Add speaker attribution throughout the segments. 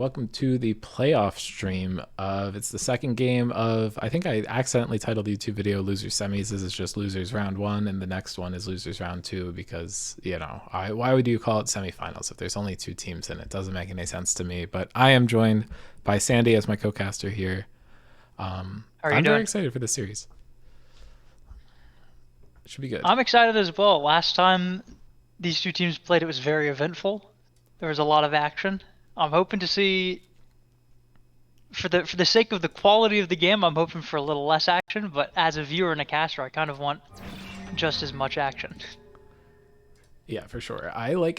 Speaker 1: Welcome to the playoff stream of it's the second game of I think I accidentally titled the YouTube video Losers Semis. This is just Losers Round 1 and the next one is Losers Round 2 because, why would you call it semifinals if there's only two teams in it? Doesn't make any sense to me. But I am joined by Sandy as my co-caster here.
Speaker 2: How are you
Speaker 1: I'm very
Speaker 2: doing?
Speaker 1: excited for this series. It should be good.
Speaker 2: I'm excited as well. Last time these two teams played, it was very eventful. There was a lot of action. I'm hoping to see, for the sake of the quality of the game, I'm hoping for a little less action. But as a viewer and a caster, I kind of want just as much action.
Speaker 1: Yeah, for sure. I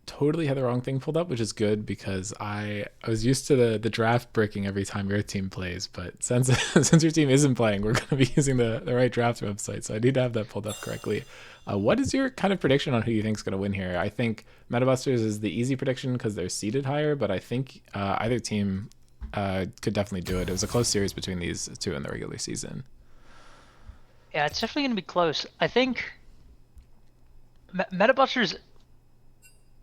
Speaker 1: totally had the wrong thing pulled up, which is good because I was used to the draft breaking every time your team plays, but since since your team isn't playing, we're going to be using the right draft website, so I need to have that pulled up correctly. What is your kind of prediction on who you think is going to win here? I think MetaBusters is the easy prediction because they're seeded higher, but I think either team could definitely do it. It was a close series between these two in the regular season.
Speaker 2: Yeah, it's definitely going to be close. I think MetaBusters.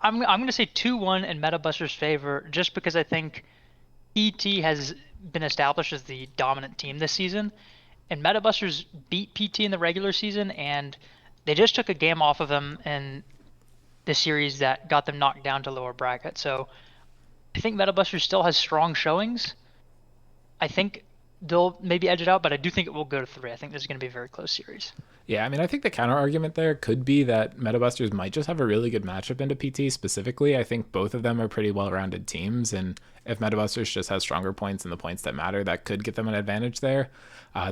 Speaker 2: I'm going to say 2-1 in MetaBusters' favor, just because I think PT has been established as the dominant team this season, and MetaBusters beat PT in the regular season, and they just took a game off of them in the series that got them knocked down to lower bracket. So I think MetaBusters still has strong showings. I think they'll maybe edge it out, but I do think it will go to 3. I think this is going to be a very close series.
Speaker 1: Yeah, I mean, I think the counter argument there could be that MetaBusters might just have a really good matchup into PT specifically. I think both of them are pretty well rounded teams, and if MetaBusters just has stronger points and the points that matter, that could get them an advantage there.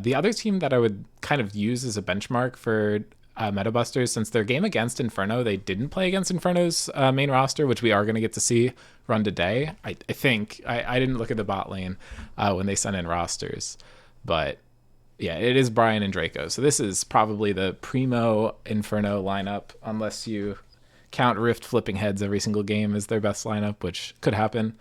Speaker 1: The other team that I would kind of use as a benchmark for MetaBusters, since their game against Inferno, they didn't play against Inferno's main roster, which we are going to get to see run today. I think. I didn't look at the bot lane when they sent in rosters, but yeah, it is Brian and Draco. So this is probably the primo Inferno lineup, unless you count Rift flipping heads every single game as their best lineup, which could happen.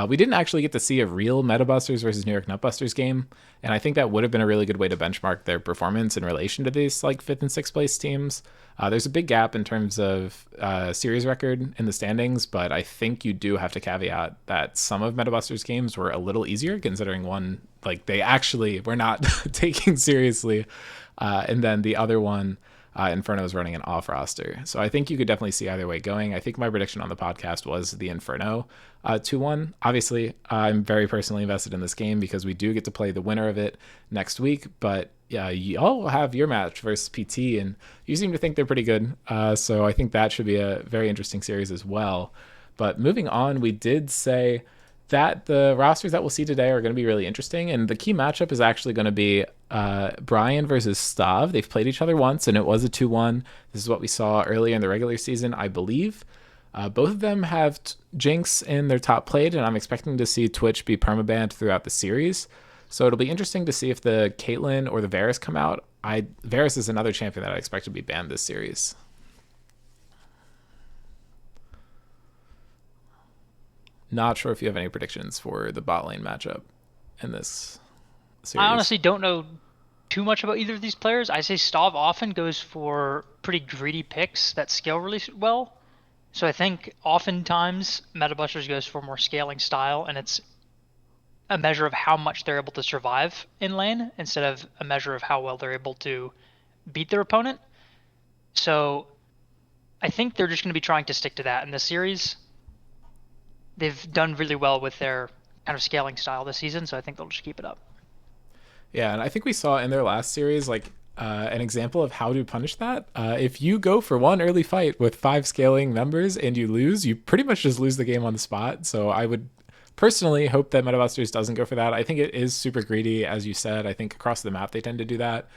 Speaker 1: We didn't actually get to see a real MetaBusters versus New York Nutbusters game, and I think that would have been a really good way to benchmark their performance in relation to these like fifth and sixth place teams. There's a big gap in terms of series record in the standings, but I think you do have to caveat that some of MetaBusters games were a little easier, considering one like they actually were not taking seriously, and then the other one Inferno is running an off roster. So I think you could definitely see either way going. I think my prediction on the podcast was the Inferno 2-1. Obviously, I'm very personally invested in this game because we do get to play the winner of it next week. But yeah, y'all have your match versus PT, and you seem to think they're pretty good. So I think that should be a very interesting series as well. But moving on, we did say that the rosters that we'll see today are going to be really interesting. And the key matchup is actually going to be Brian versus Stav. They've played each other once, and it was a 2-1. This is what we saw earlier in the regular season, I believe. Both of them have Jinx in their top played, and I'm expecting to see Twitch be permabanned throughout the series. So it'll be interesting to see if the Caitlyn or the Varus come out. Varus is another champion that I expect to be banned this series. Not sure if you have any predictions for the bot lane matchup in this
Speaker 2: I
Speaker 1: series.
Speaker 2: honestly don't know too much about either of these players. I say Stav often goes for pretty greedy picks that scale really well. So I think oftentimes MetaBusters goes for more scaling style, and it's a measure of how much they're able to survive in lane instead of a measure of how well they're able to beat their opponent. So I think they're just going to be trying to stick to that in this series. They've done really well with their kind of scaling style this season, so I think they'll just keep it up.
Speaker 1: Yeah, and I think we saw in their last series an example of how to punish that. If you go for one early fight with 5 scaling members and you lose, you pretty much just lose the game on the spot. So I would personally hope that MetaBusters doesn't go for that. I think it is super greedy, as you said. I think across the map they tend to do that.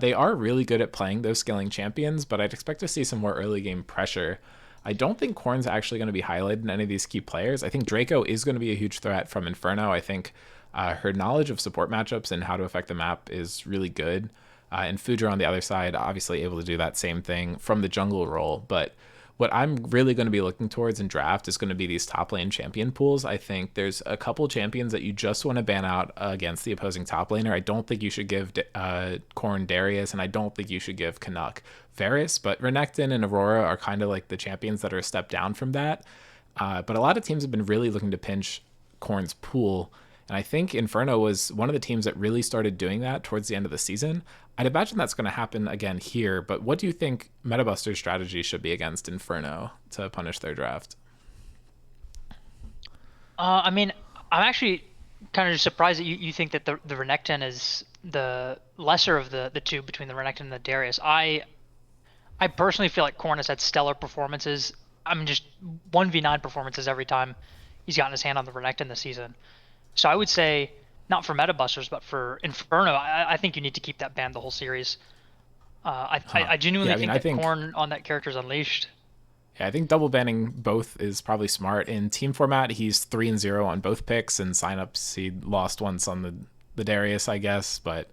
Speaker 1: They are really good at playing those scaling champions, but I'd expect to see some more early game pressure. I don't think Korn's actually going to be highlighted in any of these key players. I think Draco is going to be a huge threat from Inferno. I think her knowledge of support matchups and how to affect the map is really good. And Fudra on the other side, obviously able to do that same thing from the jungle role. But what I'm really going to be looking towards in draft is going to be these top lane champion pools. I think there's a couple champions that you just want to ban out against the opposing top laner. I don't think you should give Korn Darius, and I don't think you should give Canuck Varus, but Renekton and Aurora are kind of like the champions that are a step down from that. But a lot of teams have been really looking to pinch Korn's pool. And I think Inferno was one of the teams that really started doing that towards the end of the season. I'd imagine that's going to happen again here, but what do you think MetaBuster's strategy should be against Inferno to punish their draft?
Speaker 2: I mean, I'm actually kind of just surprised that you think that the Renekton is the lesser of the two between the Renekton and the Darius. I personally feel like Korn has had stellar performances. I mean, just 1v9 performances every time he's gotten his hand on the Renekton this season. So I would say, not for Metabusters, but for Inferno, I think you need to keep that banned the whole series. I genuinely
Speaker 1: Yeah, I mean,
Speaker 2: think
Speaker 1: I
Speaker 2: that
Speaker 1: think
Speaker 2: Korn on that character is unleashed.
Speaker 1: Yeah, I think double banning both is probably smart. In team format, he's 3-0 on both picks, and signups he lost once on the Darius, I guess, but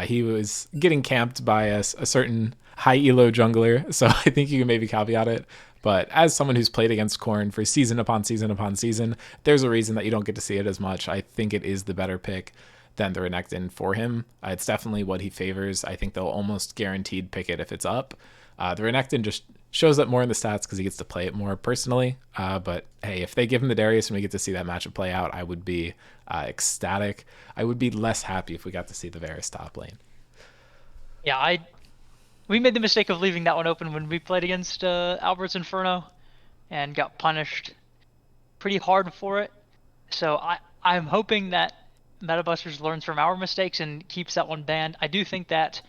Speaker 1: he was getting camped by a certain high elo jungler, so I think you can maybe caveat it. But as someone who's played against Korn for season upon season upon season, there's a reason that you don't get to see it as much. I think it is the better pick than the Renekton for him. It's definitely what he favors. I think they'll almost guaranteed pick it if it's up. The Renekton just shows up more in the stats because he gets to play it more personally. But hey, if they give him the Darius and we get to see that matchup play out, I would be ecstatic. I would be less happy if we got to see the Varus top lane.
Speaker 2: Yeah, we made the mistake of leaving that one open when we played against Albert's Inferno and got punished pretty hard for it. So I'm hoping that Metabusters learns from our mistakes and keeps that one banned. I do think that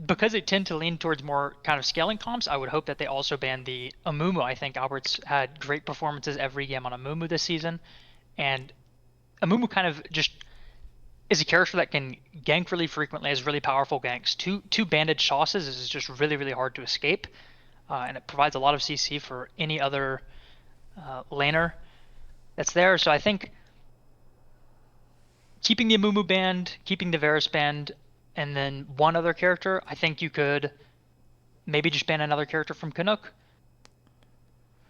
Speaker 2: because they tend to lean towards more kind of scaling comps, I would hope that they also ban the Amumu. I think Albert's had great performances every game on Amumu this season, and Amumu kind of just is a character that can gank really frequently, has really powerful ganks. Two banded Shosses is just really, really hard to escape, and it provides a lot of CC for any other laner that's there. So I think keeping the Amumu banned, keeping the Varus banned, and then one other character, I think you could maybe just ban another character from Canuck.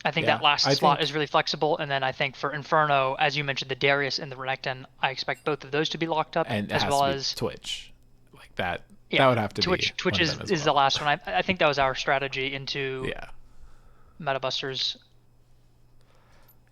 Speaker 2: I think that last slot is really flexible, and then I think for Inferno, as you mentioned, the Darius and the Renekton, I expect both of those to be locked up,
Speaker 1: and
Speaker 2: as well as
Speaker 1: Twitch, like that.
Speaker 2: Yeah,
Speaker 1: that would have to
Speaker 2: Twitch.
Speaker 1: be
Speaker 2: Twitch is the last one. I think that was our strategy into Metabusters.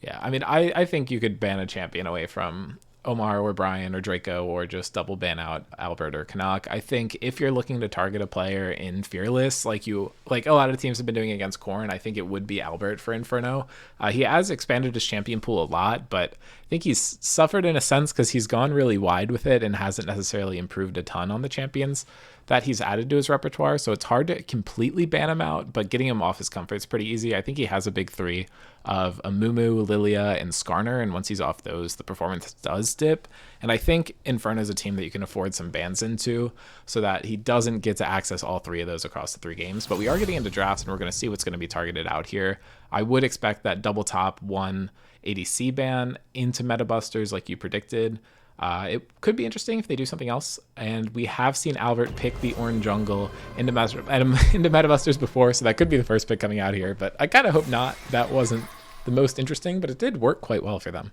Speaker 1: Yeah, I mean, I think you could ban a champion away from Omar or Brian or Draco, or just double ban out Albert or Canuck. I think if you're looking to target a player in Fearless, like a lot of teams have been doing against Korn, I think it would be Albert for Inferno. He has expanded his champion pool a lot, but I think he's suffered in a sense because he's gone really wide with it and hasn't necessarily improved a ton on the champions that he's added to his repertoire. So it's hard to completely ban him out, but getting him off his comfort is pretty easy. I think he has a big three of Amumu, Lilia, and Skarner, and once he's off those, the performance does dip. And I think Inferno is a team that you can afford some bans into so that he doesn't get to access all three of those across the 3 games. But we are getting into drafts, and we're going to see what's going to be targeted out here. I would expect that double top 1 ADC ban into Metabusters like you predicted. It could be interesting if they do something else, and we have seen Albert pick the Orange Jungle into Metabusters before, so that could be the first pick coming out here, but I kind of hope not. That wasn't the most interesting, but it did work quite well for them.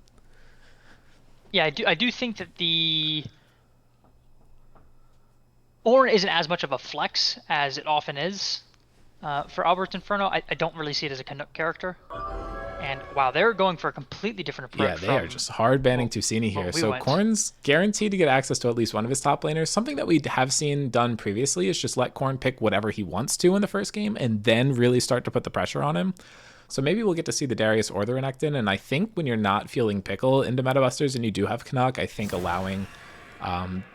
Speaker 2: Yeah, I do think that the Ornn isn't as much of a flex as it often is for Albert's Inferno. I don't really see it as a Canuck character. And wow, they're going for a completely different approach.
Speaker 1: Yeah, they are just hard banning Tusini here. So Korn's guaranteed to get access to at least one of his top laners. Something that we have seen done previously is just let Korn pick whatever he wants to in the first game and then really start to put the pressure on him. So maybe we'll get to see the Darius or the Renekton. And I think when you're not feeling pickle into Metabusters and you do have Canuck, I think allowing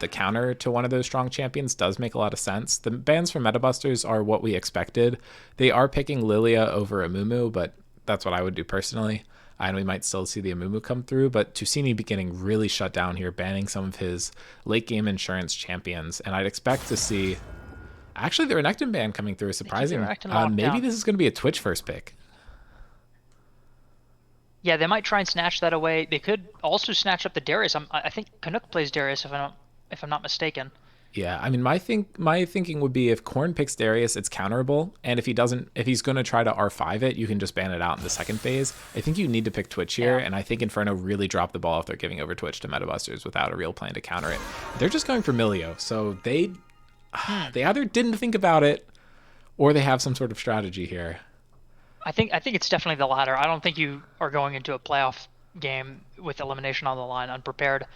Speaker 1: the counter to one of those strong champions does make a lot of sense. The bans for Metabusters are what we expected. They are picking Lilia over Amumu, but that's what I would do personally. And we might still see the Amumu come through, but Tusini getting really shut down here, banning some of his late game insurance champions. And I'd expect to see actually the Renekton ban coming through is surprising. Maybe this is going to be a Twitch first pick.
Speaker 2: Yeah, they might try and snatch that away. They could also snatch up the Darius. I think Canuck plays Darius if I'm not mistaken.
Speaker 1: Yeah, I mean, my thinking would be if Korn picks Darius, it's counterable, and if he's going to try to R5 it, you can just ban it out in the second phase. I think you need to pick Twitch here, and I think Inferno really dropped the ball if they're giving over Twitch to Metabusters without a real plan to counter it. They're just going for Milio, so they either didn't think about it, or they have some sort of strategy here.
Speaker 2: I think it's definitely the latter. I don't think you are going into a playoff game with elimination on the line, unprepared.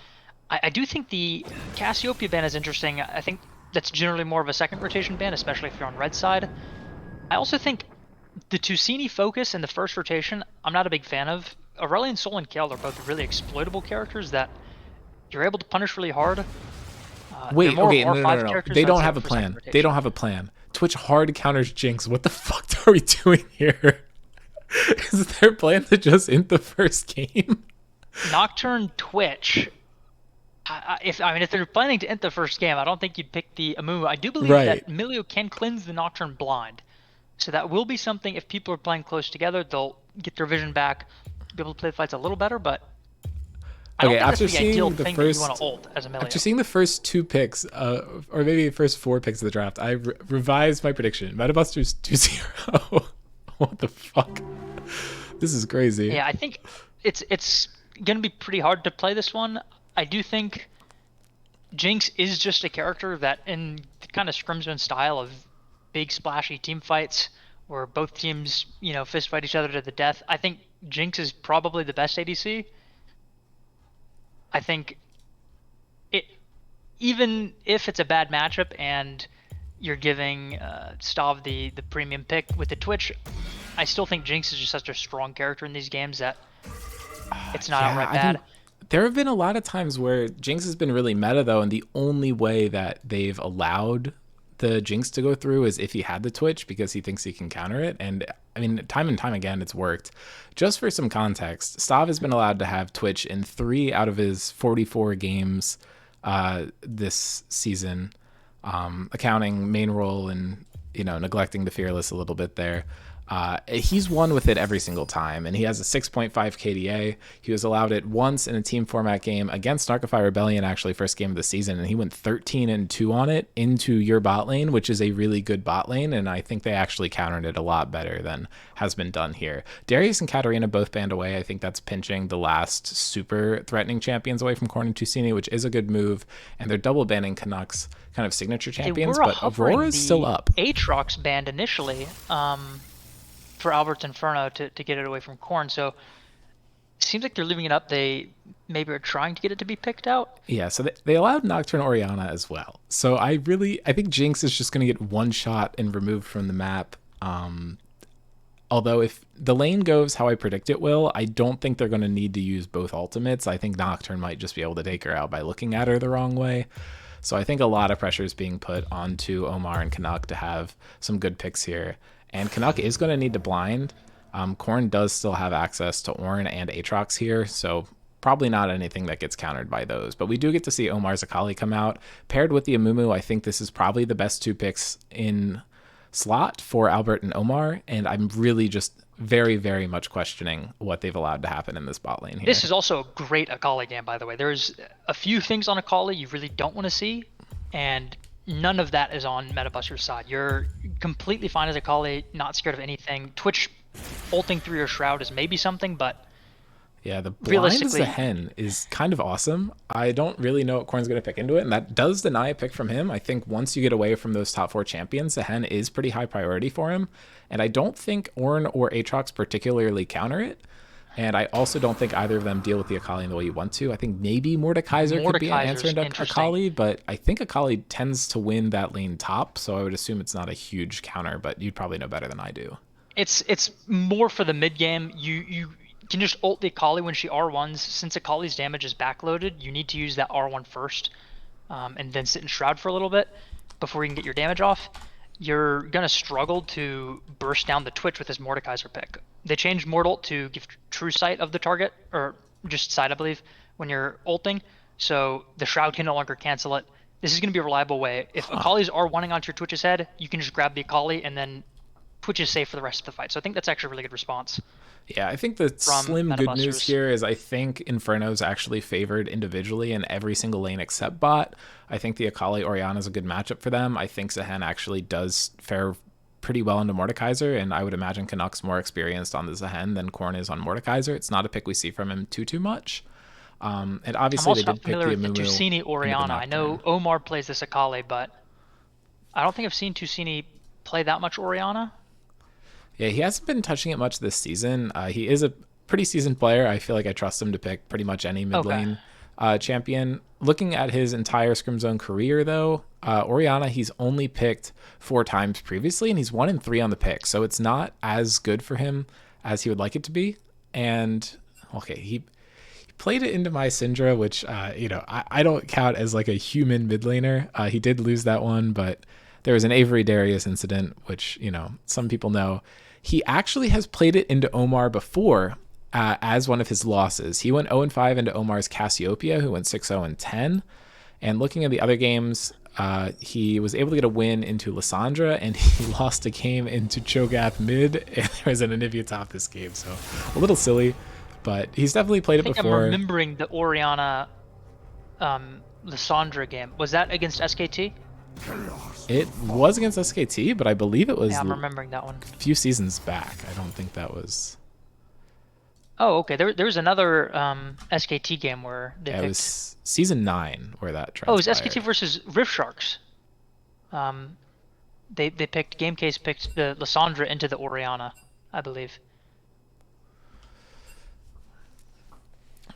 Speaker 2: I do think the Cassiopeia ban is interesting. I think that's generally more of a second rotation ban, especially if you're on red side. I also think the Tusini focus in the first rotation, I'm not a big fan of. Aurelion Sol and Kale are both really exploitable characters that you're able to punish really hard. They're
Speaker 1: Wait,
Speaker 2: more of
Speaker 1: okay, no, no,
Speaker 2: R5
Speaker 1: no, no.
Speaker 2: characters,
Speaker 1: They
Speaker 2: so I'd
Speaker 1: don't
Speaker 2: save
Speaker 1: have
Speaker 2: it
Speaker 1: a
Speaker 2: for second
Speaker 1: plan. They don't
Speaker 2: rotation.
Speaker 1: have a plan. Twitch hard counters Jinx. What the fuck are we doing here? Is their plan to just int the first game?
Speaker 2: Nocturne Twitch. If they're planning to int the first game, I don't think you'd pick the Amumu. I do believe
Speaker 1: Right.
Speaker 2: that Emilio can cleanse the Nocturne blind, so that will be something. If people are playing close together, they'll get their vision back, be able to play the fights a little better. But I don't
Speaker 1: Okay,
Speaker 2: think that's the ideal thing that you want to ult as
Speaker 1: after
Speaker 2: Emilio.
Speaker 1: seeing the first 2 picks, or maybe the first 4 picks of the draft, I revised my prediction. Metabusters 2-0. What the fuck? This is crazy.
Speaker 2: Yeah, I think it's gonna be pretty hard to play this one. I do think Jinx is just a character that, in the kind of Scrimsman style of big splashy team fights where both teams, fist fight each other to the death, I think Jinx is probably the best ADC. I think it, even if it's a bad matchup and you're giving Stav the premium pick with the Twitch, I still think Jinx is just such a strong character in these games that it's not
Speaker 1: Yeah,
Speaker 2: outright
Speaker 1: I think
Speaker 2: bad.
Speaker 1: there have been a lot of times where Jinx has been really meta though, and the only way that they've allowed the Jinx to go through is if he had the Twitch because he thinks he can counter it. And I mean, time and time again, it's worked. Just for some context, Stav has been allowed to have Twitch in 3 out of his 44 games this season, accounting main role and neglecting the fearless a little bit there. He's won with it every single time, and he has a 6.5 KDA. He was allowed it once in a team format game against Snarkify Rebellion, actually, first game of the season, and he went 13-2 on it into your bot lane, which is a really good bot lane, and I think they actually countered it a lot better than has been done here. Darius and Katarina both banned away. I think that's pinching the last super threatening champions away from Corn and Tusini, which is a good move, and they're double banning Canucks kind of signature
Speaker 2: They
Speaker 1: champions,
Speaker 2: were
Speaker 1: but
Speaker 2: hovering
Speaker 1: Aurora's still
Speaker 2: the
Speaker 1: up.
Speaker 2: Aatrox band initially for Albert's Inferno to get it away from Corn, so it seems like they're leaving it up. They maybe are trying to get it to be picked out.
Speaker 1: Yeah, so they allowed Nocturne Oriana as well. So I think Jinx is just going to get one shot and removed from the map. Although if the lane goes how I predict it will, I don't think they're going to need to use both ultimates. I think Nocturne might just be able to take her out by looking at her the wrong way. So I think a lot of pressure is being put onto Omar and Canuck to have some good picks here. And Canuck is going to need to blind. Korn does still have access to Ornn and Aatrox here, so probably not anything that gets countered by those. But we do get to see Omar's Akali come out. Paired with the Amumu, I think this is probably the best 2 picks in slot for Albert and Omar, and I'm really just very, very much questioning what they've allowed to happen in this bot lane here.
Speaker 2: This is also a great Akali game, by the way. There's a few things on Akali you really don't want to see, and none of that is on Metabuster's side. You're completely fine as Akali, not scared of anything. Twitch ulting through your shroud is maybe something, but
Speaker 1: yeah, the blind as
Speaker 2: realistically,
Speaker 1: a hen is kind of awesome. I don't really know what Korn's going to pick into it, and that does deny a pick from him. I think once you get away from those top 4 champions, the hen is pretty high priority for him, and I don't think Ornn or Aatrox particularly counter it. And I also don't think either of them deal with the Akali in the way you want to. I think maybe Mordekaiser could be an answer to Akali, but I think Akali tends to win that lane top, so I would assume it's not a huge counter, but you'd probably know better than I do.
Speaker 2: it's more for the mid game. You can just ult the Akali when she R1s. Since Akali's damage is backloaded, you need to use that R1 first, and then sit in Shroud for a little bit before you can get your damage off. You're gonna struggle to burst down the Twitch with this Mordekaiser pick. They changed Mortal to give true sight of the target, or just sight, I believe, when you're ulting, so the Shroud can no longer cancel it. This is going to be a reliable way. If Akali's R1ing onto your Twitch's head, you can just grab the Akali, and then Twitch is safe for the rest of the fight. So I think that's actually a really good response.
Speaker 1: Yeah, I think the slim good news here is I think Inferno's actually favored individually in every single lane except bot. I think the Akali Orianna is a good matchup for them. I think Zahen actually does fare pretty well into Mordekaiser, and I would imagine Canuck's more experienced on the Zahen than Korn is on Mordekaiser. It's not a pick we see from him too much. And obviously they did pick the Amumu.
Speaker 2: I'm also familiar with the Tusini Orianna. I know Omar plays this Akali, but I don't think I've seen Tusini play that much Orianna.
Speaker 1: Yeah, he hasn't been touching it much this season. He is a pretty seasoned player. I feel like I trust him to pick pretty much any mid
Speaker 2: Okay.
Speaker 1: lane champion. Looking at his entire Scrim Zone career, though, Orianna, he's only picked 4 times previously, and he's 1-3 on the pick. So it's not as good for him as he would like it to be. And okay, he played it into my Syndra, which I don't count as like a human mid laner. He did lose that one, but there was an Avery Darius incident, which some people know. He actually has played it into Omar before as one of his losses. He went 0-5 into Omar's Cassiopeia, who went 6-0-10. And looking at the other games, he was able to get a win into Lysandra, and he lost a game into Cho'Gath mid, and there was an Anivia top this game, so a little silly. But he's definitely played
Speaker 2: I
Speaker 1: it
Speaker 2: think I'm
Speaker 1: before.
Speaker 2: remembering the Orianna Lysandra game. Was that against SKT?
Speaker 1: It was against SKT, but I believe it was
Speaker 2: Yeah, I'm remembering that one.
Speaker 1: a few seasons back. I don't think that was...
Speaker 2: Oh, okay. There was another SKT game where they
Speaker 1: Yeah,
Speaker 2: picked...
Speaker 1: it was season 9 where that transpired.
Speaker 2: Oh, it was SKT versus Rift Sharks. They picked... GameCase picked the Lysandra into the Orianna, I believe.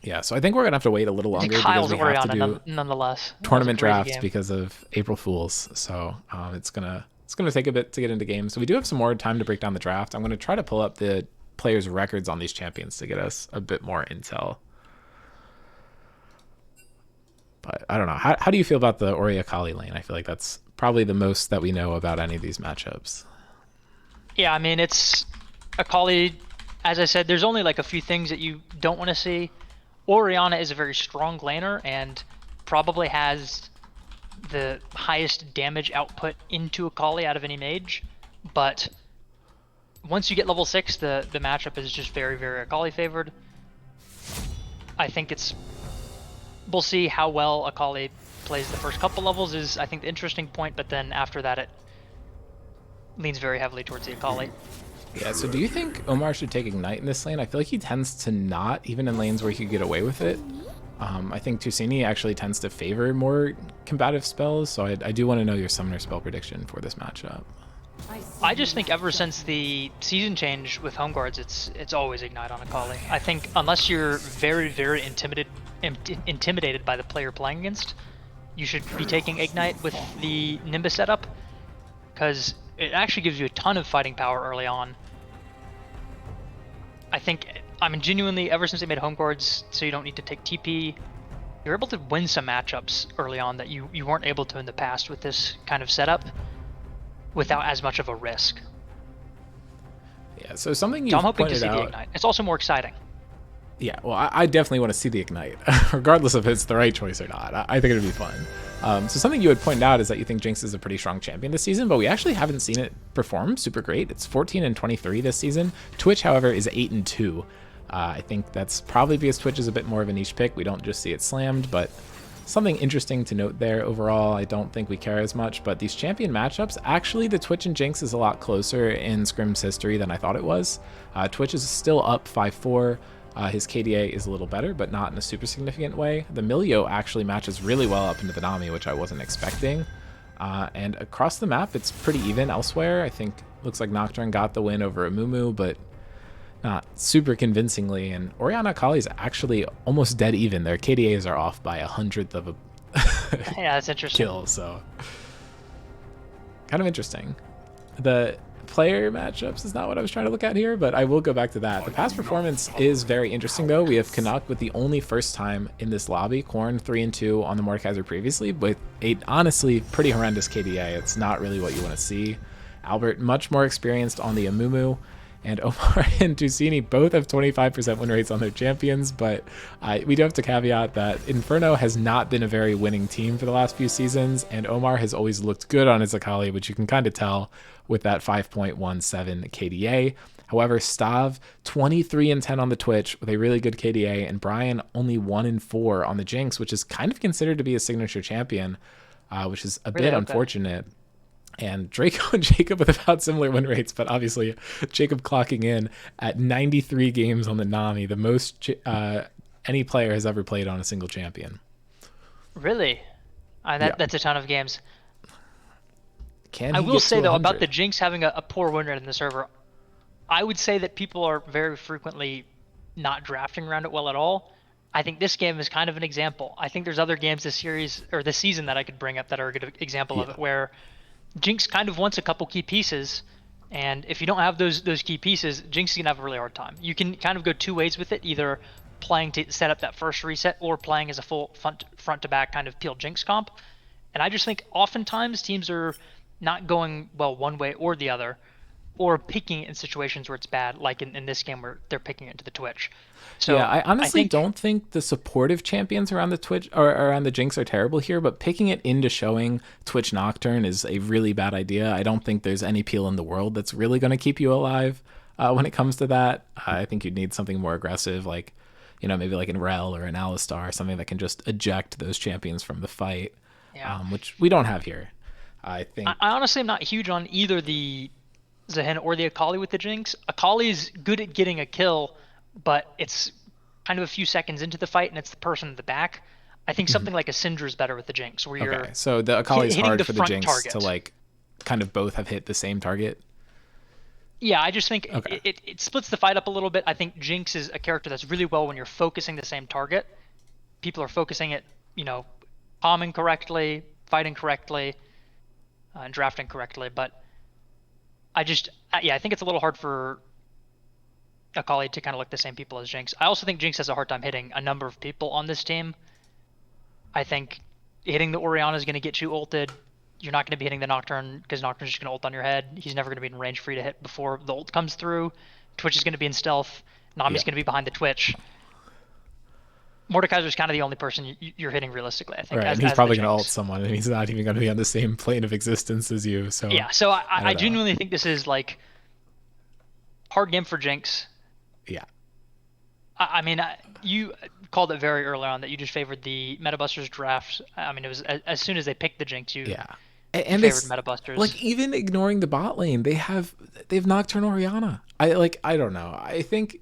Speaker 1: Yeah, so I think we're gonna have to wait a little longer
Speaker 2: Kyle's
Speaker 1: because we have to
Speaker 2: Orianna,
Speaker 1: do
Speaker 2: nonetheless.
Speaker 1: tournament
Speaker 2: That was a crazy
Speaker 1: drafts
Speaker 2: game.
Speaker 1: because of April Fools. So it's gonna take a bit to get into games. So we do have some more time to break down the draft. I'm gonna try to pull up the players' records on these champions to get us a bit more intel. But I don't know. How do you feel about the Aurea Kali lane? I feel like that's probably the most that we know about any of these matchups.
Speaker 2: Yeah, I mean, it's Akali. As I said, there's only like a few things that you don't want to see. Orianna is a very strong laner and probably has the highest damage output into Akali out of any mage. But once you get level 6, the matchup is just very, very Akali favored. I think we'll see how well Akali plays the first couple levels is, I think, the interesting point, but then after that it leans very heavily towards the Akali.
Speaker 1: Yeah, so do you think Omar should take Ignite in this lane? I feel like he tends to not, even in lanes where he could get away with it. I think Tusini actually tends to favor more combative spells, so I do want to know your summoner spell prediction for this matchup.
Speaker 2: I just think ever since the season change with home guards, it's always Ignite on Akali. I think unless you're very, very intimidated by the player playing against, you should be taking Ignite with the Nimbus setup, because it actually gives you a ton of fighting power early on. I mean, genuinely, ever since they made home guards so you don't need to take TP, you're able to win some matchups early on that you weren't able to in the past with this kind of setup without as much of a risk.
Speaker 1: Yeah, so something you
Speaker 2: So I'm hoping to
Speaker 1: pointed
Speaker 2: see the
Speaker 1: out...
Speaker 2: Ignite. It's also more exciting.
Speaker 1: Yeah, well, I definitely want to see the Ignite, regardless if it's the right choice or not. I think it'd be fun. So something you had pointed out is that you think Jinx is a pretty strong champion this season, but we actually haven't seen it perform super great. It's 14-23 this season. Twitch, however, is 8-2. I think that's probably because Twitch is a bit more of a niche pick. We don't just see it slammed, but something interesting to note there. Overall, I don't think we care as much, but these champion matchups, actually the Twitch and Jinx is a lot closer in Scrims history than I thought it was. Twitch is still up 5-4. His KDA is a little better, but not in a super significant way. The Milio actually matches really well up into the Nami, which I wasn't expecting. And across the map, it's pretty even elsewhere. I think looks like Nocturne got the win over Amumu, but not super convincingly. And Orianna Akali is actually almost dead even. Their KDAs are off by 100th of a
Speaker 2: Yeah, that's interesting.
Speaker 1: kill, so kind of interesting. The player matchups is not what I was trying to look at here, but I will go back to that. The past performance is very interesting, though. We have Canuck with the only first time in this lobby, Korn 3-2 on the Mordekaiser previously, with a honestly pretty horrendous KDA. It's not really what you want to see. Albert, much more experienced on the Amumu, and Omar and Tusini both have 25% win rates on their champions, but we do have to caveat that Inferno has not been a very winning team for the last few seasons, and Omar has always looked good on his Akali, which you can kind of tell with that 5.17 KDA. However, Stav 23-10 on the Twitch with a really good KDA, and Brian only 1-4 on the Jinx, which is kind of considered to be a signature champion, which is a bit unfortunate. And Draco and Jacob with about similar win rates, but obviously Jacob clocking in at 93 games on the Nami, the most any player has ever played on a single champion.
Speaker 2: Really? That's a ton of games.
Speaker 1: Can
Speaker 2: I
Speaker 1: he
Speaker 2: will
Speaker 1: get
Speaker 2: say,
Speaker 1: to
Speaker 2: though,
Speaker 1: 100?
Speaker 2: about the Jinx having a poor win rate in the server, I would say that people are very frequently not drafting around it well at all. I think this game is kind of an example. I think there's other games this series or this season that I could bring up that are a good example of
Speaker 1: Yeah.
Speaker 2: it, where Jinx kind of wants a couple key pieces, and if you don't have those key pieces, Jinx is gonna have a really hard time. You can kind of go two ways with it, either playing to set up that first reset or playing as a full front to back kind of peel Jinx comp. And I just think oftentimes teams are not going well one way or the other, or picking it in situations where it's bad, like in this game where they're picking it into the Twitch.
Speaker 1: Yeah,
Speaker 2: So
Speaker 1: I
Speaker 2: I
Speaker 1: honestly
Speaker 2: think
Speaker 1: don't think the supportive champions around the Twitch or around the Jinx are terrible here, but picking it into showing Twitch Nocturne is a really bad idea. I don't think there's any peel in the world that's really going to keep you alive when it comes to that. I think you'd need something more aggressive, like, maybe like an Rel or an Alistar, something that can just eject those champions from the fight,
Speaker 2: yeah.
Speaker 1: which we don't have here. I think.
Speaker 2: I honestly am not huge on either the Zehen or the Akali with the Jinx. Akali is good at getting a kill, but it's kind of a few seconds into the fight and it's the person in the back. I think something like a Syndra is better with the Jinx, where you're
Speaker 1: Okay, so the Akali's
Speaker 2: hitting
Speaker 1: hard
Speaker 2: the
Speaker 1: for the
Speaker 2: front
Speaker 1: Jinx
Speaker 2: target.
Speaker 1: to like kind of both have hit the same target.
Speaker 2: Yeah, I just think
Speaker 1: Okay.
Speaker 2: it splits the fight up a little bit. I think Jinx is a character that's really well when you're focusing the same target. People are focusing it, calming correctly, fighting correctly, and drafting correctly. But I think it's a little hard for Akali to kind of look the same people as Jinx. I also think Jinx has a hard time hitting a number of people on this team. I think hitting the Orianna is going to get you ulted. You're not going to be hitting the Nocturne because Nocturne's just going to ult on your head. He's never going to be in range for you to hit before the ult comes through. Twitch is going to be in stealth. Nami's going to be behind the Twitch. Mordekaiser's kind of the only person you're hitting realistically, I think.
Speaker 1: Right, and he's probably going to ult someone, and he's not even going to be on the same plane of existence as you. So
Speaker 2: yeah, so I genuinely think this is like hard game for Jinx.
Speaker 1: Yeah.
Speaker 2: I mean, you called it very early on that you just favored the Metabusters draft. I mean, it was as soon as they picked the Jinx, you
Speaker 1: and
Speaker 2: favored Metabusters.
Speaker 1: Like, even ignoring the bot lane, they have Nocturne Orianna. I don't know. I think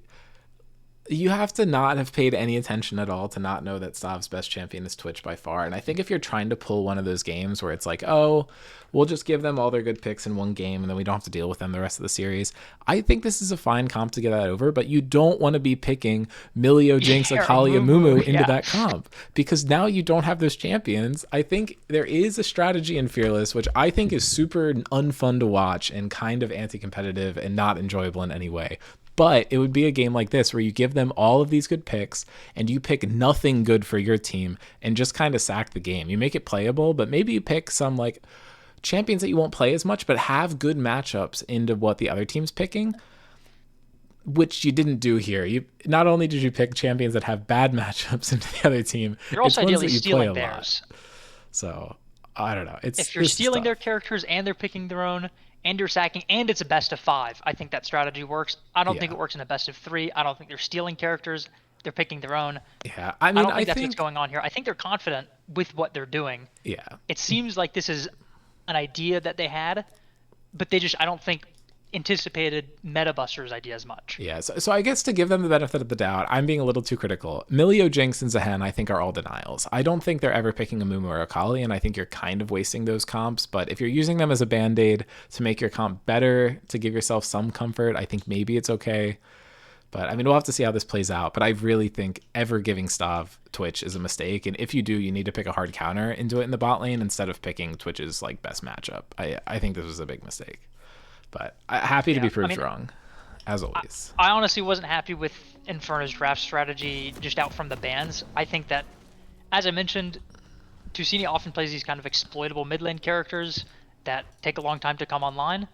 Speaker 1: you have to not have paid any attention at all to not know that Stav's best champion is Twitch by far. And I think if you're trying to pull one of those games where it's like, oh, we'll just give them all their good picks in one game and then we don't have to deal with them the rest of the series, I think this is a fine comp to get that over. But you don't want to be picking Milio, Jinx, Akali, Amumu into that comp, because now you don't have those champions. I think there is a strategy in Fearless, which I think is super unfun to watch and kind of anti-competitive and not enjoyable in any way. But it would be a game like this where you give them all of these good picks and you pick nothing good for your team and just kind of sack the game. You make it playable, but maybe you pick some like champions that you won't play as much, but have good matchups into what the other team's picking, which you didn't do here. You not only did you pick champions that have bad matchups into the other team,
Speaker 2: you're also ideally stealing theirs.
Speaker 1: So I don't know.
Speaker 2: If you're stealing their characters and they're picking their own, and you're sacking, and it's a best of 5, I think that strategy works. I don't think it works in a best of 3. I don't think they're stealing characters. They're picking their own.
Speaker 1: Yeah, I mean,
Speaker 2: I don't think that's what's going on here. I think they're confident with what they're doing.
Speaker 1: Yeah.
Speaker 2: It seems like this is an idea that they had, but they just, I don't think, anticipated Metabusters' idea as much.
Speaker 1: Yeah, so I guess to give them the benefit of the doubt, I'm being a little too critical. Milio, Jinx, and Zehen, I think, are all denials. I don't think they're ever picking a Mumu or Akali, and I think you're kind of wasting those comps. But if you're using them as a band-aid to make your comp better, to give yourself some comfort, I think maybe it's okay. But, I mean, we'll have to see how this plays out. But I really think ever giving Stav Twitch is a mistake. And if you do, you need to pick a hard counter into it in the bot lane instead of picking Twitch's like best matchup. I think this was a big mistake. But happy to be proved wrong, as always.
Speaker 2: I honestly wasn't happy with Inferno's draft strategy just out from the bans. I think that, as I mentioned, Tusini often plays these kind of exploitable mid lane characters that take a long time to come online.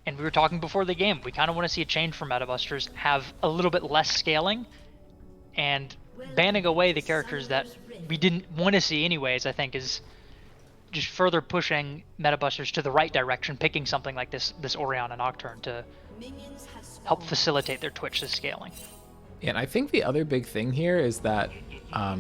Speaker 2: And we were talking before the game, we kind of want to see a change from Metabusters, have a little bit less scaling, and banning away the characters that we didn't want to see anyways, I think is just further pushing Metabusters to the right direction, picking something like this Orianna Nocturne to help facilitate their Twitch scaling.
Speaker 1: Yeah, and I think the other big thing here is that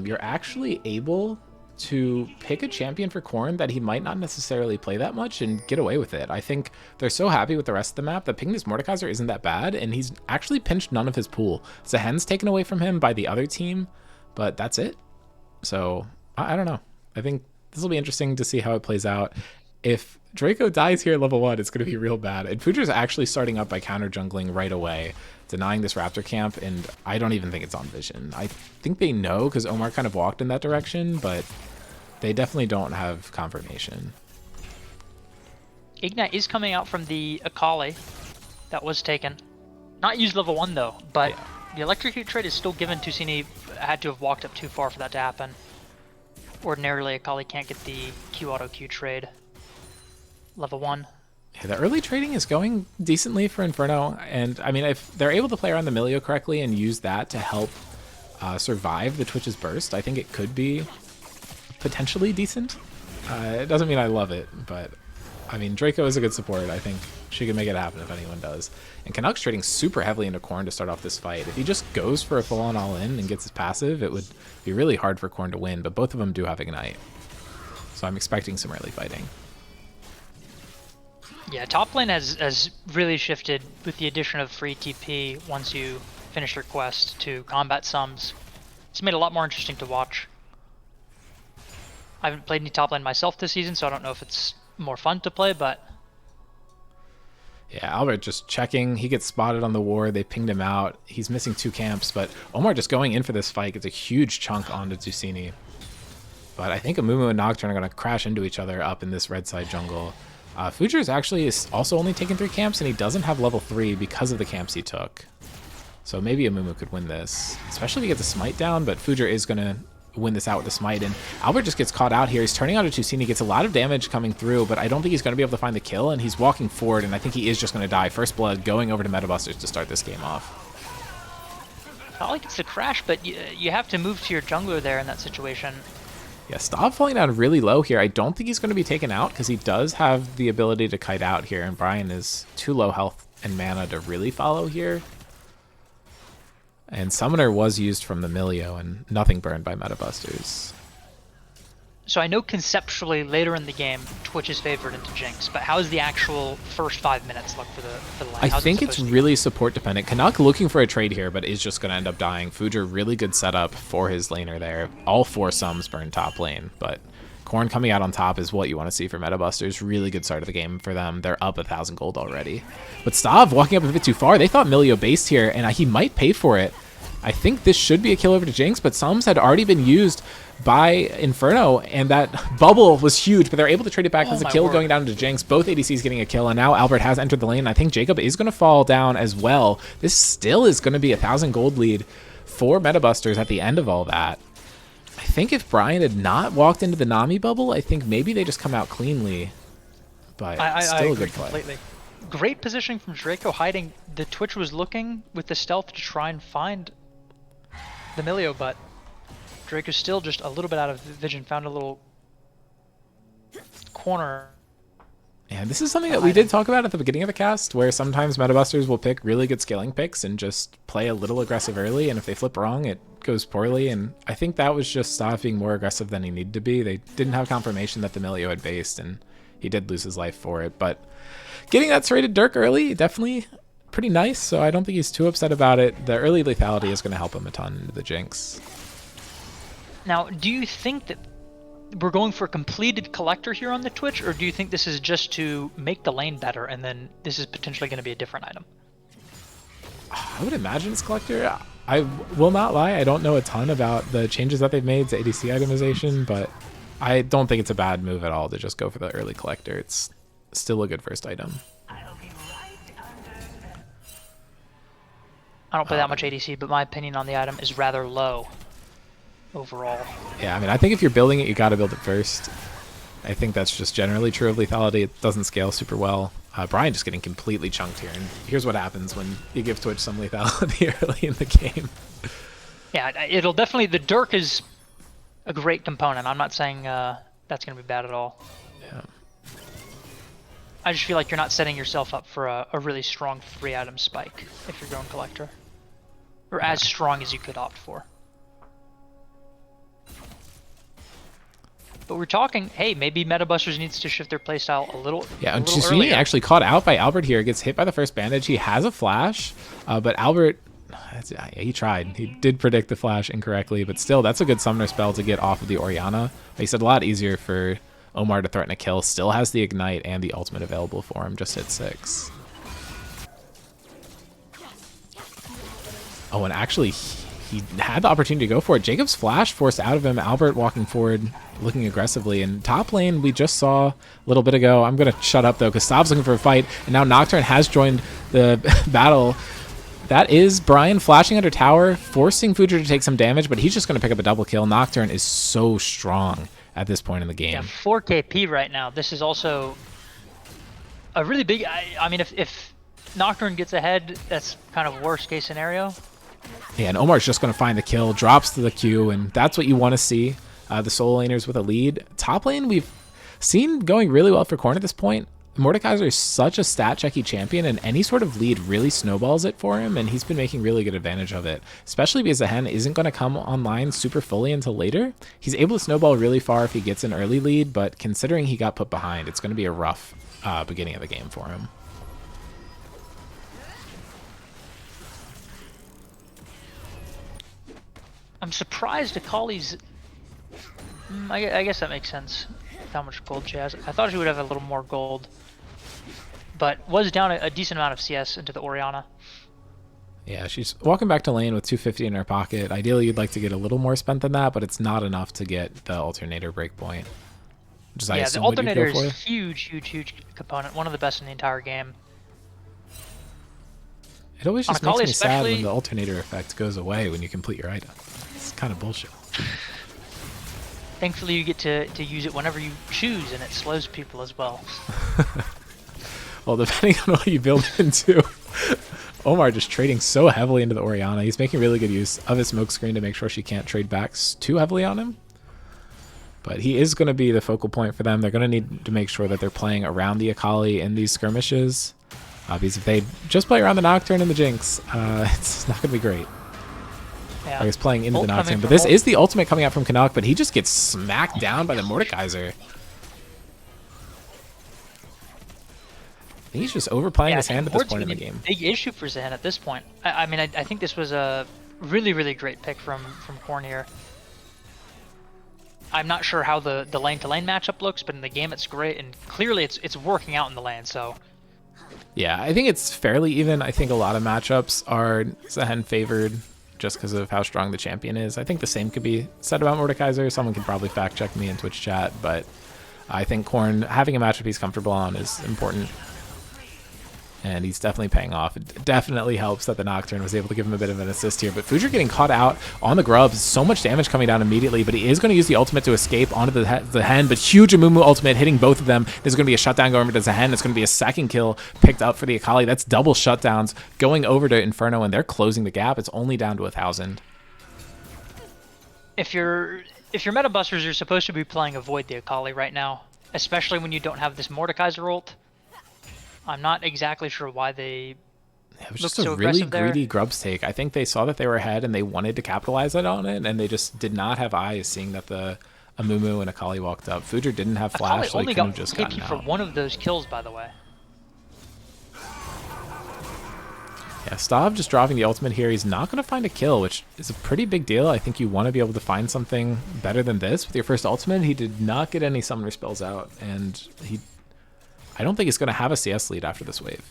Speaker 1: you're actually able to pick a champion for Corrin that he might not necessarily play that much and get away with it. I think they're so happy with the rest of the map that picking this Mordekaiser isn't that bad, and he's actually pinched none of his pool. Zahen's taken away from him by the other team, but that's it. So I don't know. I think this will be interesting to see how it plays out. If Draco dies here at level 1, it's going to be real bad. And Fudra's actually starting up by counter jungling right away, denying this Raptor camp, and I don't even think it's on vision. I think they know because Omar kind of walked in that direction, but they definitely don't have confirmation.
Speaker 2: Ignite is coming out from the Akali that was taken. Not used level 1 though, but yeah. The Electrocute trade is still given. Tusini had to have walked up too far for that to happen. Ordinarily, Akali can't get the Q auto Q trade. Level 1.
Speaker 1: Yeah, the early trading is going decently for Inferno, and I mean, if they're able to play around the Milio correctly and use that to help survive the Twitch's burst, I think it could be potentially decent. It doesn't mean I love it, but I mean, Draco is a good support. I think she can make it happen if anyone does. And Canuck's trading super heavily into Korn to start off this fight. If he just goes for a full-on all-in and gets his passive, it would be really hard for Korn to win, but both of them do have Ignite. So I'm expecting some early fighting.
Speaker 2: Yeah, top lane has really shifted with the addition of free TP once you finish your quest to combat sums. It's made it a lot more interesting to watch. I haven't played any top lane myself this season, so I don't know if it's more fun to play, but...
Speaker 1: Yeah, Albert just checking. He gets spotted on the ward. They pinged him out. He's missing 2 camps, but Omar just going in for this fight gets a huge chunk onto Tusini. But I think Amumu and Nocturne are going to crash into each other up in this red side jungle. Future is also only taking 3 camps, and he doesn't have level 3 because of the camps he took. So maybe Amumu could win this, especially if he gets a smite down, but Future is going to win this out with the smite, and Albert just gets caught out here. He's turning onto Tusini, gets a lot of damage coming through, but I don't think he's going to be able to find the kill, and he's walking forward, and I think he is just going to die. First blood going over to Metabusters to start this game off.
Speaker 2: Not like it's a crash, but you have to move to your jungler there in that situation.
Speaker 1: Yeah, Stav falling down really low here. I don't think he's going to be taken out because he does have the ability to kite out here, and Brian is too low health and mana to really follow here. And Summoner was used from the Milio, and nothing burned by Metabusters.
Speaker 2: So I know conceptually later in the game, Twitch is favored into Jinx, but how's the actual first 5 minutes look for the lane?
Speaker 1: I think it's really support dependent. Canuck looking for a trade here, but is just going to end up dying. Fujer, really good setup for his laner there. All 4 sums burn top lane, but Korn coming out on top is what you want to see for Metabusters. Really good start of the game for them. They're up 1,000 gold already. But Stav walking up a bit too far. They thought Milio based here, and he might pay for it. I think this should be a kill over to Jinx, but sums had already been used by Inferno, and that bubble was huge, but they're able to trade it back as a kill going down to Jinx. Both ADCs getting a kill, and now Albert has entered the lane. I think Jacob is going to fall down as well. This still is going to be 1,000 gold lead for Metabusters at the end of all that. I think if Brian had not walked into the Nami bubble, I think maybe they just come out cleanly, but still a good play.
Speaker 2: Completely. Great positioning from Draco, hiding. The Twitch was looking with the stealth to try and find the Milio, but Draco's still just a little bit out of vision, found a little corner.
Speaker 1: And this is something that we did talk about at the beginning of the cast, where sometimes Metabusters will pick really good scaling picks and just play a little aggressive early, and if they flip wrong, it goes poorly, and I think that was just Stav being more aggressive than he needed to be. They didn't have confirmation that the Milio had based, and he did lose his life for it, but getting that serrated Dirk early, definitely pretty nice, so I don't think he's too upset about it. The early lethality is going to help him a ton into the Jinx.
Speaker 2: Now, do you think that we're going for a completed collector here on the Twitch, or do you think this is just to make the lane better, and then this is potentially going to be a different item?
Speaker 1: I would imagine it's collector. I will not lie, I don't know a ton about the changes that they've made to ADC itemization, but I don't think it's a bad move at all to just go for the early collector. It's still a good first item.
Speaker 2: I don't play that much ADC, but my opinion on the item is rather low overall.
Speaker 1: Yeah, I mean, I think if you're building it, you got to build it first. I think that's just generally true of lethality. It doesn't scale super well. Brian just getting completely chunked here, and here's what happens when you give Twitch some lethality early in the game.
Speaker 2: Yeah, it'll definitely... The Dirk is a great component. I'm not saying that's going to be bad at all.
Speaker 1: Yeah.
Speaker 2: I just feel like you're not setting yourself up for a really strong free item spike if you're going collector. Or as strong as you could opt for. But we're talking, hey, maybe Metabusters needs to shift their playstyle a little.
Speaker 1: Yeah, and Tusini actually caught out by Albert here. Gets hit by the first bandage. He has a flash, but Albert, he tried. He did predict the flash incorrectly, but still, that's a good summoner spell to get off of the Orianna. He said a lot easier for Omar to threaten a kill. Still has the Ignite and the ultimate available for him. Just hit 6. Oh, and actually, he had the opportunity to go for it. Jacob's flash forced out of him. Albert walking forward, looking aggressively. And top lane, we just saw a little bit ago. I'm going to shut up, though, because Stav's looking for a fight. And now Nocturne has joined the battle. That is Brian flashing under tower, forcing Future to take some damage, but he's just going to pick up a double kill. Nocturne is so strong at this point in the game.
Speaker 2: Yeah, 4 KP right now. This is also a really big... I mean, if Nocturne gets ahead, that's kind of worst case scenario.
Speaker 1: Yeah, and Omar's just going to find the kill, drops to the Q, and that's what you want to see. The solo laners with a lead. Top lane, we've seen going really well for Korn at this point. Mordekaiser is such a stat-checky champion, and any sort of lead really snowballs it for him, and he's been making really good advantage of it, especially because the Hen isn't going to come online super fully until later. He's able to snowball really far if he gets an early lead, but considering he got put behind, it's going to be a rough beginning of the game for him.
Speaker 2: I'm surprised Akali's... I guess that makes sense, how much gold she has. I thought she would have a little more gold, but was down a decent amount of CS into the Orianna.
Speaker 1: Yeah, she's walking back to lane with 250 in her pocket. Ideally, you'd like to get a little more spent than that, but it's not enough to get the alternator breakpoint.
Speaker 2: Yeah, the alternator is a huge component. One of the best in the entire game.
Speaker 1: It always just makes me sad when the alternator effect goes away when you complete your item. It's kind of bullshit.
Speaker 2: Thankfully, you get to use it whenever you choose, and it slows people as well.
Speaker 1: Well, depending on what you build into. Omar just trading so heavily into the Orianna. He's making really good use of his smoke screen to make sure she can't trade back too heavily on him. But he is going to be the focal point for them. They're going to need to make sure that they're playing around the Akali in these skirmishes. Because if they just play around the Nocturne and the Jinx, it's not going to be great.
Speaker 2: Yeah.
Speaker 1: He's playing into the Nocturne. But this is the ultimate coming out from Canuck, but he just gets smacked down by the Mordekaiser. He's just overplaying his hand at this point in the game.
Speaker 2: Big issue for Zen at this point. I mean, I think this was a really great pick from Korn here. I'm not sure how the lane-to-lane matchup looks, but in the game it's great, and clearly it's working out in the lane, so...
Speaker 1: Yeah, I think it's fairly even. I think a lot of matchups are Zehen favored just because of how strong the champion is. I think the same could be said about Mordekaiser. Someone can probably fact-check me in Twitch chat, but I think Korn having a matchup he's comfortable on is important. And he's definitely paying off. It definitely helps that the Nocturne was able to give him a bit of an assist here. But Future getting caught out on the grubs. So much damage coming down immediately. But he is going to use the ultimate to escape onto the Hen. But huge Amumu ultimate hitting both of them. There's going to be a shutdown going over to the Hen. It's going to be a second kill picked up for the Akali. That's double shutdowns going over to Inferno. And they're closing the gap. It's only down to 1,000.
Speaker 2: If you're meta busters, you're supposed to be playing Avoid the Akali right now. Especially when you don't have this Mordekaiser ult. I'm not exactly sure why they
Speaker 1: it was just a really greedy grubs take. I think they saw that they were ahead and they wanted to capitalize on it, and they just did not have eyes seeing that the Amumu and Akali walked up. Future didn't have flash, so he couldn't have just gotten out.
Speaker 2: For one of those kills, by the way.
Speaker 1: Yeah, Stav just dropping the ultimate here. He's not going to find a kill, which is a pretty big deal. I think you want to be able to find something better than this with your first ultimate. He did not get any summoner spells out, and I don't think he's going to have a CS lead after this wave.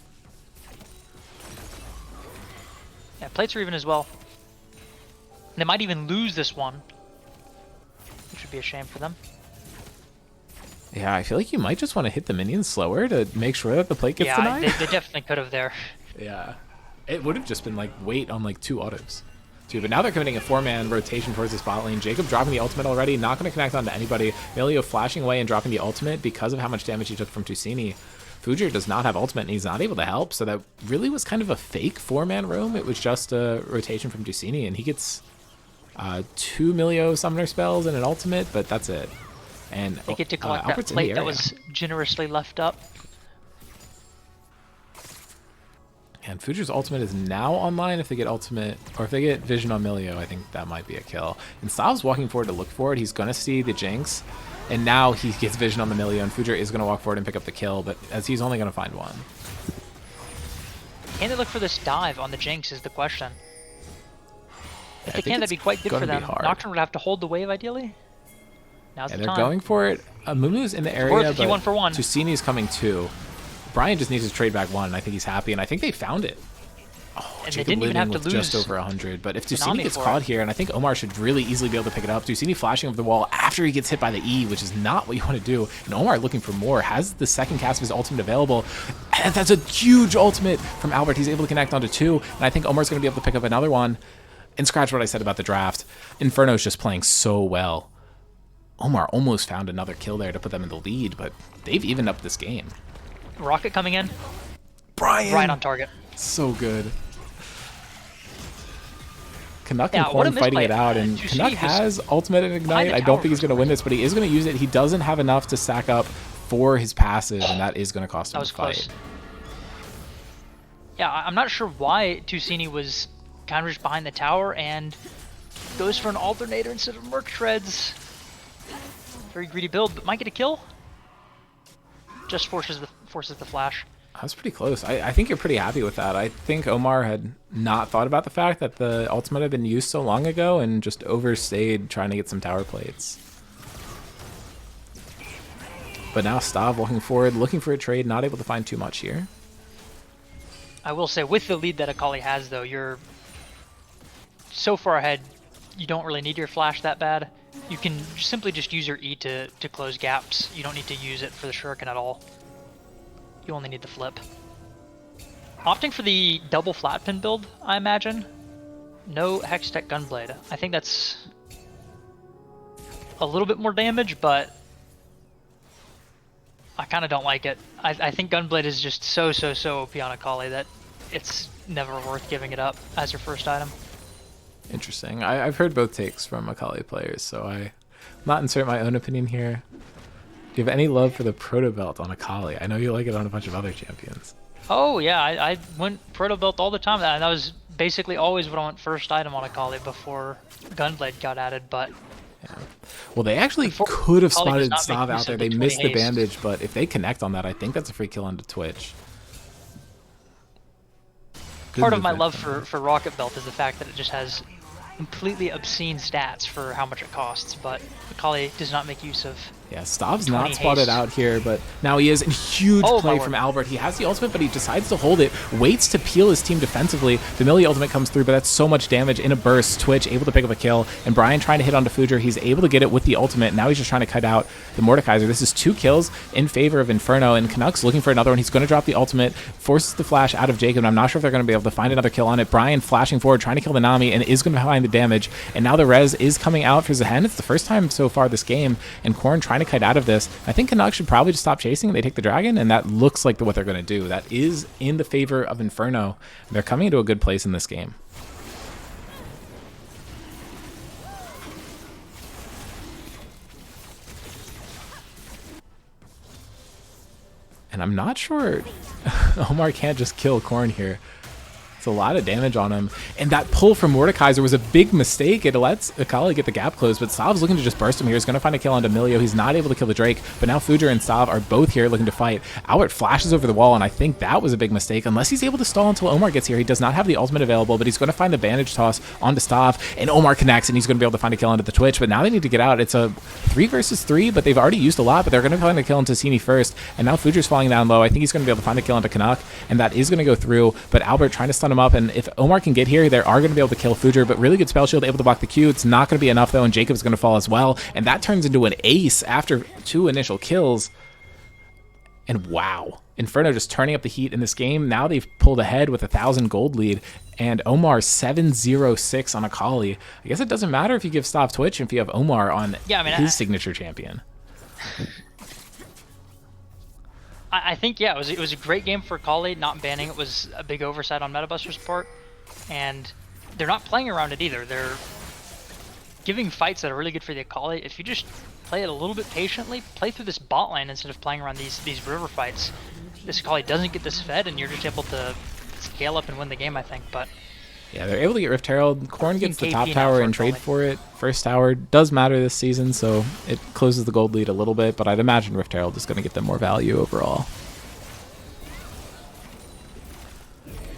Speaker 2: Yeah, plates are even as well. They might even lose this one, which would be a shame for them.
Speaker 1: Yeah, I feel like you might just want to hit the minions slower to make sure that the plate gets denied.
Speaker 2: Yeah, they definitely could have there.
Speaker 1: Yeah, it would have just been like wait on like 2 autos. But now they're committing a 4-man rotation towards the spot lane. Jacob dropping the ultimate already, not going to connect onto anybody. Melio flashing away and dropping the ultimate because of how much damage he took from Tusini. Future does not have ultimate and he's not able to help, so that really was kind of a fake 4-man roam. It was just a rotation from Tusini, and he gets 2 Melio summoner spells and an ultimate, but that's it. And
Speaker 2: they get to collect that plate that was generously left up.
Speaker 1: And Future's ultimate is now online. If they get ultimate, or if they get vision on Melio, I think that might be a kill. And Stav's walking forward to look for it. He's going to see the Jinx, and now he gets vision on the Melio, and Future is going to walk forward and pick up the kill, but as he's only going to find one.
Speaker 2: Can they look for this dive on the Jinx is the question. If they can, that'd be quite good for them. Nocturne would have to hold the wave, ideally. Now's
Speaker 1: And
Speaker 2: the
Speaker 1: they're
Speaker 2: time.
Speaker 1: going for it. Mumu's in the area,
Speaker 2: Worth it, he
Speaker 1: but
Speaker 2: won for one.
Speaker 1: Tusini's coming too. Brian just needs to trade back one, and I think he's happy, and I think they found it. Oh,
Speaker 2: And they
Speaker 1: Jacob
Speaker 2: didn't even
Speaker 1: living
Speaker 2: have to
Speaker 1: with just
Speaker 2: lose
Speaker 1: over 100. But if
Speaker 2: Konami
Speaker 1: Tusini gets
Speaker 2: for
Speaker 1: caught
Speaker 2: it.
Speaker 1: here, and I think Omar should really easily be able to pick it up. Tusini flashing over the wall after he gets hit by the E, which is not what you want to do. And Omar looking for more, has the second cast of his ultimate available. And that's a huge ultimate from Albert. He's able to connect onto two, and I think Omar's going to be able to pick up another one. And scratch what I said about the draft. Inferno's just playing so well. Omar almost found another kill there to put them in the lead, but they've evened up this game.
Speaker 2: Rocket coming in.
Speaker 1: Brian!
Speaker 2: Right on target.
Speaker 1: So good. Canuck
Speaker 2: Yeah,
Speaker 1: and
Speaker 2: what a
Speaker 1: Korn fighting
Speaker 2: misplay.
Speaker 1: it out, and
Speaker 2: Tusini
Speaker 1: Canuck
Speaker 2: was
Speaker 1: has ultimate and ignite.
Speaker 2: the
Speaker 1: I don't
Speaker 2: tower
Speaker 1: think he's
Speaker 2: for
Speaker 1: going to
Speaker 2: some
Speaker 1: win this, but he is going to use it. He doesn't have enough to stack up for his passive, and that is going to cost him
Speaker 2: That was
Speaker 1: the fight.
Speaker 2: close. Yeah, I'm not sure why Tusini was kind of just behind the tower and goes for an alternator instead of Merc Shreds. Very greedy build, but might get a kill. Just forces the flash.
Speaker 1: That was pretty close. I think you're pretty happy with that. I think Omar had not thought about the fact that the ultimate had been used so long ago and just overstayed trying to get some tower plates. But now Stav walking forward, looking for a trade, not able to find too much here.
Speaker 2: I will say, with the lead that Akali has, though, you're so far ahead, you don't really need your flash that bad. You can simply just use your E to close gaps. You don't need to use it for the shuriken at all. You only need the flip. Opting for the double flat pin build, I imagine. No Hextech Gunblade. I think that's a little bit more damage, but I kind of don't like it. I think Gunblade is just so OP on Akali that it's never worth giving it up as your first item.
Speaker 1: Interesting. I've heard both takes from Akali players, so I'm not insert my own opinion here. Do you have any love for the Proto Belt on Akali? I know you like it on a bunch of other champions.
Speaker 2: Oh yeah, I went Proto Belt all the time, and that was basically always what I went first item on Akali before Gunblade got added, but...
Speaker 1: Yeah. Well, they actually could have
Speaker 2: Akali does
Speaker 1: spotted
Speaker 2: not
Speaker 1: Stav
Speaker 2: make use
Speaker 1: out there.
Speaker 2: of
Speaker 1: They
Speaker 2: the
Speaker 1: missed
Speaker 2: 20
Speaker 1: the
Speaker 2: haste.
Speaker 1: bandage, but if they connect on that, I think that's a free kill onto Twitch. Good
Speaker 2: Part of my
Speaker 1: movement
Speaker 2: love for Rocket Belt is the fact that it just has completely obscene stats for how much it costs, but Akali does not make use of...
Speaker 1: Yeah, Stav's
Speaker 2: 20
Speaker 1: not spotted
Speaker 2: haste.
Speaker 1: out here, but now he is. And huge
Speaker 2: Oh,
Speaker 1: play
Speaker 2: my
Speaker 1: from
Speaker 2: word.
Speaker 1: Albert. He has the ultimate, but he decides to hold it, waits to peel his team defensively. The Millie ultimate comes through, but that's so much damage in a burst. Twitch able to pick up a kill, and Brian trying to hit onto Fujer. He's able to get it with the ultimate. Now he's just trying to cut out the Mordekaiser. This is 2 kills in favor of Inferno, and Canucks looking for another one. He's going to drop the ultimate, forces the flash out of Jacob, and I'm not sure if they're going to be able to find another kill on it. Brian flashing forward, trying to kill the Nami, and is going to find the damage. And now the res is coming out for Zehen. It's the first time so far this game, and Korn trying to kite out of this. I think Canucks should probably just stop chasing and they take the dragon, and that looks like what they're going to do. That is in the favor of Inferno. They're coming into a good place in this game. And I'm not sure Omar can't just kill Korn here. It's a lot of damage on him. And that pull from Mordekaiser was a big mistake. It lets Akali get the gap closed, but Stav's looking to just burst him here. He's going to find a kill onto Emilio. He's not able to kill the Drake, but now Fujer and Stav are both here looking to fight. Albert flashes over the wall, and I think that was a big mistake. Unless he's able to stall until Omar gets here. He does not have the ultimate available, but he's going to find the bandage toss onto Stav, and Omar connects, and he's going to be able to find a kill onto the Twitch, but now they need to get out. It's a 3 versus 3, but they've already used a lot, but they're going to find a kill onto Sini first, and now Fujer's falling down low. I think he's going to be able to find a kill onto Canuck, and that is going to go through, but Albert trying to stun him up, and if Omar can get here, they are going to be able to kill Fujer, but really good spell shield, able to block the Q. It's not going to be enough though, and Jacob's going to fall as well, and that turns into an ace after 2 initial kills. And wow, Inferno just turning up the heat in this game. Now they've pulled ahead with 1,000 gold lead, and Omar 7-0-6 on Akali. I guess it doesn't matter if you give Stop Twitch if you have Omar on his signature champion.
Speaker 2: I think, yeah, it was a great game for Akali. Not banning it was a big oversight on MetaBuster's part, and they're not playing around it either. They're giving fights that are really good for the Akali. If you just play it a little bit patiently, play through this bot lane instead of playing around these river fights, this Akali doesn't get this fed, and you're just able to scale up and win the game, I think. But
Speaker 1: yeah, they're able to get Rift Herald. Korn gets the top
Speaker 2: KP
Speaker 1: tower
Speaker 2: now
Speaker 1: and
Speaker 2: for
Speaker 1: trade
Speaker 2: Akali.
Speaker 1: for it. First tower does matter this season, so it closes the gold lead a little bit, but I'd imagine Rift Herald is going to get them more value overall.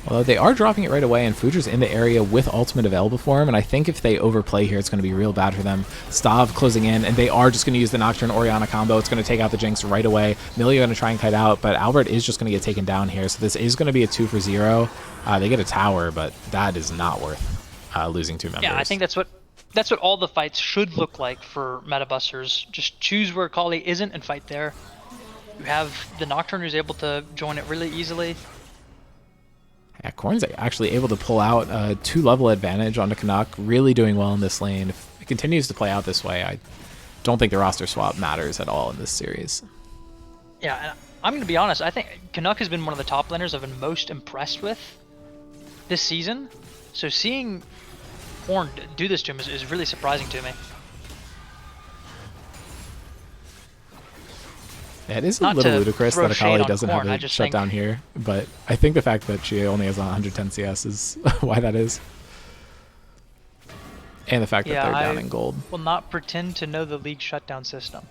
Speaker 1: Although they are dropping it right away, and Fudra's in the area with ultimate available for him, and I think if they overplay here, it's going to be real bad for them. Stav closing in, and they are just going to use the Nocturne Orianna combo. It's going to take out the Jinx right away. Millie going to try and kite out, but Albert is just going to get taken down here, so this is going to be a 2 for 0. They get a tower, but that is not worth losing 2 members.
Speaker 2: Yeah, I think that's what all the fights should look like for meta busters. Just choose where Akali isn't and fight there. You have the Nocturne who's able to join it really easily.
Speaker 1: Yeah, Korn's actually able to pull out a 2-level advantage onto Canuck, really doing well in this lane. If it continues to play out this way, I don't think the roster swap matters at all in this series.
Speaker 2: Yeah, and I'm going to be honest, I think Canuck has been one of the top laners I've been most impressed with this season. So seeing Korn do this to him is really surprising to me.
Speaker 1: Yeah, it is a little ludicrous that Akali doesn't have a shutdown here, but I think the fact that she only has 110 CS is why that is. And the fact that they're down in gold.
Speaker 2: Will not pretend to know the league shutdown system.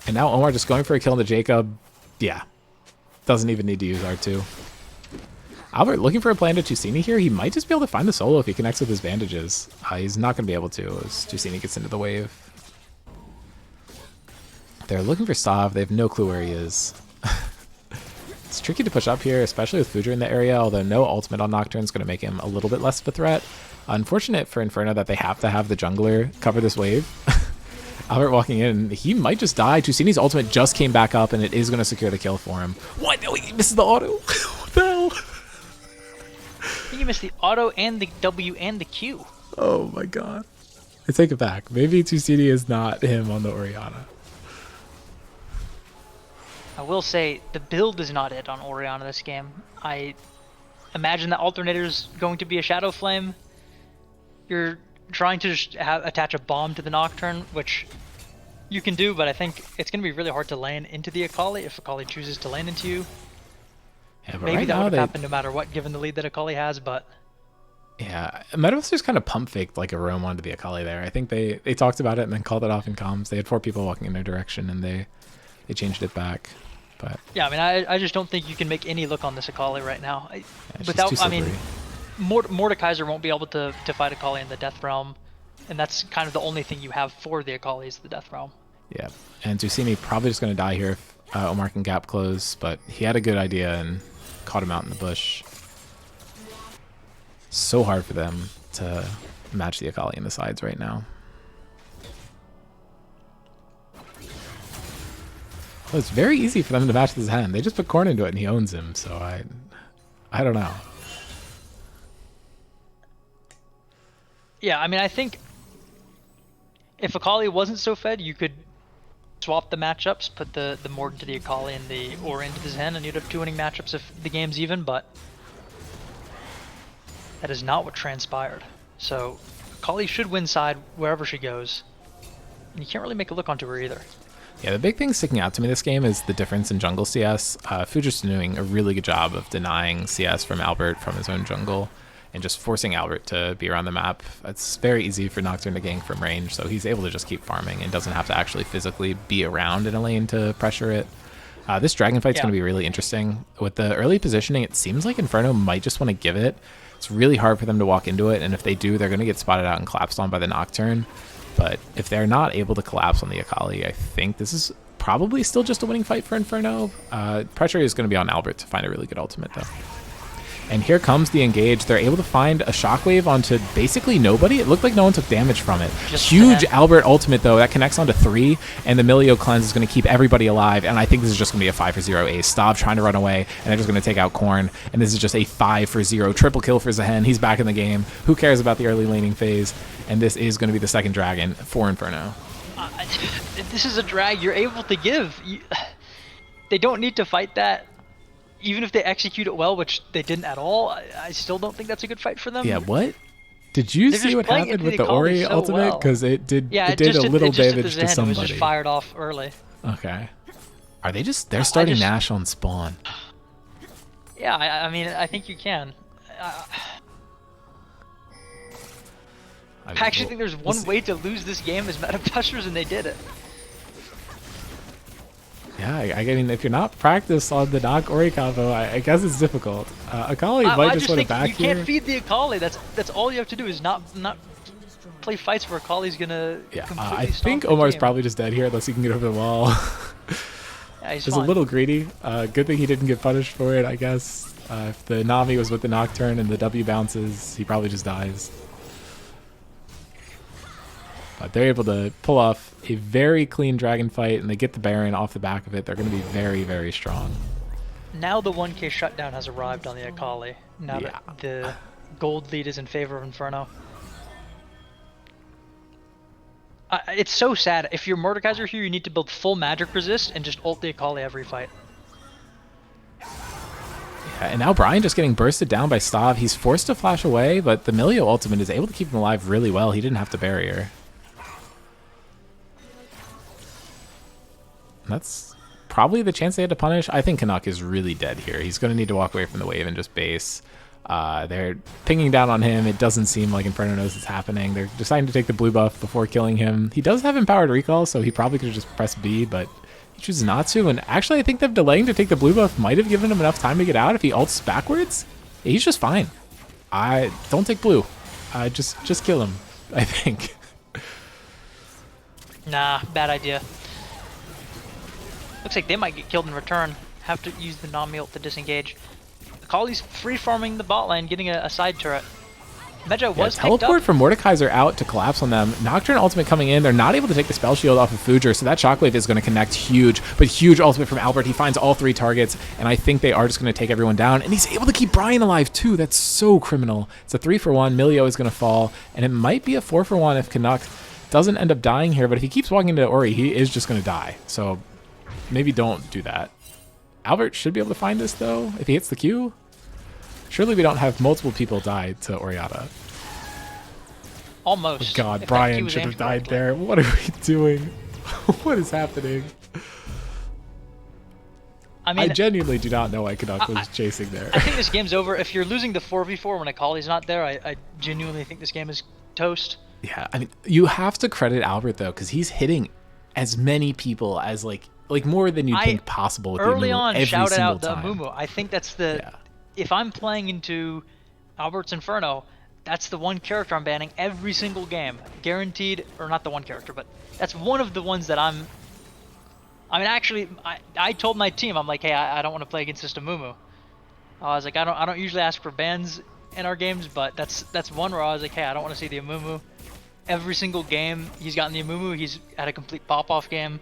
Speaker 1: And now Omar just going for a kill on the Jacob. Yeah, doesn't even need to use R2. Albert looking for a play into Tusini here. He might just be able to find the solo if he connects with his bandages. He's not going to be able to as Tusini gets into the wave. They're looking for Stav. They have no clue where he is. It's tricky to push up here, especially with Fudra in the area, although no ultimate on Nocturne is going to make him a little bit less of a threat. Unfortunate for Inferno that they have to have the jungler cover this wave. Albert walking in, he might just die. Tusini's ultimate just came back up, and it is going to secure the kill for him. What? No, he misses the auto. What the hell?
Speaker 2: I think you missed the auto and the W and the Q.
Speaker 1: Oh my god. I take it back. Maybe Tusini is not him on the Orianna.
Speaker 2: I will say the build is not it on Orianna this game. I imagine that Alternator's going to be a Shadow Flame. You're trying to just attach a bomb to the Nocturne, which you can do, but I think it's going to be really hard to lane into the Akali if Akali chooses to lane into you.
Speaker 1: Yeah, but
Speaker 2: Maybe
Speaker 1: right
Speaker 2: that
Speaker 1: now
Speaker 2: would have happened no matter what, given the lead that Akali has, but...
Speaker 1: Yeah, Metaverse kind of pump faked like a roam onto the Akali there. I think they talked about it and then called it off in comms. They had 4 people walking in their direction, and they changed it back. But
Speaker 2: yeah, I mean, I just don't think you can make any look on this Akali right now.
Speaker 1: Without,
Speaker 2: I mean, Mordekaiser won't be able to fight Akali in the Death Realm, and that's kind of the only thing you have for the Akali is the Death Realm.
Speaker 1: Yeah, and Tusini probably just going to die here if Omar can gap close, but he had a good idea and caught him out in the bush. So hard for them to match the Akali in the sides right now. Well, it's very easy for them to match this hand. They just put Korn into it and he owns him, so I don't know.
Speaker 2: Yeah, I mean, I think if Akali wasn't so fed, you could swap the matchups, put the Mord into the Akali and the Aura into the Zen, and you'd have 2 winning matchups if the game's even, but that is not what transpired. So Akali should win side wherever she goes, and you can't really make a look onto her either.
Speaker 1: Yeah, the big thing sticking out to me this game is the difference in jungle CS. Fudra's doing a really good job of denying CS from Albert from his own jungle and just forcing Albert to be around the map. It's very easy for Nocturne to gank from range, so he's able to just keep farming and doesn't have to actually physically be around in a lane to pressure it. This dragon fight's going to be really interesting. With the early positioning, it seems like Inferno might just want to give it. It's really hard for them to walk into it, and if they do, they're going to get spotted out and collapsed on by the Nocturne. But if they're not able to collapse on the Akali, I think this is probably still just a winning fight for Inferno. Pressure is going to be on Albert to find a really good ultimate, though. And here comes the engage. They're able to find a shockwave onto basically nobody. It looked like no one took damage from it. Huge Albert ultimate, though. That connects onto 3, and the Milio cleanse is going to keep everybody alive. And I think this is just going to be a 5 for 0 ace. Stav trying to run away, and they're just going to take out Korn. And this is just a 5 for 0 triple kill for Zehen. He's back in the game. Who cares about the early laning phase? And this is going to be the second dragon for Inferno.
Speaker 2: This is a drag you're able to give. They don't need to fight that. Even if they execute it well, which they didn't at all, I still don't think that's a good fight for them.
Speaker 1: Yeah, what? Did you see what happened with the Ori ultimate? Because it did a little damage to somebody.
Speaker 2: It was just fired off early.
Speaker 1: Okay. Are they just... They're starting Nash on spawn.
Speaker 2: Yeah, I mean, I think you can. I actually think there's one way to lose this game as meta busters, and they did it.
Speaker 1: Yeah, I mean, if you're not practiced on the knock Ori combo, I guess it's difficult. Akali might
Speaker 2: I
Speaker 1: just
Speaker 2: just
Speaker 1: want to
Speaker 2: think
Speaker 1: back
Speaker 2: you can't
Speaker 1: here.
Speaker 2: feed the Akali. That's all you have to do is not play fights where Akali's gonna
Speaker 1: Yeah,
Speaker 2: completely
Speaker 1: I
Speaker 2: stomp
Speaker 1: think
Speaker 2: the
Speaker 1: Omar's
Speaker 2: game.
Speaker 1: probably just dead here unless he can get over the wall.
Speaker 2: Yeah, he's
Speaker 1: It's
Speaker 2: fine.
Speaker 1: a little greedy. Good thing he didn't get punished for it, I guess. If the Nami was with the Nocturne and the W bounces, he probably just dies. But they're able to pull off a very clean dragon fight, and they get the Baron off the back of it. They're going to be very, very strong.
Speaker 2: Now the 1k shutdown has arrived on the Akali. Now
Speaker 1: Yeah.
Speaker 2: that the gold lead is in favor of Inferno. It's so sad. If you're Mordekaiser here, you need to build full magic resist and just ult the Akali every fight.
Speaker 1: Yeah, and now Brian just getting bursted down by Stav. He's forced to flash away, but the Milio ultimate is able to keep him alive really well. He didn't have to barrier. That's probably the chance they had to punish. I think Canuck is really dead here. He's going to need to walk away from the wave and just base. They're pinging down on him. It doesn't seem like Inferno knows it's happening. They're deciding to take the blue buff before killing him. He does have empowered recall, so he probably could have just pressed B, but he chooses not to. And actually, I think them delaying to take the blue buff might have given him enough time to get out. If he ults backwards, he's just fine. I don't take blue. Just kill him, I think.
Speaker 2: Nah, bad idea. Looks like they might get killed in return. Have to use the Nami ult to disengage. Akali's free farming the bot lane, getting a side turret. Medja was picked
Speaker 1: teleport
Speaker 2: up.
Speaker 1: from Mordekaiser out to collapse on them. Nocturne ultimate coming in. They're not able to take the spell shield off of Fuger, so that shockwave is going to connect huge. But huge ultimate from Albert. He finds all 3 targets, and I think they are just going to take everyone down. And he's able to keep Brian alive too. That's so criminal. It's a 3-for-1. Milio is going to fall, and it might be a 4-for-1 if Canuck doesn't end up dying here. But if he keeps walking into Ori, he is just going to die. So maybe don't do that. Albert should be able to find this though if he hits the Q. Surely we don't have multiple people die to Oriana.
Speaker 2: Almost.
Speaker 1: God,
Speaker 2: If that Q
Speaker 1: Brian
Speaker 2: was
Speaker 1: should have
Speaker 2: aimed
Speaker 1: died
Speaker 2: correctly.
Speaker 1: there. What are we doing? What is happening?
Speaker 2: I
Speaker 1: I
Speaker 2: mean,
Speaker 1: genuinely do not know why Canuck was chasing there.
Speaker 2: I think this game's over. If you're losing the 4v4 when Akali's not there, I genuinely think this game is toast.
Speaker 1: Yeah, I mean, you have to credit Albert though, because he's hitting as many people as like more than you think possible with
Speaker 2: Early
Speaker 1: the Amumu
Speaker 2: on
Speaker 1: every
Speaker 2: shouted
Speaker 1: single
Speaker 2: out the
Speaker 1: time.
Speaker 2: Amumu. I think that's the...
Speaker 1: Yeah.
Speaker 2: If I'm playing into Albert's Inferno, that's the one character I'm banning every single game. Guaranteed, or not the one character, but that's one of the ones that I'm... I mean, actually, I told my team, I'm like, hey, I don't want to play against this Amumu. I was like, I don't usually ask for bans in our games, but that's one where I was like, hey, I don't want to see the Amumu. Every single game he's gotten the Amumu, he's had a complete pop-off game.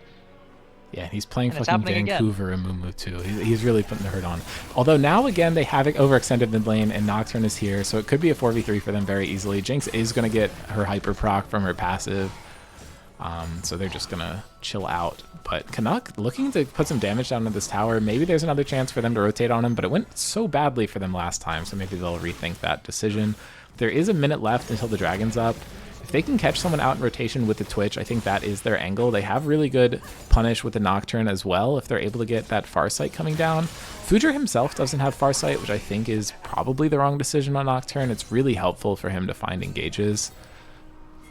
Speaker 1: Yeah, he's playing
Speaker 2: And it's
Speaker 1: fucking
Speaker 2: happening again.
Speaker 1: Vancouver and Mumu too. He's really putting the hurt on. Although now again they have it overextended mid lane and Nocturne is here, so it could be a 4v3 for them very easily. Jinx is going to get her hyper proc from her passive, so they're just going to chill out. But Canuck looking to put some damage down to this tower. Maybe there's another chance for them to rotate on him, but it went so badly for them last time, so maybe they'll rethink that decision. There is a minute left until the dragon's up. If they can catch someone out in rotation with the Twitch, I think that is their angle. They have really good punish with the Nocturne as well if they're able to get that Farsight coming down. Fuger himself doesn't have Farsight, which I think is probably the wrong decision on Nocturne. It's really helpful for him to find engages.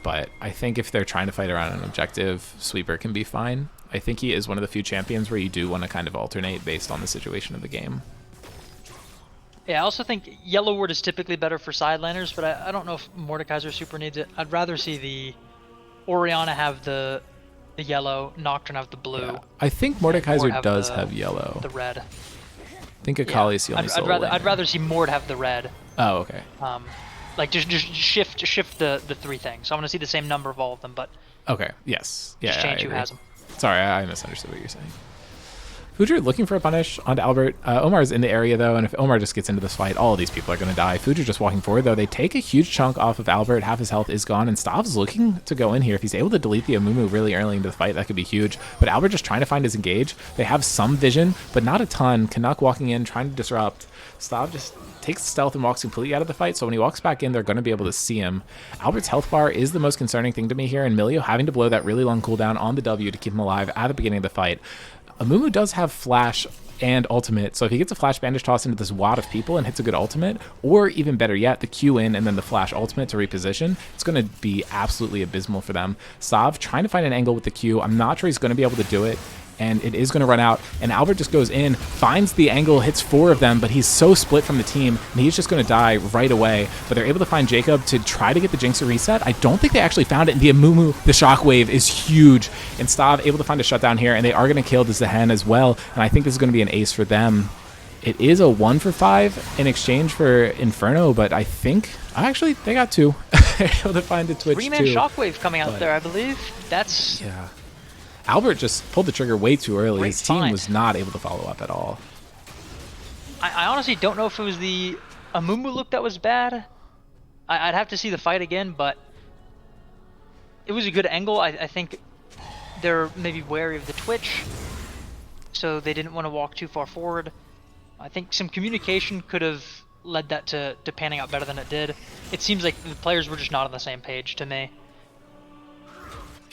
Speaker 1: But I think if they're trying to fight around an objective, Sweeper can be fine. I think he is one of the few champions where you do want to kind of alternate based on the situation of the game.
Speaker 2: Yeah, I also think Yellow Ward is typically better for sideliners, but I don't know if Mordekaiser super needs it. I'd rather see the Oriana have the yellow, Nocturne have the blue.
Speaker 1: Yeah. I think
Speaker 2: Mord
Speaker 1: Mordekaiser
Speaker 2: have
Speaker 1: does
Speaker 2: the-
Speaker 1: have yellow.
Speaker 2: The red.
Speaker 1: I think Akali's the only solo
Speaker 2: I'd
Speaker 1: laner.
Speaker 2: rather see Mord have the red.
Speaker 1: Oh, okay.
Speaker 2: Like just shift the 3 things. So I want to see the same number of all of them, but
Speaker 1: Okay, yes. Yeah,
Speaker 2: just
Speaker 1: I
Speaker 2: change who
Speaker 1: agree.
Speaker 2: has them.
Speaker 1: Sorry, I misunderstood what you're saying. Fuger looking for a punish onto Albert. Omar's in the area though, and if Omar just gets into this fight, all of these people are going to die. Fuger just walking forward though. They take a huge chunk off of Albert. Half his health is gone, and Stav's looking to go in here. If he's able to delete the Amumu really early into the fight, that could be huge. But Albert just trying to find his engage. They have some vision, but not a ton. Canuck walking in, trying to disrupt. Stav just takes stealth and walks completely out of the fight, so when he walks back in, they're going to be able to see him. Albert's health bar is the most concerning thing to me here, and Milio having to blow that really long cooldown on the W to keep him alive at the beginning of the fight. Amumu does have flash and ultimate, so if he gets a flash bandage toss into this wad of people and hits a good ultimate, or even better yet, the Q in and then the flash ultimate to reposition, it's going to be absolutely abysmal for them. Sav trying to find an angle with the Q. I'm not sure he's going to be able to do it. and it is going to run out, and Albert just goes in, finds the angle, hits 4 of them, but he's so split from the team, and he's just going to die right away. But they're able to find Jacob to try to get the Jinx to reset. I don't think they actually found it, and the Amumu, the Shockwave, is huge, and Stav able to find a shutdown here, and they are going to kill the Zehen as well, and I think this is going to be an ace for them. It is a 1 for 5 in exchange for Inferno, but I think actually they got 2. They're able to find the Twitch
Speaker 2: 3-man
Speaker 1: too.
Speaker 2: Shockwave coming out there, I believe. That's
Speaker 1: yeah. Albert just pulled the trigger way too early. His team
Speaker 2: find.
Speaker 1: was not able to follow up at all.
Speaker 2: I honestly don't know if it was the Amumu look that was bad. I'd have to see the fight again, but it was a good angle. I think they're maybe wary of the Twitch, so they didn't want to walk too far forward. I think some communication could have led that to panning out better than it did. It seems like the players were just not on the same page to me.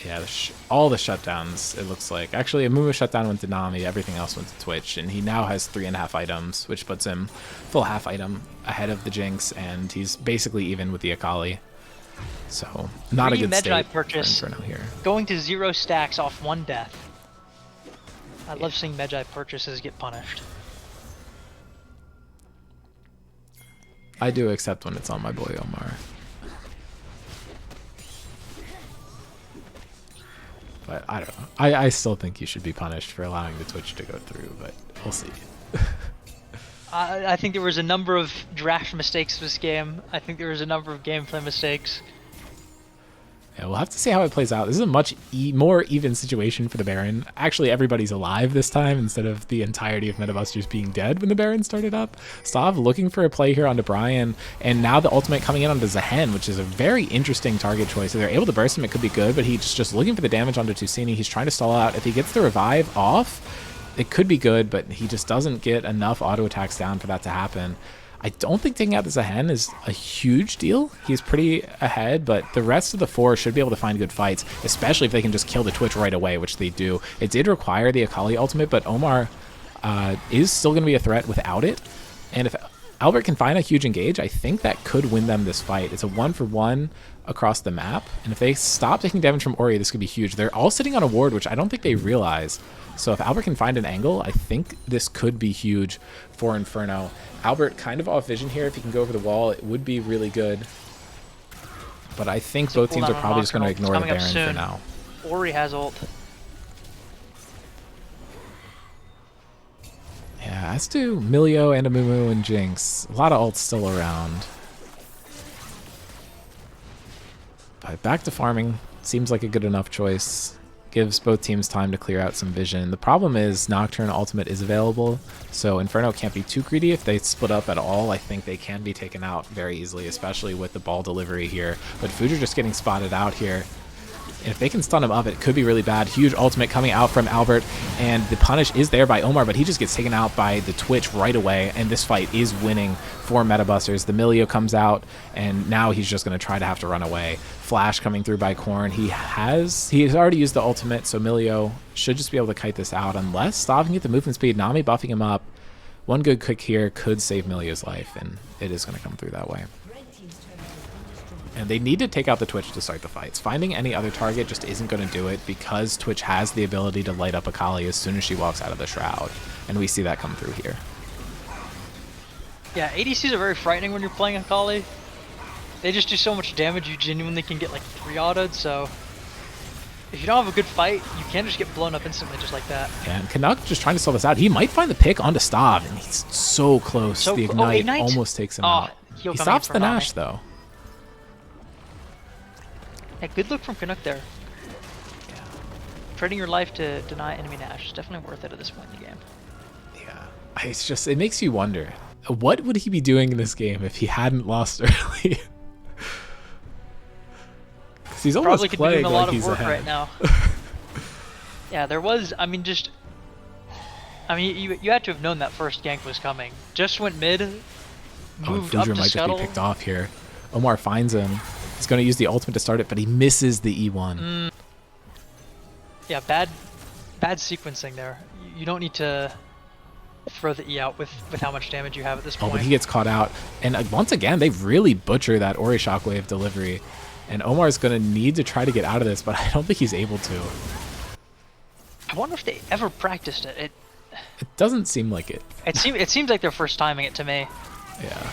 Speaker 1: Yeah, all the shutdowns, it looks like. Actually, Amumu shutdown went to Nami, everything else went to Twitch, and he now has 3.5 items, which puts him full half item ahead of the Jinx, and he's basically even with the Akali. So, not a good state
Speaker 2: purchase
Speaker 1: for Inferno here.
Speaker 2: Going to 0 stacks off 1 death. I love seeing Magi purchases get punished.
Speaker 1: I do accept when it's on my boy Omar. But I don't know. I still think you should be punished for allowing the Twitch to go through, but we'll see.
Speaker 2: I think there was a number of draft mistakes this game. I think there was a number of gameplay mistakes.
Speaker 1: Yeah, we'll have to see how it plays out. This is a much more even situation for the Baron. Actually, everybody's alive this time instead of the entirety of Metabusters being dead when the Baron started up. Stav looking for a play here onto Brian, and now the ultimate coming in onto Zehen, which is a very interesting target choice. If they're able to burst him, it could be good, but he's just looking for the damage onto Tusini. He's trying to stall out. If he gets the revive off, it could be good, but he just doesn't get enough auto attacks down for that to happen. I don't think taking out the Zehen is a huge deal. He's pretty ahead, but the rest of the 4 should be able to find good fights, especially if they can just kill the Twitch right away, which they do. It did require the Akali ultimate, but Omar is still going to be a threat without it. And if Albert can find a huge engage, I think that could win them this fight. It's a 1 for 1 across the map, and if they stop taking damage from Ori, this could be huge. They're all sitting on a ward, which I don't think they realize. So if Albert can find an angle, I think this could be huge for Inferno. Albert kind of off vision here. If he can go over the wall, it would be really good. But I think both teams are probably just going to ignore the Baron for now.
Speaker 2: Ori has ult.
Speaker 1: Yeah, as do Milio and Amumu and Jinx. A lot of ults still around. But back to farming. Seems like a good enough choice. Gives both teams time to clear out some vision. The problem is Nocturne ultimate is available, so Inferno can't be too greedy. If they split up at all, I think they can be taken out very easily, especially with the ball delivery here. But Fujer just getting spotted out here. And if they can stun him up, it could be really bad. Huge ultimate coming out from Albert, and the punish is there by Omar, but he just gets taken out by the Twitch right away, and this fight is winning for Metabusters. The Milio comes out, and now he's just going to try to have to run away. Flash coming through by Korn. He has already used the ultimate, so Milio should just be able to kite this out, unless Stav can get the movement speed. Nami buffing him up. One good kick here could save Milio's life, and it is going to come through that way. And they need to take out the Twitch to start the fights. Finding any other target just isn't going to do it, because Twitch has the ability to light up Akali as soon as she walks out of the Shroud. And we see that come through here.
Speaker 2: Yeah, ADCs are very frightening when you're playing Akali. They just do so much damage, you genuinely can get like 3 auto'd, so if you don't have a good fight, you can just get blown up instantly just like that.
Speaker 1: Yeah, and Canuck just trying to solve this out. He might find the pick onto Stav, and he's so close. The Ignite almost takes him out. He stops the Nash, though.
Speaker 2: Yeah, good look from Canuck there.
Speaker 1: Yeah.
Speaker 2: Trading your life to deny enemy Nash is definitely worth it at this point in the game.
Speaker 1: Yeah, it's just, it makes you wonder, what would he be doing in this game if he hadn't lost early? Because he's almost
Speaker 2: probably could be doing a lot of work
Speaker 1: ahead
Speaker 2: right now. Yeah, there was, I mean, you had to have known that first gank was coming. Just went mid, moved up to
Speaker 1: might
Speaker 2: scuttle.
Speaker 1: just be picked off here. Omar finds him. He's going to use the ultimate to start it, but he misses the E1.
Speaker 2: Yeah, bad sequencing there. You don't need to throw the E out with how much damage you have at this point.
Speaker 1: Oh, but he gets caught out. And once again, they really butcher that Ori Shockwave delivery. And Omar's going to need to try to get out of this, but I don't think he's able to.
Speaker 2: I wonder if they ever practiced it.
Speaker 1: It doesn't seem like it.
Speaker 2: It seems like they're first timing it to me.
Speaker 1: Yeah.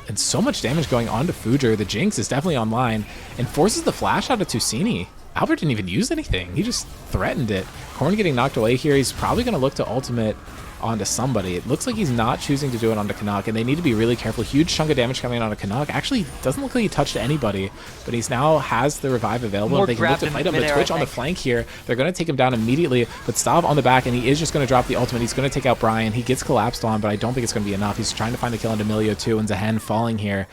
Speaker 1: And so much damage going on to Fujer. The Jinx is definitely online and forces the flash out of Tusini. Albert didn't even use anything. He just threatened it. Korn getting knocked away here. He's probably going to look to ultimate onto somebody. It looks like he's not choosing to do it onto Canuck, and they need to be really careful. Huge chunk of damage coming onto Canuck. Actually, doesn't look like he touched anybody, but he's now has the revive available. They can look to fight him, but Twitch on the flank here. They're going to take him down immediately, but Stav on the back, and he is just going to drop the ultimate. He's going to take out Brian. He gets collapsed on, but I don't think it's going to be enough. He's trying to find the kill on Emilio too, and Zehen falling here.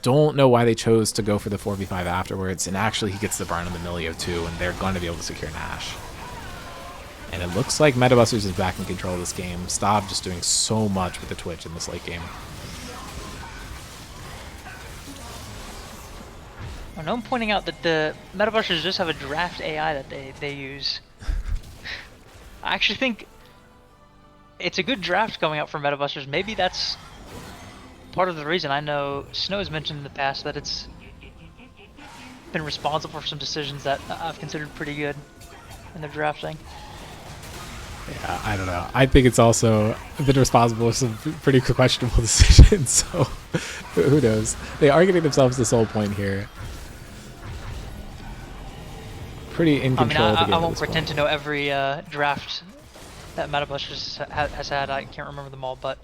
Speaker 1: Don't know why they chose to go for the 4v5 afterwards, and actually he gets the burn on the Emilio too, and they're going to be able to secure Nash. And it looks like Metabusters is back in control of this game. Stav just doing so much with the Twitch in this late game.
Speaker 2: I know I'm pointing out that the Metabusters just have a draft AI that they use. I actually think it's a good draft coming out for Metabusters. Maybe that's part of the reason. I know Snow has mentioned in the past that it's been responsible for some decisions that I've considered pretty good in their drafting.
Speaker 1: Yeah, I don't know. I think it's also been responsible for some pretty questionable decisions, so who knows. They are getting themselves the soul point here. Pretty in control of the game.
Speaker 2: I won't pretend to know every draft that Metabusters has had. I can't remember them all, but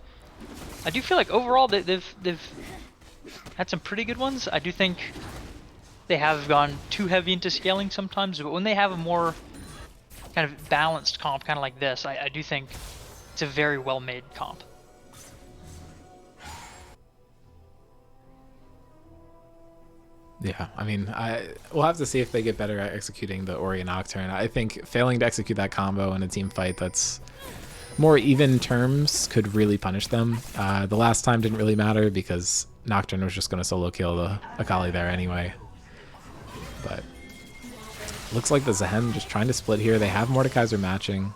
Speaker 2: I do feel like overall they've had some pretty good ones. I do think they have gone too heavy into scaling sometimes, but when they have a more kind of balanced comp, kind of like this, I do think it's a very well-made comp.
Speaker 1: Yeah, I mean, we'll have to see if they get better at executing the Ori and Nocturne. I think failing to execute that combo in a team fight that's more even terms could really punish them. The last time didn't really matter because Nocturne was just going to solo kill the Akali there anyway. But looks like the Zehen just trying to split here. They have Mordekaiser matching.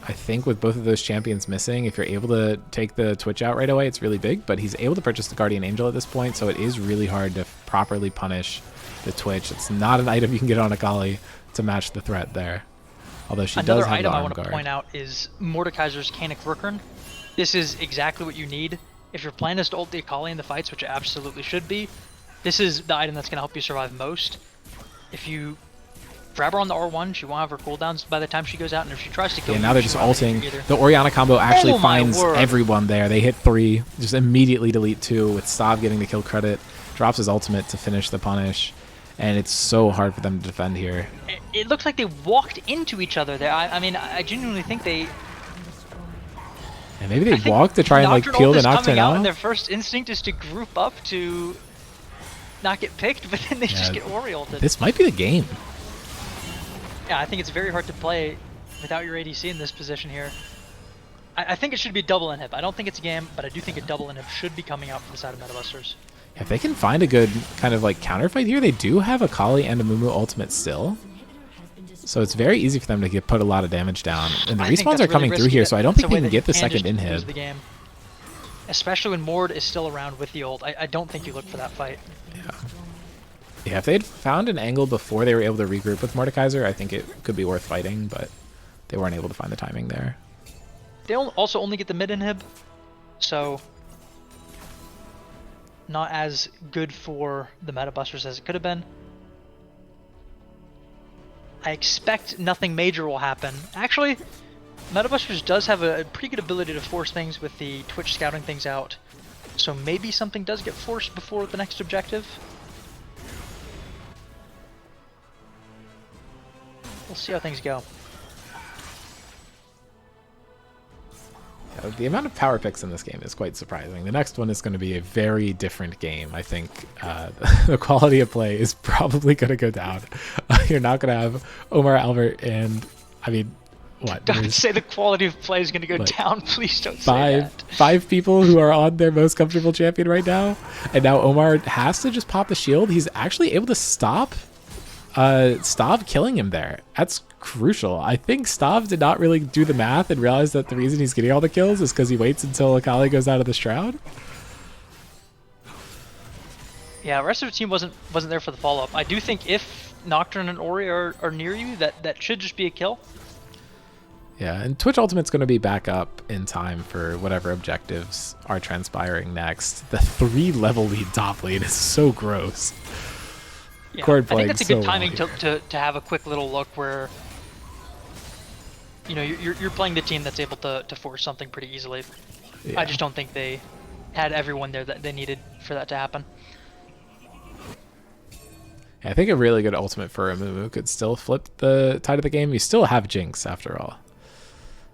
Speaker 1: I think with both of those champions missing, if you're able to take the Twitch out right away, it's really big, but he's able to purchase the Guardian Angel at this point, so it is really hard to properly punish the Twitch. It's not an item you can get on Akali to match the threat there. Although she does have the arm guard. Another item I want to
Speaker 2: point out is Mordekaiser's Canic Rookrun. This is exactly what you need. If your plan is to ult the Akali in the fights, which it absolutely should be, this is the item that's going to help you survive most. If you grab her on the R1, she won't have her cooldowns by the time she goes out, and if she tries to kill you,
Speaker 1: now they're just ulting. The Orianna combo actually finds everyone there. They hit 3, just immediately delete 2 with Stav getting the kill credit, drops his ultimate to finish the punish, and it's so hard for them to defend here.
Speaker 2: It looks like they walked into each other there. I mean, I genuinely think they...
Speaker 1: And maybe they walked to try and like peel the Nocturne out.
Speaker 2: And their first instinct is to group up to not get picked, but then they just get Ori ulted.
Speaker 1: This might be the game.
Speaker 2: Yeah, I think it's very hard to play without your ADC in this position here. I think it should be double inhib. I don't think it's a game, but I do think a double inhib should be coming out from the side of Metabusters.
Speaker 1: If they can find a good kind of like counterfight here, they do have a Kali and a Mumu ultimate still. So it's very easy for them to put a lot of damage down. And the respawns are coming through here, so I don't think they can get the second inhib.
Speaker 2: The game. Especially when Mord is still around with the ult. I don't think you look for that fight.
Speaker 1: Yeah. Yeah, if they'd found an angle before they were able to regroup with Mordekaiser, I think it could be worth fighting, but they weren't able to find the timing there.
Speaker 2: They also only get the mid inhib, so not as good for the Metabusters as it could have been. I expect nothing major will happen. Actually, Metabusters does have a pretty good ability to force things with the Twitch scouting things out, so maybe something does get forced before the next objective. We'll see how things go.
Speaker 1: Yeah, the amount of power picks in this game is quite surprising. The next one is going to be a very different game. I think the quality of play is probably going to go down. You're not going to have Omar Albert and, I mean, what?
Speaker 2: Don't say the quality of play is going to go down. Please don't say that.
Speaker 1: 5 people who are on their most comfortable champion right now. And now Omar has to just pop the shield. He's actually able to stop killing him there. That's crucial. I think Stav did not really do the math and realize that the reason he's getting all the kills is because he waits until Akali goes out of the Shroud.
Speaker 2: Yeah, the rest of the team wasn't there for the follow-up. I do think if Nocturne and Ori are near you, that should just be a kill.
Speaker 1: Yeah, and Twitch Ultimate's going to be back up in time for whatever objectives are transpiring next. The 3-level lead top lane is so gross.
Speaker 2: Yeah, I think that's a good timing to have a quick little look where, you know, you're playing the team that's able to force something pretty easily. Yeah. I just don't think they had everyone there that they needed for that to happen.
Speaker 1: Yeah, I think a really good ultimate for Amumu could still flip the tide of the game. You still have Jinx after all.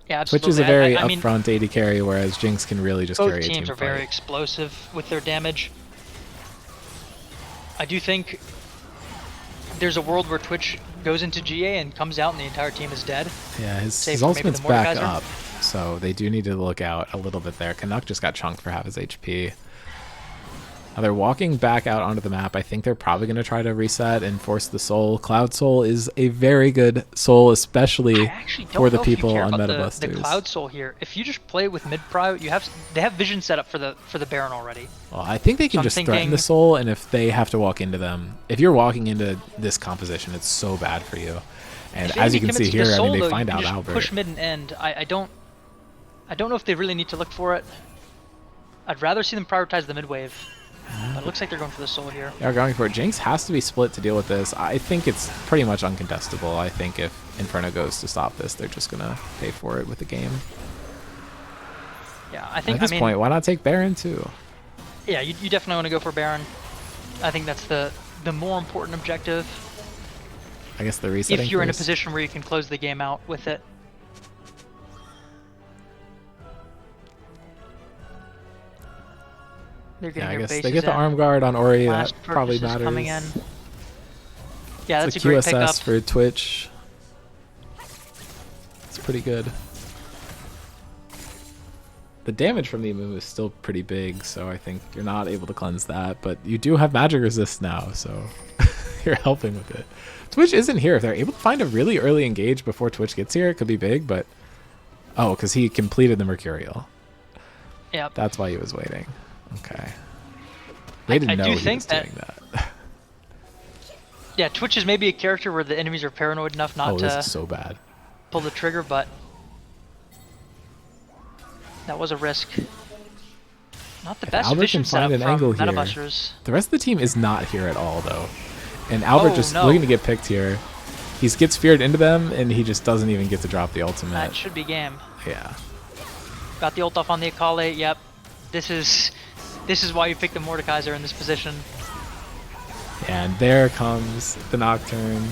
Speaker 2: Yeah, absolutely.
Speaker 1: Which is a very upfront AD carry, whereas Jinx can really just carry a team fight.
Speaker 2: Both teams are very explosive with their damage. I do think there's a world where Twitch goes into GA and comes out and the entire team is dead.
Speaker 1: Yeah, his ultimate's back up, so they do need to look out a little bit there. Canuck just got chunked for half his HP. Now they're walking back out onto the map. I think they're probably going to try to reset and force the soul. Cloud Soul is a very good soul, especially for the people on Metabusters.
Speaker 2: The Cloud Soul here, if you just play it with mid-prio, they have vision set up for the Baron already.
Speaker 1: Well, I think they can just threaten the soul, and if they have to walk into them, if you're walking into this composition, it's so bad for you. And as you can see here, I mean, they find out Albert.
Speaker 2: Push mid and end. I don't know if they really need to look for it. I'd rather see them prioritize the mid wave. But it looks like they're going for the soul here.
Speaker 1: They're going for it. Jinx has to be split to deal with this. I think it's pretty much uncontestable. I think if Inferno goes to stop this, they're just going to pay for it with the game.
Speaker 2: Yeah, I think
Speaker 1: at this point, why not take Baron too?
Speaker 2: Yeah, you definitely want to go for Baron. I think that's the more important objective.
Speaker 1: I guess the resetting
Speaker 2: if you're in a position where you can close the game out with it.
Speaker 1: Yeah, I guess they get the arm guard on Ori. That probably matters.
Speaker 2: Coming in. Yeah, that's
Speaker 1: it's
Speaker 2: a great pickup.
Speaker 1: QSS for Twitch. It's pretty good. The damage from the Amumu is still pretty big, so I think you're not able to cleanse that. But you do have magic resist now, so you're helping with it. Twitch isn't here. If they're able to find a really early engage before Twitch gets here, it could be big, but... Oh, because he completed the Mercurial.
Speaker 2: Yeah.
Speaker 1: That's why he was waiting. Okay. They didn't know he was doing that.
Speaker 2: Yeah, Twitch is maybe a character where the enemies are paranoid enough not to
Speaker 1: this is so bad.
Speaker 2: Pull the trigger, but that was a risk. Not the best vision setup from Metabusters.
Speaker 1: The rest of the team is not here at all, though. And Albert looking to get picked here. He gets feared into them, and he just doesn't even get to drop the ultimate.
Speaker 2: That should be game.
Speaker 1: Yeah.
Speaker 2: Got the ult off on the Akali. Yep. This is why you pick the Mordekaiser in this position.
Speaker 1: And there comes the Nocturne.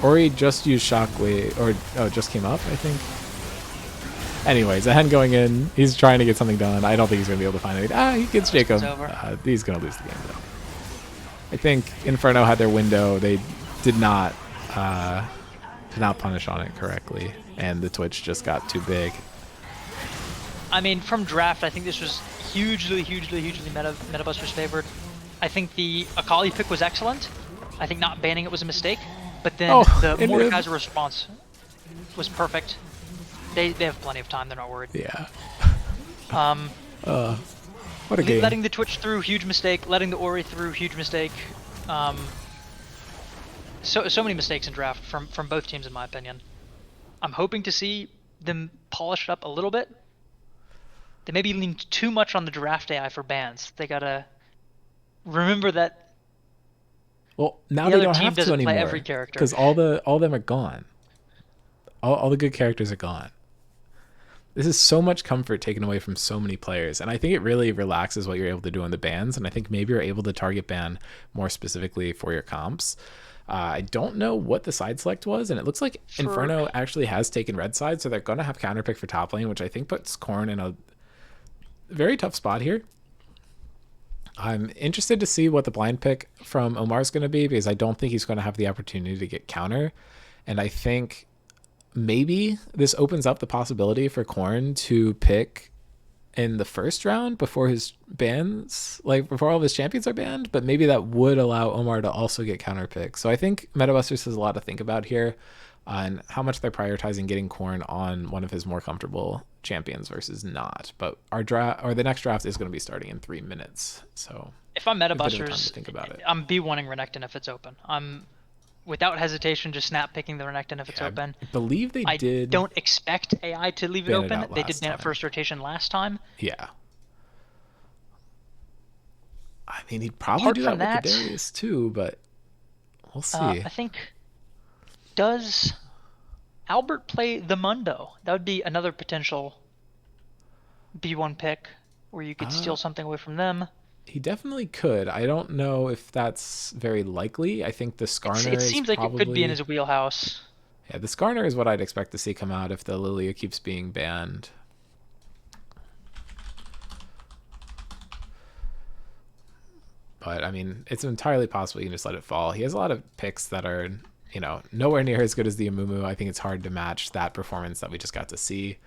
Speaker 1: Ori just used Shockwave, or just came up, I think. Anyways, Ahen going in. He's trying to get something done. I don't think he's going to be able to find it. He gets Jacob. He's going to lose the game, though. I think Inferno had their window. They did not punish on it correctly, and the Twitch just got too big.
Speaker 2: I mean, from draft, I think this was hugely Metabusters favored. I think the Akali pick was excellent. I think not banning it was a mistake, but then the Mordekaiser response was perfect. They have plenty of time. They're not worried.
Speaker 1: Yeah. What a game.
Speaker 2: Letting the Twitch through, huge mistake. Letting the Ori through, huge mistake. So many mistakes in draft from both teams, in my opinion. I'm hoping to see them polish it up a little bit. They maybe leaned too much on the draft AI for bans. They gotta remember that.
Speaker 1: Well, now they don't have to anymore because all of them are gone. All the good characters are gone. This is so much comfort taken away from so many players, and I think it really relaxes what you're able to do on the bans, and I think maybe you're able to target ban more specifically for your comps. I don't know what the side select was, and it looks like Inferno actually has taken red side, so they're going to have counterpick for top lane, which I think puts Korn in a very tough spot here. I'm interested to see what the blind pick from Omar is going to be, because I don't think he's going to have the opportunity to get counter, and I think maybe this opens up the possibility for Korn to pick in the first round before his bans, like before all of his champions are banned, but maybe that would allow Omar to also get counter pick. So I think Metabusters has a lot to think about here. and how much they're prioritizing getting Corn on one of his more comfortable champions versus not. But our draft, or the next draft, is going to be starting in 3 minutes, so
Speaker 2: If I'm Meta
Speaker 1: a bit of time to
Speaker 2: Busters,
Speaker 1: think about it.
Speaker 2: I'm B1ing Renekton if it's open. I'm without hesitation just snap picking the Renekton if it's
Speaker 1: Yeah,
Speaker 2: open.
Speaker 1: I believe they
Speaker 2: I
Speaker 1: did
Speaker 2: don't expect AI to leave it
Speaker 1: ban it
Speaker 2: open.
Speaker 1: out
Speaker 2: They did
Speaker 1: last
Speaker 2: ban it
Speaker 1: time.
Speaker 2: first rotation last time.
Speaker 1: Yeah. I mean, he'd probably
Speaker 2: Apart
Speaker 1: do
Speaker 2: from
Speaker 1: that with the
Speaker 2: that,
Speaker 1: Darius too, but we'll see.
Speaker 2: I think does Albert play the Mundo? That would be another potential B1 pick where you could steal something away from them.
Speaker 1: He definitely could. I don't know if that's very likely. I think the Skarner
Speaker 2: It
Speaker 1: is
Speaker 2: seems like it could be in
Speaker 1: probably...
Speaker 2: his wheelhouse.
Speaker 1: Yeah, the Skarner is what I'd expect to see come out if the Lilia keeps being banned. But, I mean, it's entirely possible you can just let it fall. He has a lot of picks that are, you know, nowhere near as good as the Amumu. I think it's hard to match that performance that we just got to see.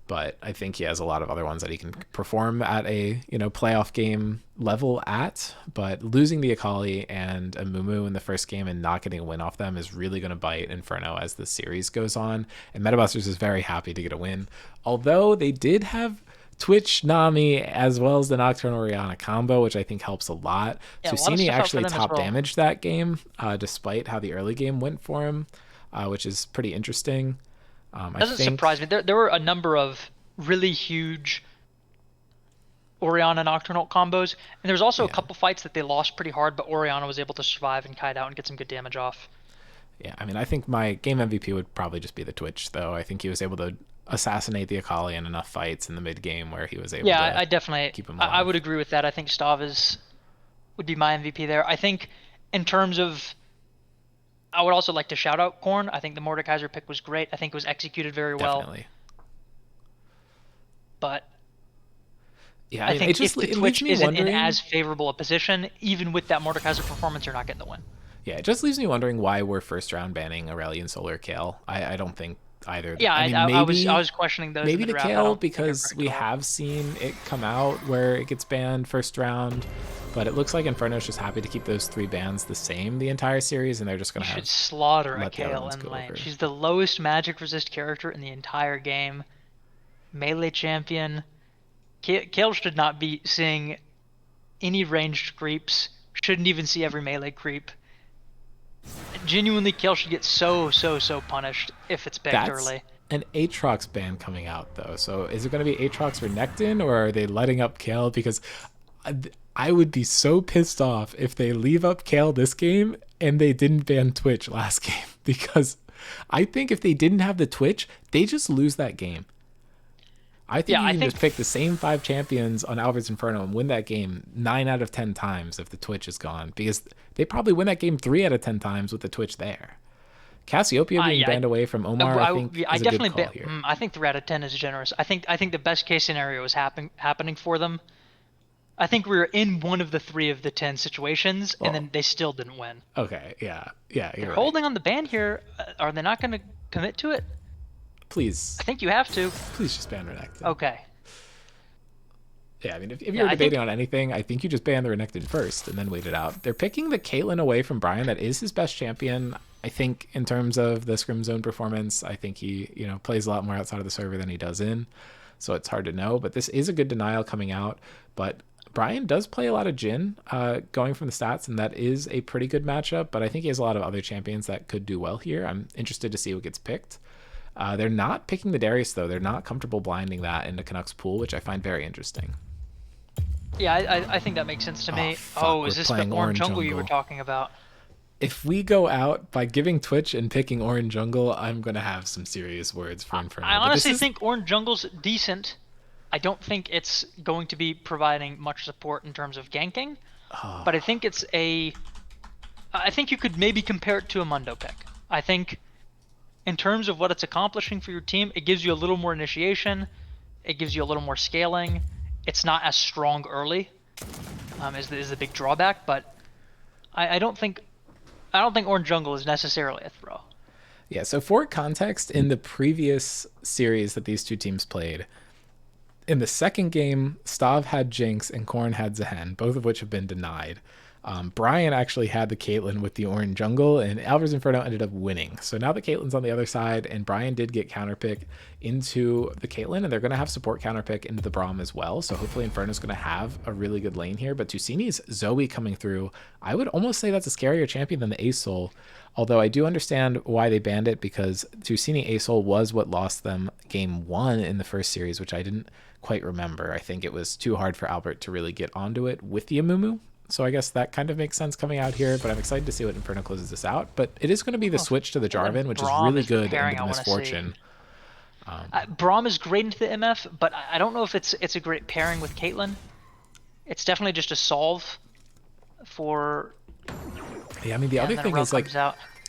Speaker 1: But I think he has a lot of other ones that he can perform at a, you know, playoff game level at. But losing the Akali and a Mumu in the first game and not getting a win off them is really going to bite Inferno as the series goes on. And Metabusters is very happy to get a win. Although they did have Twitch Nami as well as the Nocturne Orianna combo, which I think helps a lot.
Speaker 2: Yeah,
Speaker 1: Susini actually top
Speaker 2: well.
Speaker 1: damaged that game, despite how the early game went for him, which is pretty interesting.
Speaker 2: Doesn't surprise me. There were a number of really huge Orianna Nocturnal combos, and there was also a couple fights that they lost pretty hard, but Orianna was able to survive and kite out and get some good damage off.
Speaker 1: Yeah, I mean, I think my game MVP would probably just be the Twitch, though. I think he was able to assassinate the Akali in enough fights in the mid game where he was able to
Speaker 2: I definitely
Speaker 1: keep him alive.
Speaker 2: I would agree with that. I think Stav would be my MVP there. I think in terms of, I would also like to shout out Korn. I think the Mordekaiser pick was great. I think it was executed very well.
Speaker 1: Definitely.
Speaker 2: But
Speaker 1: yeah,
Speaker 2: I think if the Twitch isn't in as
Speaker 1: wondering...
Speaker 2: favorable a position, even with that Mordekaiser performance, you're not getting the win.
Speaker 1: Yeah, it just leaves me wondering why we're first round banning Aurelion, Solar, Kale. I don't think either.
Speaker 2: Yeah,
Speaker 1: I mean,
Speaker 2: I was questioning those.
Speaker 1: Maybe
Speaker 2: in the draft.
Speaker 1: Kale, because we have seen it come out where it gets banned first round. But it looks like Inferno's just happy to keep those 3 bans the same the entire series, and they're just going to
Speaker 2: should slaughter a
Speaker 1: let the other
Speaker 2: Kale
Speaker 1: ones
Speaker 2: in
Speaker 1: go
Speaker 2: lane.
Speaker 1: over.
Speaker 2: She's the lowest magic resist character in the entire game. Melee champion. Kale should not be seeing any ranged creeps. Shouldn't even see every melee creep. Genuinely, Kale should get so punished if it's picked early.
Speaker 1: An Aatrox ban coming out, though. So is it going to be Aatrox or Nectin, or are they letting up Kale? Because I would be so pissed off if they leave up Kale this game and they didn't ban Twitch last game. Because I think if they didn't have the Twitch, they just lose that game. I think you can just pick the same 5 champions on Albert's Inferno and win that game 9 out of 10 times if the Twitch is gone. Because they probably win that game 3 out of 10 times with the Twitch there. Cassiopeia being banned away from Omar, I think is a good call here.
Speaker 2: I think 3 out of 10 is generous. I think the best case scenario is happening for them. I think we were in one of the 3 of the 10 situations, and then they still didn't win.
Speaker 1: Okay, yeah,
Speaker 2: They're holding on the ban here. Are they not going to commit to it?
Speaker 1: Please.
Speaker 2: I think you have to.
Speaker 1: Please just ban Renekton.
Speaker 2: Okay.
Speaker 1: Yeah, I mean, if you're debating on anything, I think you just ban the Renekton first and then wait it out. They're picking the Caitlyn away from Brian. That is his best champion. I think in terms of the Scrim Zone performance, I think he, plays a lot more outside of the server than he does in. So it's hard to know. But this is a good denial coming out. But Brian does play a lot of Jhin going from the stats, and that is a pretty good matchup. But I think he has a lot of other champions that could do well here. I'm interested to see what gets picked. They're not picking the Darius, though. They're not comfortable blinding that into Canucks pool, which I find very interesting.
Speaker 2: Yeah, I think that makes sense to me. Is this the orange jungle you were talking about?
Speaker 1: If we go out by giving Twitch and picking orange jungle, I'm going to have some serious words for Inferno.
Speaker 2: I honestly think orange jungle's decent. I don't think it's going to be providing much support in terms of ganking, but I think I think you could maybe compare it to a Mundo pick. I think in terms of what it's accomplishing for your team, it gives you a little more initiation, it gives you a little more scaling. It's not as strong early, is the big drawback, but I don't think orange jungle is necessarily a throw.
Speaker 1: Yeah, so for context, in the previous series that these two teams played, in the second game, Stav had Jinx and Korn had Zehen, both of which have been denied. Brian actually had the Caitlyn with the orange jungle, and Alvarez Inferno ended up winning. So now the Caitlyn's on the other side, and Brian did get counterpick into the Caitlyn, and they're going to have support counterpick into the Braum as well. So hopefully Inferno's going to have a really good lane here. But Tusini's Zoe coming through, I would almost say that's a scarier champion than the Asol. Although I do understand why they banned it, because Tusini Asol was what lost them game 1 in the first series, which I didn't quite remember. I think it was too hard for Albert to really get onto it with the Amumu. So I guess that kind of makes sense coming out here, but I'm excited to see what Inferno closes this out. But it is going to be the switch to the Jarvan, which is really good into the Misfortune.
Speaker 2: Braum is great into the MF, but I don't know if it's a great pairing with Caitlyn. It's definitely just a solve for...
Speaker 1: Yeah, I mean, the other thing is, like,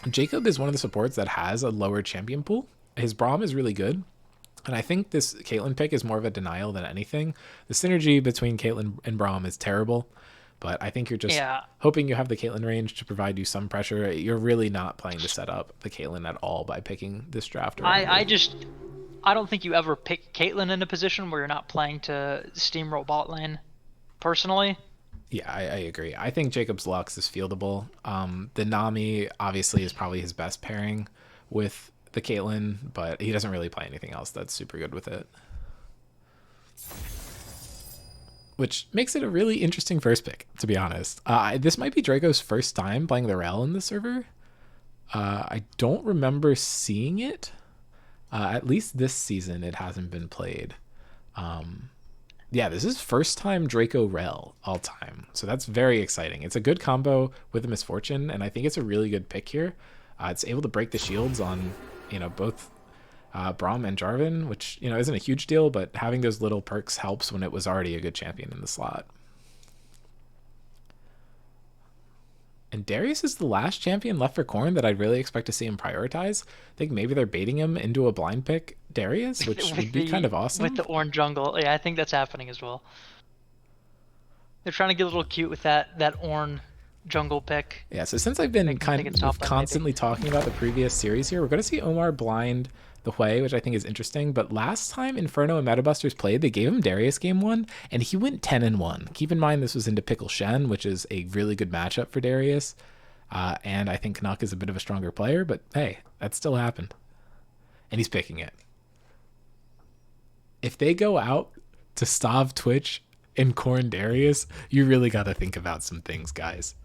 Speaker 1: Jacob is one of the supports that has a lower champion pool. His Braum is really good. And I think this Caitlyn pick is more of a denial than anything. The synergy between Caitlyn and Braum is terrible. But I think you're just hoping you have the Caitlyn range to provide you some pressure. You're really not playing to set up the Caitlyn at all by picking this draft.
Speaker 2: I don't think you ever pick Caitlyn in a position where you're not playing to steamroll bot lane, personally.
Speaker 1: Yeah, I agree. I think Jacob's Lux is fieldable. The Nami obviously is probably his best pairing with the Caitlyn, but he doesn't really play anything else that's super good with it. Which makes it a really interesting first pick, to be honest. This might be Draco's first time playing the Rel in the server. I don't remember seeing it. At least this season, it hasn't been played. Yeah, this is first time Draco Rel all time. So that's very exciting. It's a good combo with the Misfortune, and I think it's a really good pick here. It's able to break the shields on, both Braum and Jarvan, which, isn't a huge deal, but having those little perks helps when it was already a good champion in the slot. And Darius is the last champion left for Corn that I'd really expect to see him prioritize. I think maybe they're baiting him into a blind pick Darius, which would be kind of awesome.
Speaker 2: With the orange jungle. Yeah, I think that's happening as well. They're trying to get a little cute with that orange jungle pick.
Speaker 1: Yeah, so since I've been constantly talking about the previous series here, we're going to see Omar blind the Hui, which I think is interesting. But last time Inferno and Metabusters played, they gave him Darius game 1, and he went 10-1. Keep in mind this was into Pickle Shen, which is a really good matchup for Darius. And I think Canuck is a bit of a stronger player, but hey, that still happened. And he's picking it. If they go out to Stav Twitch and Corn Darius, you really got to think about some things, guys.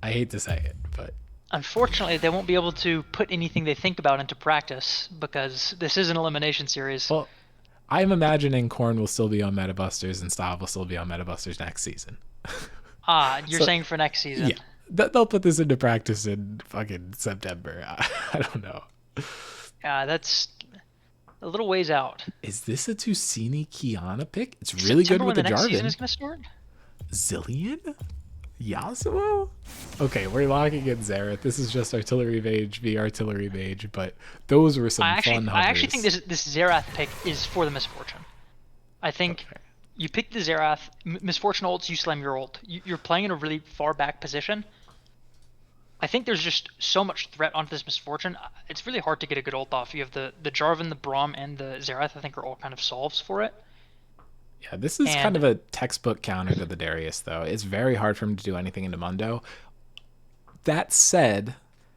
Speaker 1: I hate to say it, but...
Speaker 2: Unfortunately, they won't be able to put anything they think about into practice because this is an elimination series.
Speaker 1: Well, I'm imagining Korn will still be on Metabusters and Stav will still be on Metabusters next season.
Speaker 2: You're saying for next season?
Speaker 1: Yeah. They'll put this into practice in fucking September. I don't know.
Speaker 2: That's a little ways out.
Speaker 1: Is this a Tusini Kiana pick? It's really good with the Jarvan.
Speaker 2: Season is going to start?
Speaker 1: Zillion? Yasuo? Okay, we're locking in Xerath. This is just Artillery Mage v Artillery Mage, but those were some fun hovers.
Speaker 2: I actually think this Xerath pick is for the Misfortune. I think you pick the Xerath, Misfortune ults, you slam your ult. You're playing in a really far back position. I think there's just so much threat onto this Misfortune. It's really hard to get a good ult off. You have the Jarvan, the Braum, and the Xerath, I think, are all kind of solves for it.
Speaker 1: Yeah, this is kind of a textbook counter to the Darius, though. It's very hard for him to do anything into Mundo. That said,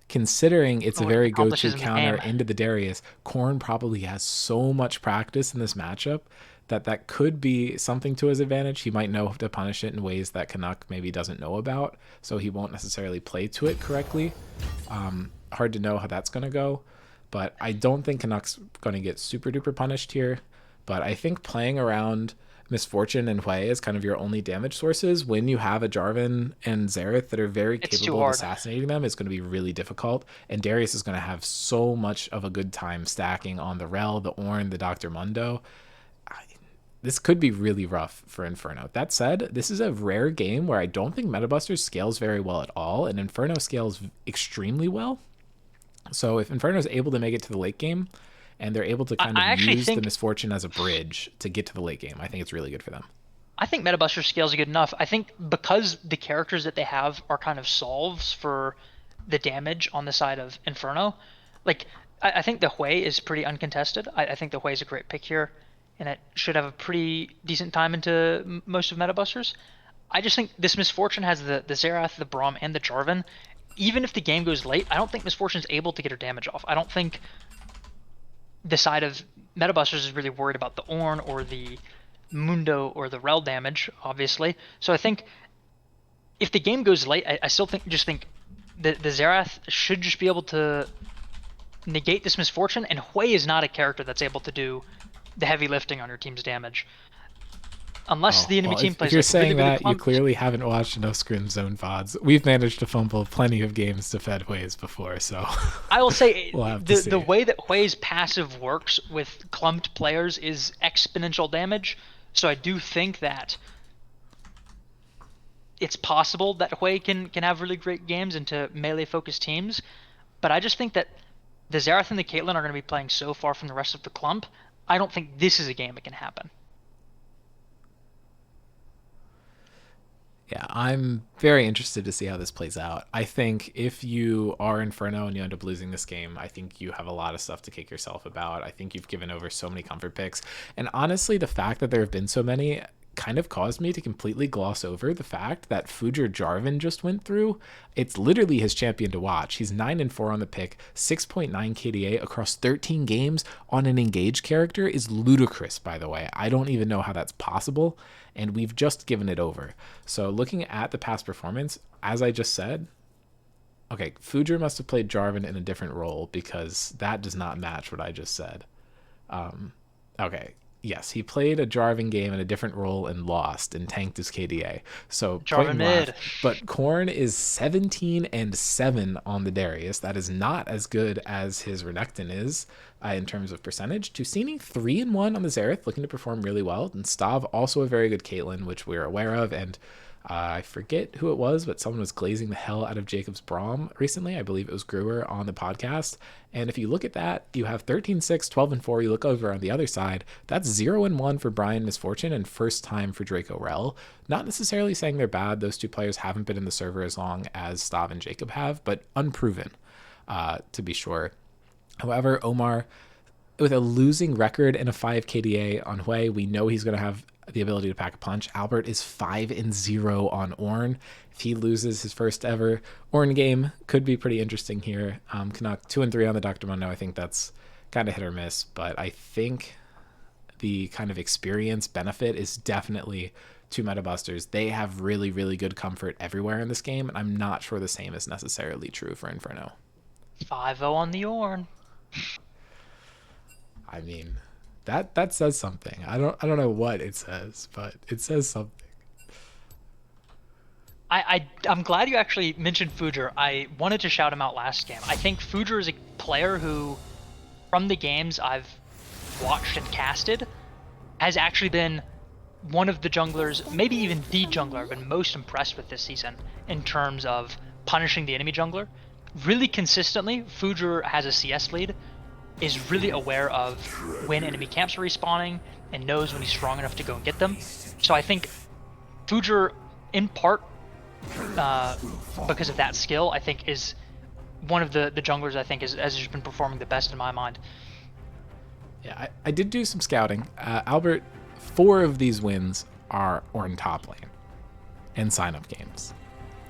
Speaker 1: considering it's a very go-to counter into the Darius, Korn probably has so much practice in this matchup that could be something to his advantage. He might know to punish it in ways that Canuck maybe doesn't know about, so he won't necessarily play to it correctly. Hard to know how that's going to go, but I don't think Canuck's going to get super-duper punished here. But I think playing around Misfortune and Hui is kind of your only damage sources when you have a Jarvan and Xerath that are very capable of assassinating them. It's going to be really difficult, and Darius is going to have so much of a good time stacking on the Rel, the Ornn, the Dr. Mundo. This could be really rough for Inferno. That said, this is a rare game where I don't think Metabusters scales very well at all, and Inferno scales extremely well. So if Inferno is able to make it to the late game, and they're able to kind of use the Misfortune as a bridge to get to the late game, I think it's really good for them.
Speaker 2: I think Metabusters scales are good enough. I think because the characters that they have are kind of solves for the damage on the side of Inferno, like I think the Hui is pretty uncontested. I think the Hui is a great pick here, and it should have a pretty decent time into most of Metabusters. I just think this Misfortune has the Xerath, the Braum, and the Jarvan. Even if the game goes late, I don't think Misfortune's able to get her damage off. I don't think the side of Metabusters is really worried about the Ornn or the Mundo or the Rel damage, obviously. So I think if the game goes late, I still think the Xerath should just be able to negate this Misfortune, and Hui is not a character that's able to do the heavy lifting on your team's damage. Unless the enemy team plays
Speaker 1: if you're
Speaker 2: like
Speaker 1: saying
Speaker 2: really, really
Speaker 1: that, you clearly haven't watched enough Scrim Zone VODs. We've managed to fumble plenty of games to Fed Hui's before, so
Speaker 2: I will say
Speaker 1: we'll
Speaker 2: the way that Hui's passive works with clumped players is exponential damage. So I do think that it's possible that Hui can have really great games into melee focused teams, but I just think that the Xerath and the Caitlyn are going to be playing so far from the rest of the clump. I don't think this is a game that can happen.
Speaker 1: Yeah, I'm very interested to see how this plays out. I think if you are Inferno and you end up losing this game, I think you have a lot of stuff to kick yourself about. I think you've given over so many comfort picks. And honestly, the fact that there have been so many kind of caused me to completely gloss over the fact that Fujer Jarvan just went through. It's literally his champion to watch. He's 9-4 on the pick, 6.9 KDA across 13 games on an engaged character is ludicrous, by the way. I don't even know how that's possible, and we've just given it over. So looking at the past performance, as I just said, okay, Fujer must have played Jarvan in a different role because that does not match what I just said. Okay. Yes, he played a Jarvan game in a different role and lost and tanked his KDA. So
Speaker 2: Jarvan mid.
Speaker 1: But Korn is 17-7 on the Darius. That is not as good as his Renekton is in terms of percentage. Tusini 3-1 on the Xerath, looking to perform really well. And Stav also a very good Caitlyn, which we're aware of. And I forget who it was, but someone was glazing the hell out of Jacob's Braum recently. I believe it was Brewer on the podcast. And if you look at that, you have 13-6, 12-4. You look over on the other side, that's 0-1 for Brian Misfortune and first time for Draco Rel. Not necessarily saying they're bad. Those two players haven't been in the server as long as Stav and Jacob have, but unproven, to be sure. However, Omar, with a losing record and a 5 KDA on Hui, we know he's going to have the ability to pack a punch. Albert is 5-0 on Ornn. If he loses his first ever Ornn game, could be pretty interesting here. Canuck 2-3 on the Dr. Mundo. I think that's kind of hit or miss, but I think the kind of experience benefit is definitely to Metabusters. They have really, really good comfort everywhere in this game, and I'm not sure the same is necessarily true for Inferno.
Speaker 2: 5-0 on the Ornn.
Speaker 1: I mean, that says something. I don't know what it says, but it says something.
Speaker 2: I'm glad you actually mentioned Fujer. I wanted to shout him out last game. I think Fujer is a player who, from the games I've watched and casted, has actually been one of the junglers, maybe even the jungler I've been most impressed with this season in terms of punishing the enemy jungler. Really consistently, Fujer has a CS lead, is really aware of when enemy camps are respawning, and knows when he's strong enough to go and get them. So I think Fujer, in part, because of that skill, I think is one of the junglers I think has just been performing the best in my mind.
Speaker 1: Yeah, I did do some scouting. Albert, 4 of these wins are Ornn top lane and sign-up games.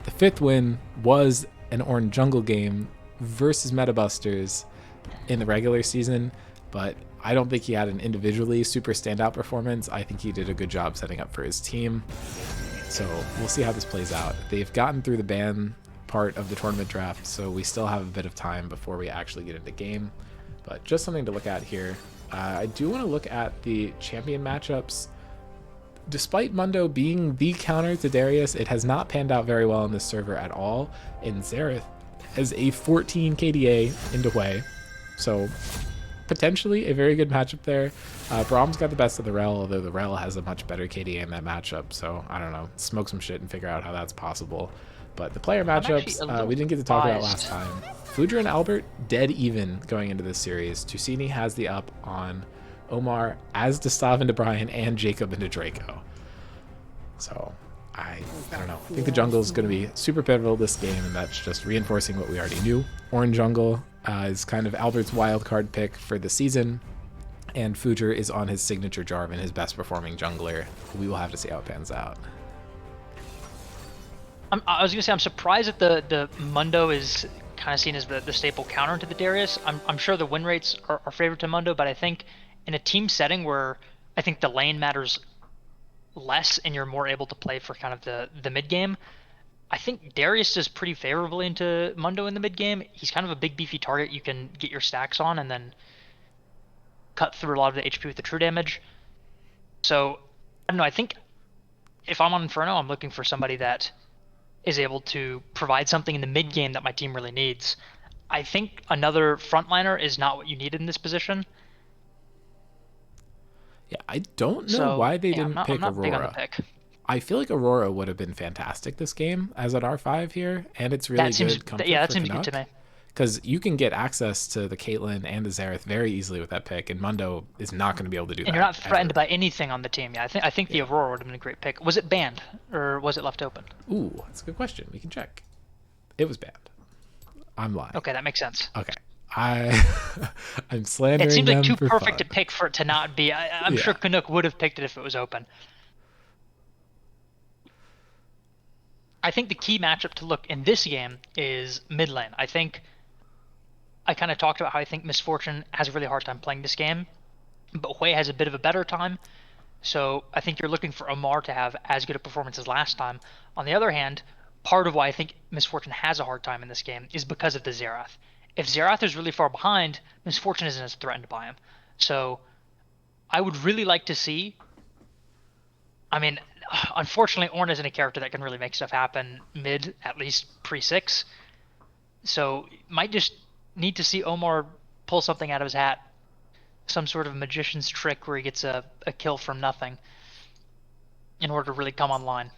Speaker 1: The 5th win was an Ornn jungle game versus Metabusters in the regular season, but I don't think he had an individually super standout performance. I think he did a good job setting up for his team. So we'll see how this plays out. They've gotten through the ban part of the tournament draft, so we still have a bit of time before we actually get into game. But just something to look at here. I do want to look at the champion matchups. Despite Mundo being the counter to Darius, it has not panned out very well on this server at all. And Xerath has a 14 KDA into Hui, so potentially a very good matchup there. Braum's got the best of the Rel, although the Rel has a much better KDA in that matchup, so I don't know. Smoke some shit and figure out how that's possible. But the player matchups, we didn't get to talk about last time. Fujer and Albert, dead even going into this series. Tusini has the up on Omar, as does Stav into Brian, and Jacob into Draco. So, I don't know. I think the jungle is going to be super pivotal this game, and that's just reinforcing what we already knew. Ornn jungle is kind of Albert's wild card pick for the season, and Fujer is on his signature Jarvan, his best performing jungler. We will have to see how it pans out.
Speaker 2: I was gonna say I'm surprised that the Mundo is kind of seen as the staple counter to the Darius. I'm sure the win rates are favored to Mundo, but I think in a team setting where I think the lane matters less and you're more able to play for kind of the mid game, I think Darius does pretty favorably into Mundo in the mid game. He's kind of a big beefy target you can get your stacks on and then cut through a lot of the HP with the true damage. So I don't know. I think if I'm on Inferno, I'm looking for somebody that is able to provide something in the mid game that my team really needs. I think another frontliner is not what you need in this position.
Speaker 1: Yeah, I don't know
Speaker 2: So
Speaker 1: why they
Speaker 2: yeah,
Speaker 1: didn't
Speaker 2: I'm
Speaker 1: pick
Speaker 2: not big on the
Speaker 1: Aurora.
Speaker 2: pick.
Speaker 1: I feel like Aurora would have been fantastic this game as an R5 here, and it's really
Speaker 2: That seems
Speaker 1: good comfort
Speaker 2: yeah, that
Speaker 1: for
Speaker 2: seems good to
Speaker 1: Canuck
Speaker 2: me.
Speaker 1: because you can get access to the Caitlyn and the Xerath very easily with that pick, and Mundo is not going to be able to do
Speaker 2: And you're
Speaker 1: that
Speaker 2: not threatened
Speaker 1: ever.
Speaker 2: by anything on the team. Yeah, I think the
Speaker 1: Yeah.
Speaker 2: Aurora would have been a great pick. Was it banned or was it left open?
Speaker 1: Ooh, that's a good question. We can check. It was banned. I'm lying.
Speaker 2: Okay, that makes sense.
Speaker 1: Okay. I I'm
Speaker 2: It
Speaker 1: slandering
Speaker 2: seems like
Speaker 1: them
Speaker 2: too
Speaker 1: for
Speaker 2: perfect
Speaker 1: fun.
Speaker 2: to pick for it to not be. I'm sure
Speaker 1: Yeah.
Speaker 2: Canuck would have picked it if it was open. I think the key matchup to look in this game is mid lane. I think I kind of talked about how I think Misfortune has a really hard time playing this game, but Hui has a bit of a better time. So I think you're looking for Omar to have as good a performance as last time. On the other hand, part of why I think Misfortune has a hard time in this game is because of the Xerath. If Xerath is really far behind, Misfortune isn't as threatened by him. So I would really like to see. I mean, unfortunately, Ornn isn't a character that can really make stuff happen mid, at least pre six. So might just need to see Omar pull something out of his hat, some sort of magician's trick where he gets a kill from nothing in order to really come online.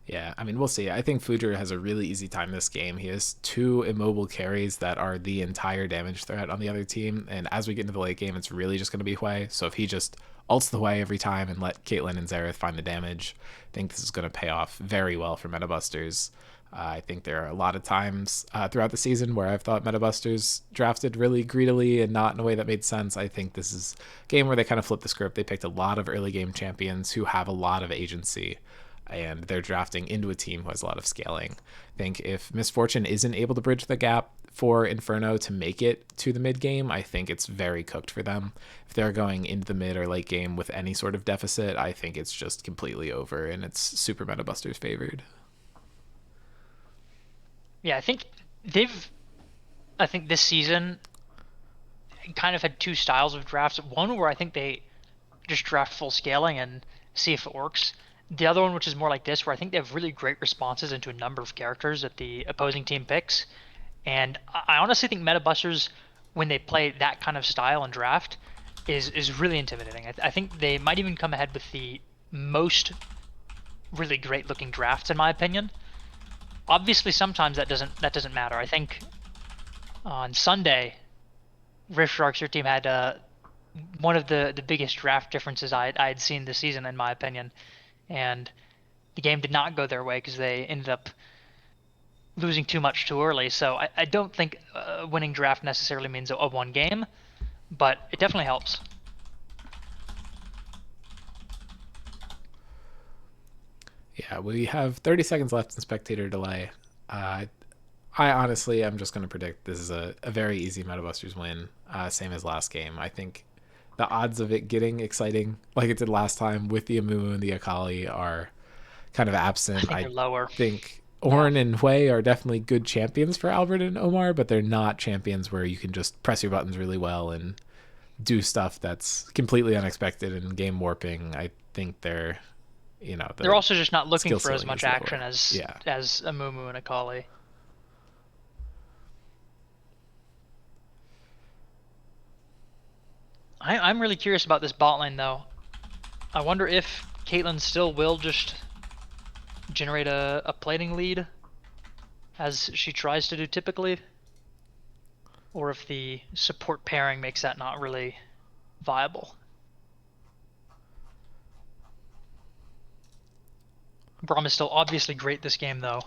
Speaker 1: Yeah, I mean, we'll see. I think Fujer has a really easy time this game. He has two immobile carries that are the entire damage threat on the other team. And as we get into the late game, it's really just going to be Hui. So if he just ults the Hui every time and let Caitlyn and Xerath find the damage, I think this is going to pay off very well for Metabusters. I think there are a lot of times throughout the season where I've thought Metabusters drafted really greedily and not in a way that made sense. I think this is a game where they kind of flipped the script. They picked a lot of early game champions who have a lot of agency, and they're drafting into a team who has a lot of scaling. I think if Misfortune isn't able to bridge the gap for Inferno to make it to the mid game, I think it's very cooked for them. If they're going into the mid or late game with any sort of deficit, I think it's just completely over and it's super Meta Busters favored.
Speaker 2: Yeah, I think this season kind of had two styles of drafts. One where I think they just draft full scaling and see if it works. The other one, which is more like this, where I think they have really great responses into a number of characters that the opposing team picks. And I honestly think Meta Busters, when they play that kind of style and draft, is really intimidating. I think they might even come ahead with the most really great looking drafts in my opinion. Obviously, sometimes that doesn't matter. I think on Sunday, Rift Sharks, your team had one of the biggest draft differences I had seen this season, in my opinion, and the game did not go their way because they ended up losing too much too early. So I don't think winning draft necessarily means a one game, but it definitely helps.
Speaker 1: Yeah, we have 30 seconds left in spectator delay. I honestly am just going to predict this is a very easy Metabusters win, same as last game. I think the odds of it getting exciting like it did last time with the Amumu and the Akali are kind of
Speaker 2: I
Speaker 1: absent.
Speaker 2: think
Speaker 1: I
Speaker 2: they're lower.
Speaker 1: think
Speaker 2: Yeah.
Speaker 1: Ornn and Hui are definitely good champions for Albert and Omar, but they're not champions where you can just press your buttons really well and do stuff that's completely unexpected and game warping. I think they're,
Speaker 2: They're
Speaker 1: the
Speaker 2: also just not looking
Speaker 1: skill
Speaker 2: for as
Speaker 1: ceiling
Speaker 2: much
Speaker 1: is
Speaker 2: action
Speaker 1: lower. Yeah.
Speaker 2: as a Mumu and a Kali. I'm really curious about this bot lane though. I wonder if Caitlyn still will just generate a plating lead as she tries to do typically, or if the support pairing makes that not really viable. Braum is still obviously great this game though,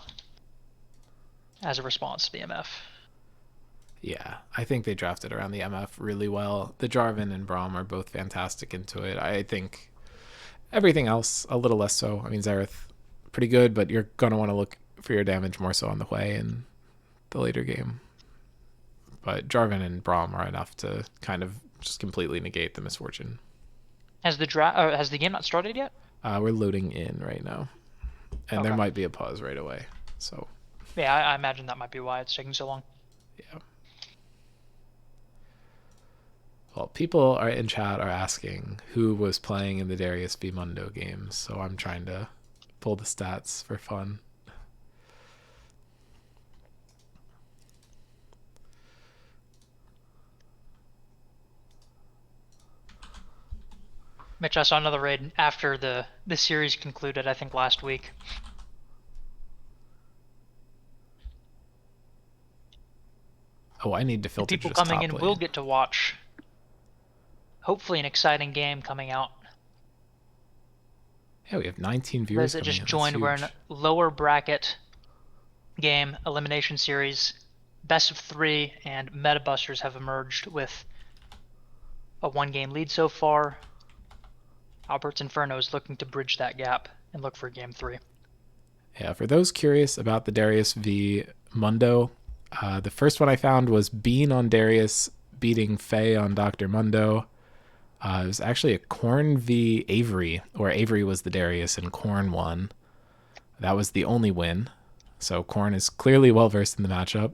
Speaker 2: as a response to the MF.
Speaker 1: Yeah, I think they drafted around the MF really well. The Jarvan and Braum are both fantastic into it. I think everything else a little less so. I mean, Xerath pretty good, but you're gonna want to look for your damage more so on the way in the later game. But Jarvan and Braum are enough to kind of just completely negate the misfortune.
Speaker 2: Has the game not started yet?
Speaker 1: We're loading in right now, and
Speaker 2: Okay.
Speaker 1: there might be a pause right away. So
Speaker 2: yeah, I imagine that might be why it's taking so long.
Speaker 1: Yeah. Well, people are in chat are asking who was playing in the Darius v Mundo games, so I'm trying to pull the stats for fun.
Speaker 2: Mitch, I saw another raid after the series concluded, I think last week.
Speaker 1: Oh, I need to filter
Speaker 2: People
Speaker 1: just
Speaker 2: coming
Speaker 1: top
Speaker 2: in
Speaker 1: lane.
Speaker 2: will get to watch, hopefully, an exciting game coming out.
Speaker 1: Yeah, we have 19 viewers
Speaker 2: Those that
Speaker 1: coming
Speaker 2: just
Speaker 1: in.
Speaker 2: joined, we're in a lower bracket game, elimination series, best of 3, and Meta Busters have emerged with a 1-game lead so far. Albert's Inferno is looking to bridge that gap and look for game 3.
Speaker 1: Yeah, for those curious about the Darius v Mundo, the first one I found was Bean on Darius beating Faye on Dr. Mundo. It was actually a Korn v Avery, where Avery was the Darius and Korn won. That was the only win. So Korn is clearly well versed in the matchup.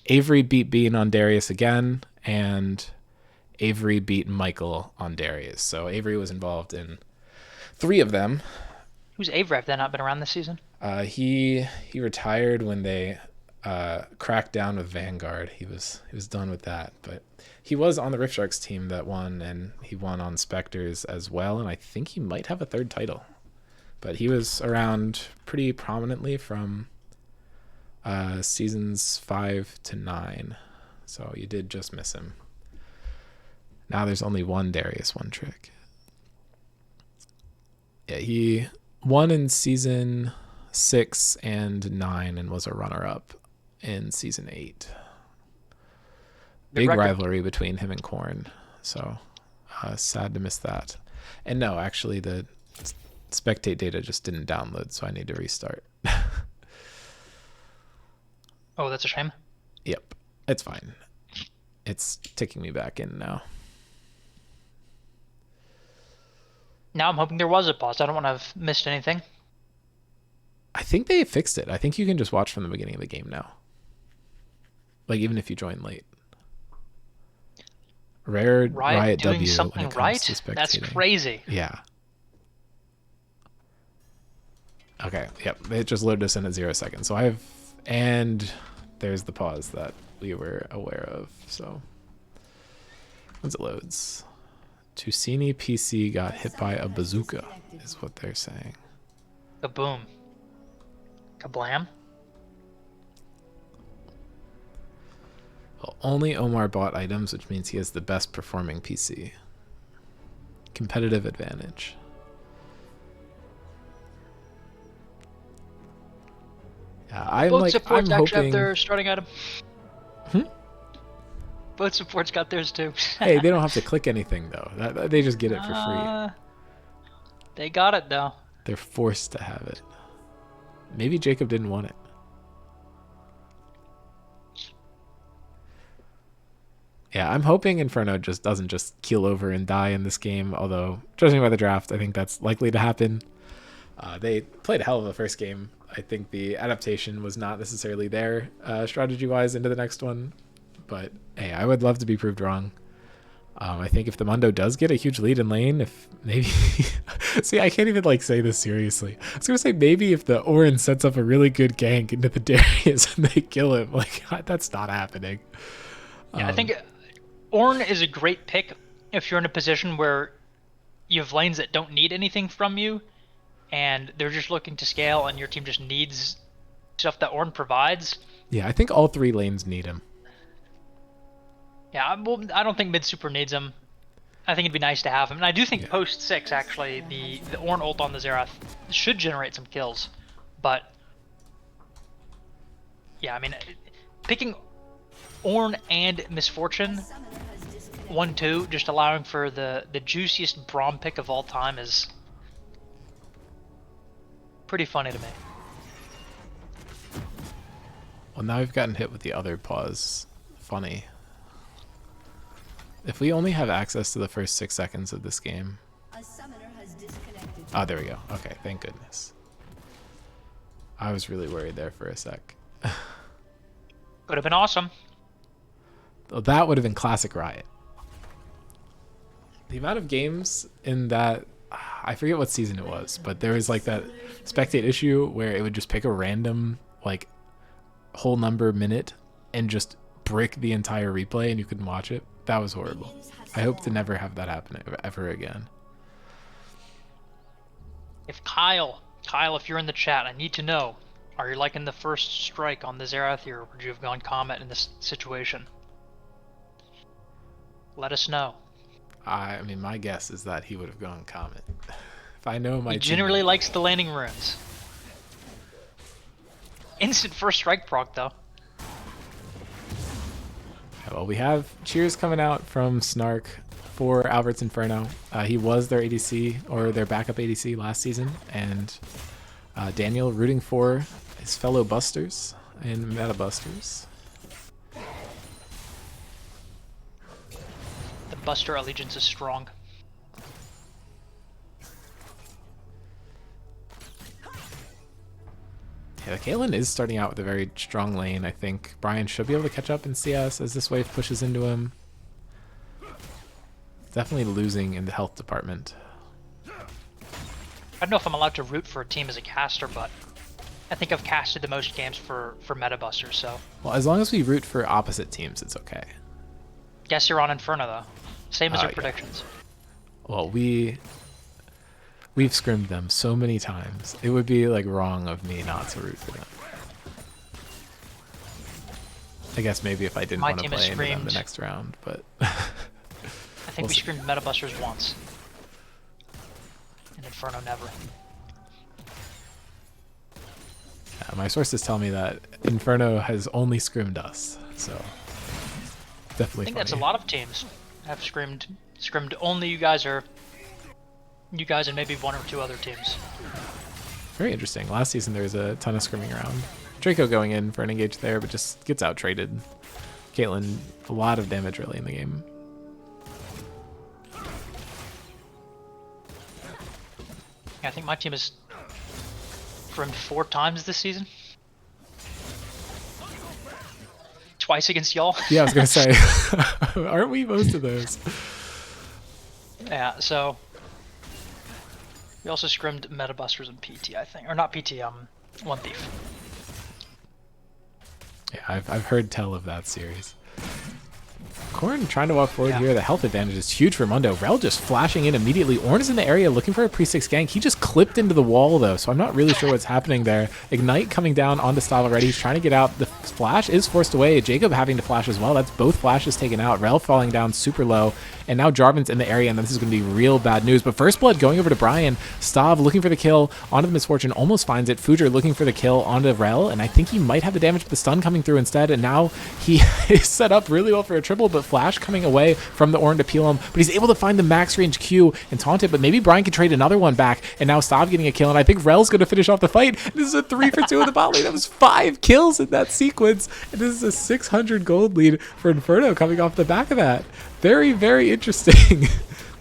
Speaker 1: Avery beat Bean on Darius again, and Avery beat Michael on Darius. So Avery was involved in 3 of them.
Speaker 2: Who's Avery? Have they not been around this season?
Speaker 1: He retired when they cracked down with Vanguard. He was done with that, but he was on the Rift Sharks team that won, and he won on Spectres as well, and I think he might have a 3rd title. But he was around pretty prominently from seasons 5 to 9, so you did just miss him. Now there's only one Darius, one trick. Yeah, he won in season 6 and 9 and was a runner-up in season 8. Big rivalry between him and Korn, so sad to miss that. And no, actually the spectate data just didn't download, so I need to restart.
Speaker 2: Oh, that's a shame.
Speaker 1: Yep, it's fine. It's taking me back in now.
Speaker 2: Now I'm hoping there was a pause. I don't want to have missed anything.
Speaker 1: I think they fixed it. I think you can just watch from the beginning of the game now. Like, even if you join late. Rare Riot
Speaker 2: doing
Speaker 1: W
Speaker 2: something
Speaker 1: when it comes
Speaker 2: right?
Speaker 1: to spectating.
Speaker 2: That's crazy.
Speaker 1: Yeah. Okay, yep. It just loaded us in at 0 seconds. So I have... And there's the pause that we were aware of. So once it loads... Tusini PC got hit by a bazooka, is what they're saying.
Speaker 2: Kaboom. Kablam.
Speaker 1: Well, only Omar bought items, which means he has the best performing PC. Competitive advantage. Yeah,
Speaker 2: Both supports
Speaker 1: I'm
Speaker 2: actually
Speaker 1: hoping...
Speaker 2: have their starting item. Both supports got theirs too.
Speaker 1: Hey, they don't have to click anything though. They just get it for free.
Speaker 2: They got it though.
Speaker 1: They're forced to have it. Maybe Jacob didn't want it. Yeah, I'm hoping Inferno just doesn't just keel over and die in this game, although judging by the draft, I think that's likely to happen. They played a hell of a first game. I think the adaptation was not necessarily there strategy-wise into the next one. But hey, I would love to be proved wrong. I think if the Mundo does get a huge lead in lane, if maybe... See, I can't even like say this seriously. I was going to say maybe if the Orin sets up a really good gank into the Darius and they kill him. Like, that's not happening.
Speaker 2: Yeah, I think Ornn is a great pick if you're in a position where you have lanes that don't need anything from you and they're just looking to scale and your team just needs stuff that Ornn provides.
Speaker 1: Yeah, I think all 3 lanes need him.
Speaker 2: Yeah, well, I don't think mid super needs him. I think it'd be nice to have him. And I do think post 6, actually, the Ornn ult on the Xerath should generate some kills. But, yeah, I mean, picking Ornn and Misfortune 1-2, just allowing for the juiciest Braum pick of all time is pretty funny to me.
Speaker 1: Well, now we've gotten hit with the other pause. Funny. If we only have access to the first 6 seconds of this game. Oh, there we go. Okay, thank goodness. I was really worried there for a sec.
Speaker 2: Could have been awesome.
Speaker 1: Well, that would have been classic Riot. The amount of games in that, I forget what season it was, but there was like that spectate issue where it would just pick a random like whole number minute and just brick the entire replay and you couldn't watch it. That was horrible. I hope to never have that happen ever again.
Speaker 2: If Kyle, if you're in the chat, I need to know, are you liking the first strike on the Xerath here, or would you have gone Comet in this situation? Let us know.
Speaker 1: I mean, my guess is that he would have gone Comet. If I know my
Speaker 2: He generally likes the landing runes. Instant first strike proc, though.
Speaker 1: Well, we have cheers coming out from Snark for Albert's Inferno. He was their ADC, or their backup ADC last season, and Daniel rooting for his fellow busters and meta busters.
Speaker 2: The Buster allegiance is strong.
Speaker 1: Yeah, Caitlyn is starting out with a very strong lane. I think Brian should be able to catch up in CS as this wave pushes into him. Definitely losing in the health department.
Speaker 2: I don't know if I'm allowed to root for a team as a caster, but I think I've casted the most games for Meta Busters, so.
Speaker 1: Well, as long as we root for opposite teams, it's okay.
Speaker 2: Guess you're on Inferno, though. Same as your
Speaker 1: Yeah.
Speaker 2: predictions.
Speaker 1: Well, we've scrimmed them so many times. It would be like wrong of me not to root for them. I guess maybe if I didn't want to play into them the next round, but
Speaker 2: I think we screamed Meta Busters once. And Inferno never.
Speaker 1: Yeah, my sources tell me that Inferno has only scrimmed us, so definitely.
Speaker 2: I think that's a lot of teams have scrimmed only you guys, or you guys and maybe one or two other teams.
Speaker 1: Very interesting. Last season there was a ton of scrimming around. Draco going in for an engage there, but just gets out traded. Caitlyn, a lot of damage really in the game.
Speaker 2: I think my team has scrimmed 4 times this season. Twice against y'all.
Speaker 1: Yeah, I was gonna say, aren't we most of those?
Speaker 2: Yeah, so we also scrimmed Meta Busters and PT, I think, or not PT. One Thief.
Speaker 1: Yeah, I've heard tell of that series. Corrin trying to walk forward here. The health advantage is huge for Mundo. Rel just flashing in immediately. Ornn is in the area looking for a pre-6 gank. He just clipped into the wall, though, so I'm not really sure what's happening there. Ignite coming down onto Stav already. He's trying to get out. The flash is forced away. Jacob having to flash as well. That's both flashes taken out. Rel falling down super low. And now Jarvan's in the area, and this is going to be real bad news. But first blood going over to Brian. Stav looking for the kill onto the Misfortune. Almost finds it. Fujer looking for the kill onto Rel, and I think he might have the damage, but the stun coming through instead. And now he is set up really well for a triple, but flash coming away from the Ornn to peel him. But he's able to find the max range Q and taunt it, but maybe Brian can trade another one back. And now Stav getting a kill, and I think Rel's going to finish off the fight. And this is a 3 for 2 in the bot lane. That was 5 kills in that sequence. And this is a 600 gold lead for Inferno coming off the back of that. Very, very interesting.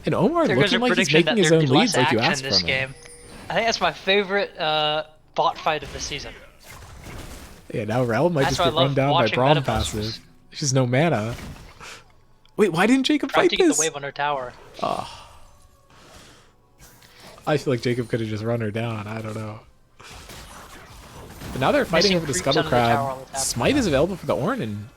Speaker 1: And Omar looking like he's making his own leads like you asked from him.
Speaker 2: I think that's my favorite bot fight of the season.
Speaker 1: Yeah, now Rel might just get run down by Braum passive. There's just no mana. Wait, why didn't Jacob fight this?
Speaker 2: To get the wave on her tower.
Speaker 1: Oh. I feel like Jacob could have just run her down. I don't know. But now they're fighting over the Scuttle Crab. Smite is available for the Ornn, and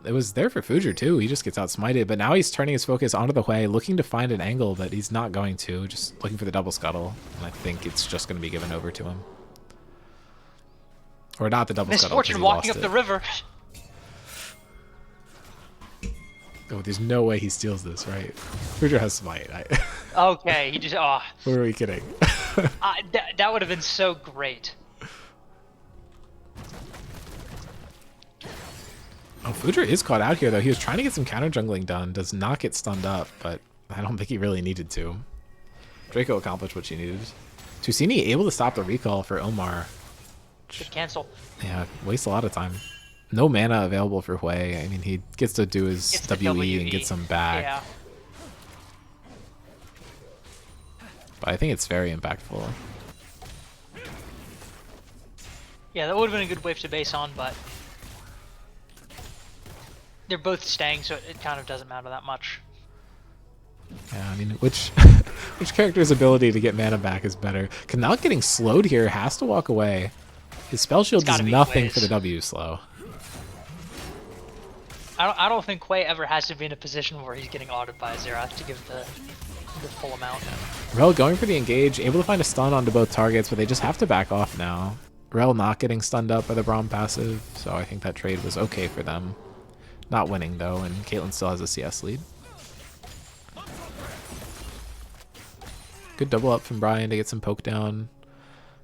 Speaker 1: it was there for Fujer too. He just gets out smited, but now he's turning his focus onto the Hui, looking to find an angle that he's not going to, just looking for the double scuttle. And I think it's just going to be given over to him. Or not the double scuttle.
Speaker 2: Misfortune walking up the river.
Speaker 1: Oh, there's no way he steals this, right? Fujer has smite.
Speaker 2: Okay, he just. Oh.
Speaker 1: Who are we kidding?
Speaker 2: That would have been so great.
Speaker 1: Oh, Fujer is caught out here, though. He was trying to get some counter jungling done. Does not get stunned up, but I don't think he really needed to. Draco accomplished what she needed. Tusini able to stop the recall for Omar.
Speaker 2: Should cancel.
Speaker 1: Yeah, waste a lot of time. no mana available for Hui. I mean, he gets to do his
Speaker 2: It's the
Speaker 1: WE and get some back.
Speaker 2: Yeah.
Speaker 1: But I think it's very impactful.
Speaker 2: Yeah, that would have been a good wave to base on, but they're both staying, so it kind of doesn't matter that much.
Speaker 1: Yeah, I mean, which character's ability to get mana back is better? Canuck getting slowed here has to walk away. His spell shield does nothing for the W slow.
Speaker 2: I don't think Quay ever has to be in a position where he's getting audited by Xerath to give the full amount.
Speaker 1: Rel going for the engage, able to find a stun onto both targets, but they just have to back off now. Rel not getting stunned up by the Braum passive, so I think that trade was okay for them. Not winning though, and Caitlyn still has a CS lead. Good double up from Brian to get some poke down.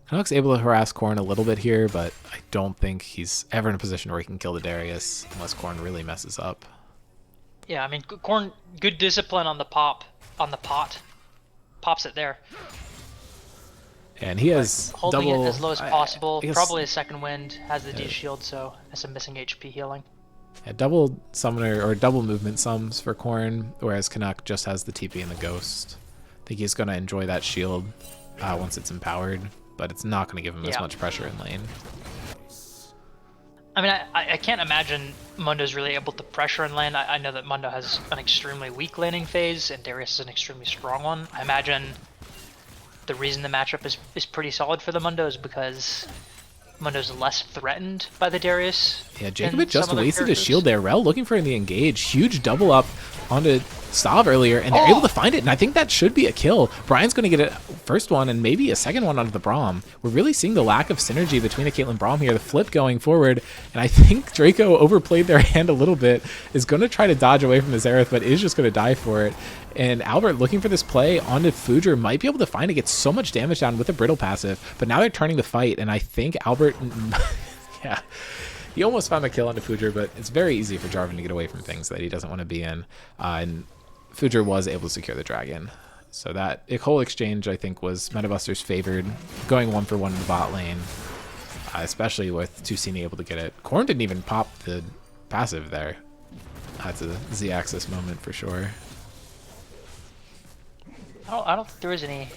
Speaker 1: Canuck's able to harass Corrin a little bit here, but I don't think he's ever in a position where he can kill the Darius unless Corrin really messes up.
Speaker 2: Yeah, I mean, Corrin, good discipline on the pot. Pops it there.
Speaker 1: And he has
Speaker 2: holding
Speaker 1: double,
Speaker 2: it as low as possible. Probably a second wind, has the D shield, so has some missing HP healing.
Speaker 1: Yeah, double summoner or double movement sums for Corrin, whereas Canuck just has the TP and the ghost. I think he's going to enjoy that shield once it's empowered, but it's not going to give him as much pressure in lane.
Speaker 2: I mean, I can't imagine Mundo's really able to pressure in lane. I know that Mundo has an extremely weak laning phase, and Darius is an extremely strong one. I imagine the reason the matchup is pretty solid for the Mundo is because Mundo's less threatened by the Darius.
Speaker 1: Yeah, Jacob had just wasted his shield there. Rel looking for the engage. Huge double up onto Stav earlier, and they're able to find it, and I think that should be a kill. Brian's going to get a first one and maybe a second one onto the Braum. We're really seeing the lack of synergy between the Caitlyn Braum here, the flip going forward, and I think Draco overplayed their hand a little bit, is going to try to dodge away from the Xerath, but is just going to die for it. And Albert looking for this play onto Fujer, might be able to find it, get so much damage down with a brittle passive, but now they're turning the fight, and I think Albert, yeah, he almost found the kill onto Fujer, but it's very easy for Jarvan to get away from things that he doesn't want to be in, and Fujer was able to secure the dragon. So that whole exchange, I think, was MetaBuster's favored, going 1-for-1 in the bot lane, especially with Tusini able to get it. Corrin didn't even pop the passive there. That's a Z-axis moment for sure.
Speaker 2: I don't think there is any.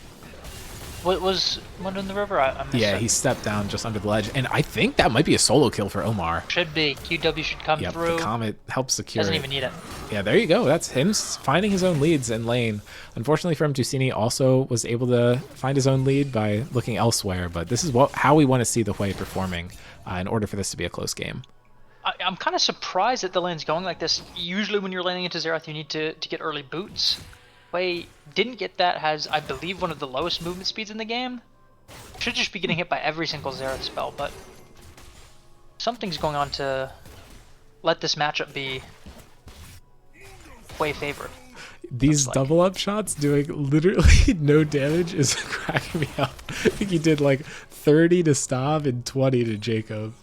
Speaker 2: What was Mundo in the river? I missed
Speaker 1: Yeah,
Speaker 2: it.
Speaker 1: he stepped down just under the ledge, and I think that might be a solo kill for Omar.
Speaker 2: Should be. QW should come through.
Speaker 1: The Comet helps secure
Speaker 2: Doesn't
Speaker 1: it.
Speaker 2: even need it.
Speaker 1: Yeah, there you go. That's him finding his own leads in lane. Unfortunately for him, Tusini also was able to find his own lead by looking elsewhere, but this is how we want to see the Hui performing in order for this to be a close game.
Speaker 2: I'm kind of surprised that the lane's going like this. Usually when you're laning into Xerath, you need to get early boots. Hui didn't get that, has, I believe, one of the lowest movement speeds in the game. Should just be getting hit by every single Xerath spell, but something's going on to let this matchup be Hui favored.
Speaker 1: These double up shots doing literally no damage is cracking me up. I think he did like 30 to Stav and 20 to Jacob.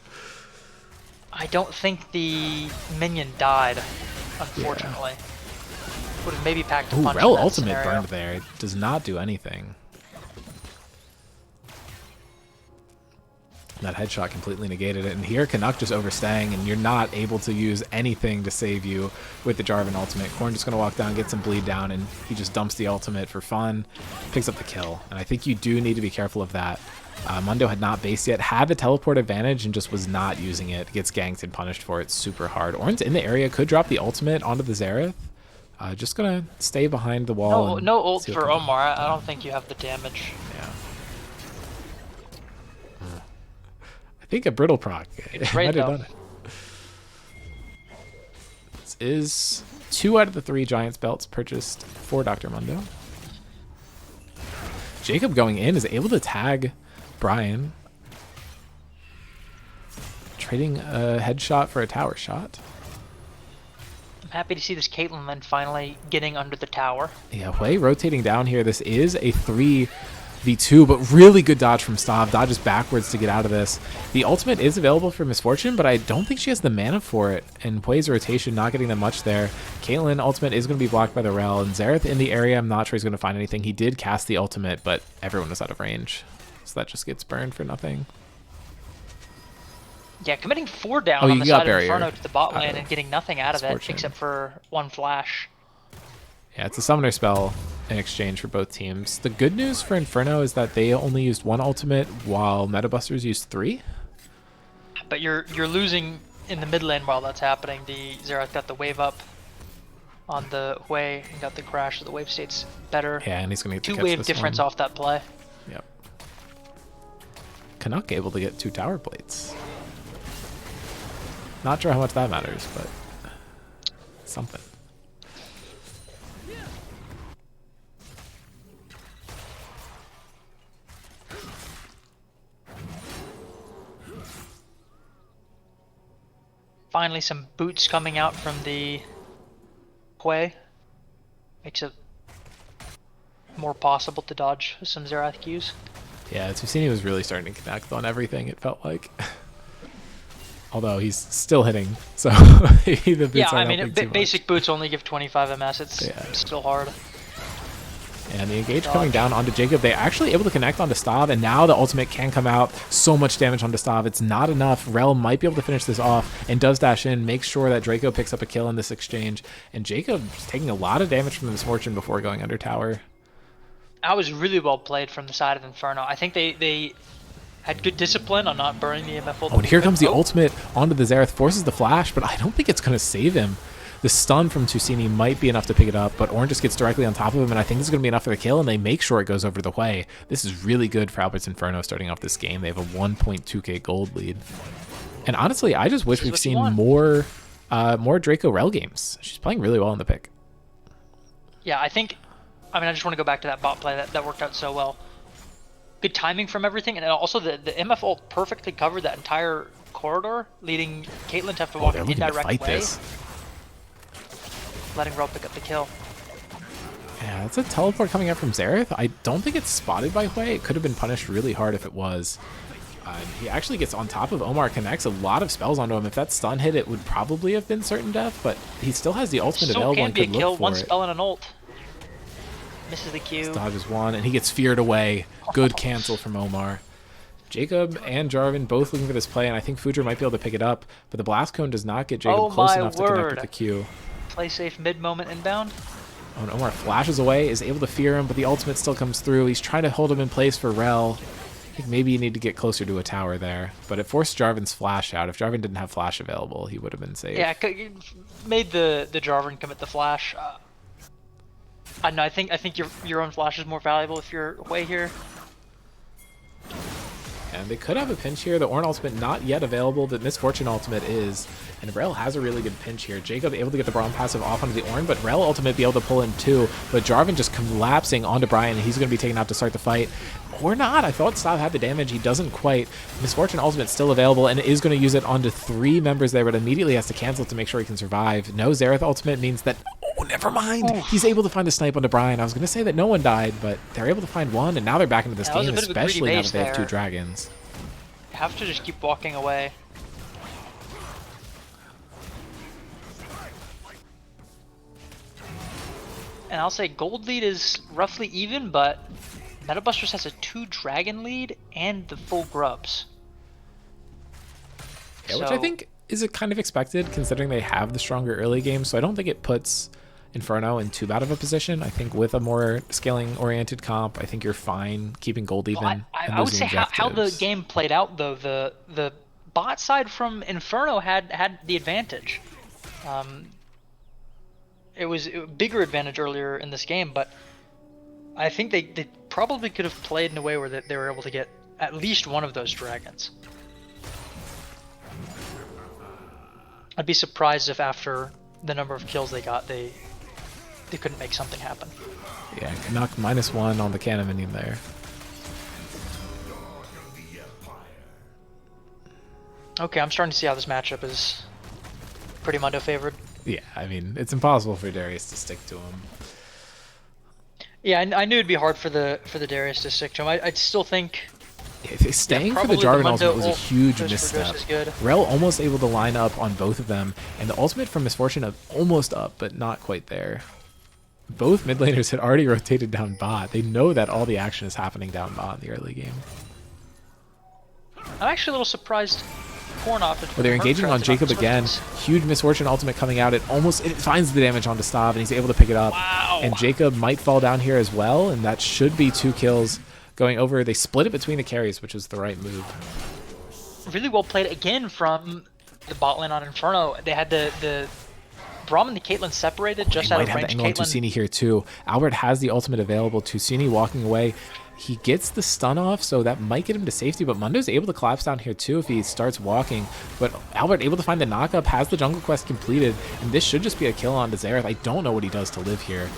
Speaker 2: I don't think the minion died, unfortunately.
Speaker 1: Yeah.
Speaker 2: Would have maybe packed a
Speaker 1: Ooh,
Speaker 2: punch.
Speaker 1: Rel
Speaker 2: in that
Speaker 1: ultimate
Speaker 2: scenario.
Speaker 1: burned there. It does not do anything. That headshot completely negated it, and here Canuck just overstaying, and you're not able to use anything to save you with the Jarvan ultimate. Corrin just going to walk down, get some bleed down, and he just dumps the ultimate for fun, picks up the kill. And I think you do need to be careful of that. Mundo had not based yet, had the teleport advantage, and just was not using it. Gets ganked and punished for it super hard. Ornn's in the area, could drop the ultimate onto the Xerath. Just going to stay behind the wall.
Speaker 2: No ult for Omar. I don't think you have the damage.
Speaker 1: Yeah. I think a brittle proc.
Speaker 2: It's right though.
Speaker 1: This is 2 out of the 3 Giants belts purchased for Dr. Mundo. Jacob going in is able to tag Brian. Trading a headshot for a tower shot.
Speaker 2: I'm happy to see this Caitlyn then finally getting under the tower.
Speaker 1: Yeah, Hui rotating down here. This is a 3v2, but really good dodge from Stav. Dodges backwards to get out of this. The ultimate is available for Misfortune, but I don't think she has the mana for it. And Hui's rotation not getting them much there. Caitlyn ultimate is going to be blocked by the Rel. And Xerath in the area, I'm not sure he's going to find anything. He did cast the ultimate, but everyone was out of range. So that just gets burned for nothing.
Speaker 2: Yeah, committing 4 down
Speaker 1: Oh,
Speaker 2: on
Speaker 1: you
Speaker 2: the
Speaker 1: got
Speaker 2: side of
Speaker 1: barrier
Speaker 2: Inferno to the bot
Speaker 1: out
Speaker 2: lane
Speaker 1: of
Speaker 2: and getting nothing out of it
Speaker 1: Misfortune.
Speaker 2: except for 1 flash.
Speaker 1: Yeah, it's a summoner spell in exchange for both teams. The good news for Inferno is that they only used 1 ultimate while Metabusters used 3.
Speaker 2: But you're losing in the mid lane while that's happening. The Xerath got the wave up on the Hui and got the crash, so the wave state's better.
Speaker 1: Yeah, and he's going to get to
Speaker 2: 2
Speaker 1: catch
Speaker 2: wave
Speaker 1: this
Speaker 2: difference
Speaker 1: one.
Speaker 2: off that play.
Speaker 1: Yep. Canuck able to get 2 tower plates. Not sure how much that matters, but something.
Speaker 2: Finally, some boots coming out from the Hui. Makes it more possible to dodge some Xerath Qs.
Speaker 1: Yeah, Tusini was really starting to connect on everything, it felt like. Although he's still hitting, so maybe the boots aren't helping too much.
Speaker 2: Basic boots only give 25 MS. It's still hard.
Speaker 1: And the engage coming down onto Jacob. They're actually able to connect onto Stav, and now the ultimate can come out. So much damage onto Stav. It's not enough. Rel might be able to finish this off and does dash in, makes sure that Draco picks up a kill in this exchange. And Jacob's taking a lot of damage from the Misfortune before going under tower.
Speaker 2: That was really well played from the side of Inferno. I think they had good discipline on not burning the MF ult.
Speaker 1: Oh, and here comes the ultimate onto the Xerath. Forces the flash, but I don't think it's going to save him. The stun from Tusini might be enough to pick it up, but Orange just gets directly on top of him, and I think this is going to be enough for the kill, and they make sure it goes over the Hui. This is really good for Albert's Inferno starting off this game. They have a 1.2k gold lead. And honestly, I just wish we've seen more Draco Rel games. She's playing really well in the pick.
Speaker 2: Yeah, I just want to go back to that bot play. That worked out so well. Good timing from everything, and also the MF ult perfectly covered that entire corridor, leading Caitlyn to have to walk an indirect way. Letting Rel pick up the kill.
Speaker 1: Yeah, that's a teleport coming out from Xerath. I don't think it's spotted by Hui. It could have been punished really hard if it was. He actually gets on top of Omar, connects a lot of spells onto him. If that stun hit, it would probably have been certain death, but he still has the ultimate available and could look for it.
Speaker 2: Still can be a kill, 1 spell and an ult. Misses the Q.
Speaker 1: Dodges 1, and he gets feared away. Good cancel from Omar. Jacob and Jarvan both looking for this play, and I think Fudra might be able to pick it up, but the Blast Cone does not get Jacob close enough to connect with the Q.
Speaker 2: Play safe mid-moment inbound.
Speaker 1: Oh, and Omar flashes away, is able to fear him, but the ultimate still comes through. He's trying to hold him in place for Rel. I think maybe you need to get closer to a tower there, but it forced Jarvan's flash out. If Jarvan didn't have flash available, he would have been safe.
Speaker 2: Yeah, made the Jarvan commit the flash. I know. I think your own flash is more valuable if you're away here.
Speaker 1: And they could have a pinch here. The Ornn ultimate not yet available. The Misfortune ultimate is. And Rel has a really good pinch here. Jacob able to get the Braum passive off onto the Ornn, but Rel ultimate be able to pull in too. But Jarvan just collapsing onto Brian, and he's going to be taken out to start the fight. Or not. I thought Stav had the damage. He doesn't quite. Misfortune ultimate still available, and is going to use it onto 3 members there, but immediately has to cancel to make sure he can survive. No Xerath ultimate means that... Oh, never mind. Oof. He's able to find the snipe onto Brian. I was going to say that no one died, but they're able to find one, and now they're back into this game, especially now that they have 2 dragons.
Speaker 2: You have to just keep walking away. And I'll say gold lead is roughly even, but Metabusters has a 2 dragon lead and the full grubs.
Speaker 1: Yeah, which I think is kind of expected considering they have the stronger early game, so I don't think it puts Inferno in too bad of a position. I think with a more scaling-oriented comp, I think you're fine keeping gold even.
Speaker 2: Well, I would say how the game played out, though, the bot side from Inferno had the advantage. It was a bigger advantage earlier in this game, but I think they probably could have played in a way where they were able to get at least one of those dragons. I'd be surprised if after the number of kills they got, they couldn't make something happen.
Speaker 1: Yeah, knock -1 on the cannon minion there.
Speaker 2: Okay, I'm starting to see how this matchup is pretty Mundo favored.
Speaker 1: Yeah, I mean, it's impossible for Darius to stick to him.
Speaker 2: Yeah, I knew it'd be hard for the Darius to stick to him. I'd still think...
Speaker 1: Yeah, staying for the Jarvan ultimate was a huge misstep. Rel almost able to line up on both of them, and the ultimate from Misfortune almost up, but not quite there. Both mid laners had already rotated down bot. They know that all the action is happening down bot in the early game.
Speaker 2: I'm actually a little surprised Corn opted for
Speaker 1: Well, they're
Speaker 2: the
Speaker 1: engaging
Speaker 2: Merc
Speaker 1: on
Speaker 2: Threads
Speaker 1: Jacob
Speaker 2: the
Speaker 1: again.
Speaker 2: switches.
Speaker 1: Huge Misfortune ultimate coming out. It finds the damage onto Stav, and he's able to pick it up.
Speaker 2: Wow.
Speaker 1: And Jacob might fall down here as well, and that should be 2 kills going over. They split it between the carries, which is the right move.
Speaker 2: Really well played again from the bot lane on Inferno. They had the Braum and the Caitlyn separated just out of range.
Speaker 1: Might have the angle on Tusini here too. Albert has the ultimate available. Tusini walking away. He gets the stun off, so that might get him to safety, but Mundo's able to collapse down here too if he starts walking. But Albert able to find the knockup, has the jungle quest completed, and this should just be a kill on to Xerath. I don't know what he does to live here.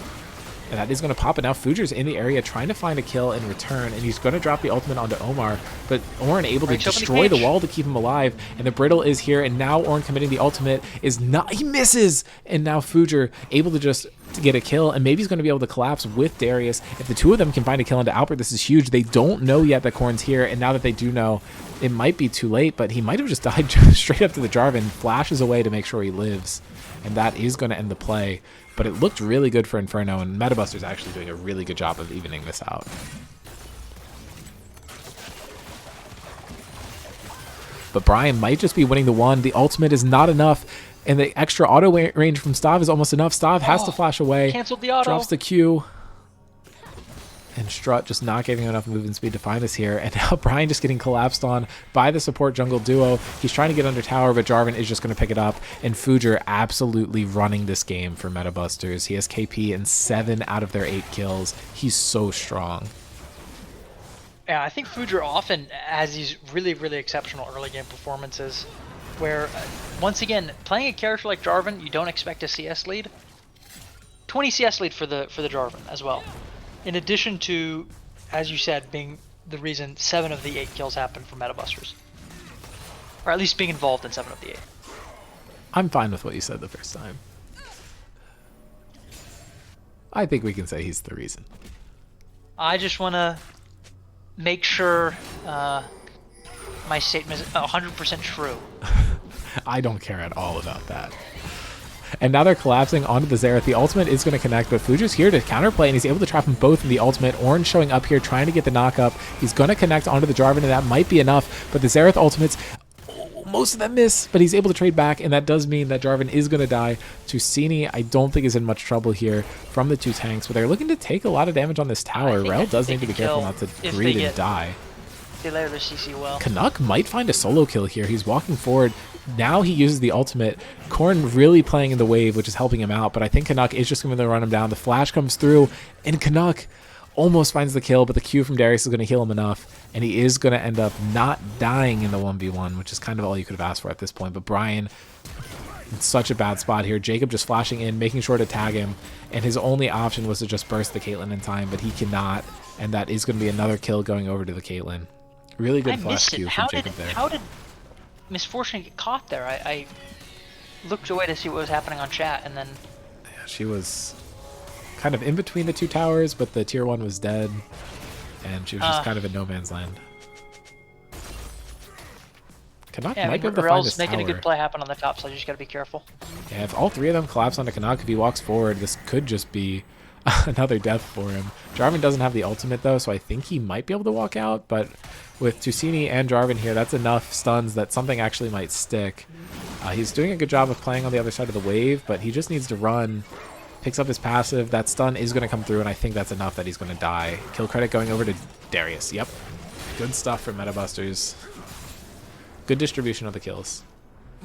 Speaker 1: And that is going to pop it. Now Fuger's in the area trying to find a kill in return, and he's going to drop the ultimate onto Omar, but Ornn able to destroy the wall to keep him alive, and the Brittle is here, and now Ornn committing the ultimate is not, he misses, and now Fuger able to just get a kill, and maybe he's going to be able to collapse with Darius. If the two of them can find a kill into Albert, this is huge. They don't know yet that Corn's here, and now that they do know, it might be too late, but he might have just died straight up to the Jarvan, flashes away to make sure he lives, and that is going to end the play. But it looked really good for Inferno, and Metabuster's actually doing a really good job of evening this out. But Brian might just be winning the one. The ultimate is not enough, and the extra auto range from Stav is almost enough. Stav has to flash away,
Speaker 2: canceled the auto.
Speaker 1: Drops the Q, and Strut just not giving him enough movement speed to find us here. And now Brian just getting collapsed on by the support jungle duo. He's trying to get under tower, but Jarvan is just going to pick it up. And Fuger absolutely running this game for Metabusters. He has KP in 7 out of their 8 kills. He's so strong.
Speaker 2: Yeah, I think Fuger often has these really, really exceptional early game performances where, once again, playing a character like Jarvan, you don't expect a CS lead. 20 CS lead for the Jarvan as well. In addition to, as you said, being the reason 7 of the 8 kills happened for Metabusters. Or at least being involved in 7 of the 8.
Speaker 1: I'm fine with what you said the first time. I think we can say he's the reason.
Speaker 2: I just want to make sure my statement is 100% true.
Speaker 1: I don't care at all about that. And now they're collapsing onto the Xerath. The ultimate is going to connect, but Fuger's here to counterplay, and he's able to trap them both in the ultimate. Ornn showing up here, trying to get the knockup. He's going to connect onto the Jarvan, and that might be enough, but the Xerath ultimates, most of them miss, but he's able to trade back, and that does mean that Jarvan is going to die. Tusini, I don't think is in much trouble here from the 2 tanks, but they're looking to take a lot of damage on this tower. Rel does need to be careful not to greed and die.
Speaker 2: They layer their CC well.
Speaker 1: Canuck might find a solo kill here. He's walking forward. Now he uses the ultimate. Corn really playing in the wave, which is helping him out, but I think Canuck is just going to run him down. The flash comes through, and Canuck almost finds the kill, but the Q from Darius is going to heal him enough, and he is going to end up not dying in the 1v1, which is kind of all you could have asked for at this point. But Brian, in such a bad spot here. Jacob just flashing in, making sure to tag him, and his only option was to just burst the Caitlyn in time, but he cannot, and that is going to be another kill going over to the Caitlyn. Really good flash Q from Jacob there.
Speaker 2: How did Misfortune get caught there? I looked away to see what was happening on chat, and then...
Speaker 1: Yeah, she was kind of in between the 2 towers, but the tier 1 was dead, and she was just kind of in no man's land. Canuck might be able to find this
Speaker 2: making
Speaker 1: tower.
Speaker 2: a good play happen on the top, so you just gotta be careful.
Speaker 1: Yeah, if all 3 of them collapse onto Canuck, if he walks forward, this could just be another death for him. Jarvan doesn't have the ultimate though, so I think he might be able to walk out, but with Tusini and Jarvan here, that's enough stuns that something actually might stick. He's doing a good job of playing on the other side of the wave, but he just needs to run. Picks up his passive. That stun is going to come through, and I think that's enough that he's going to die. Kill credit going over to Darius. Yep. Good stuff from Metabusters. Good distribution of the kills.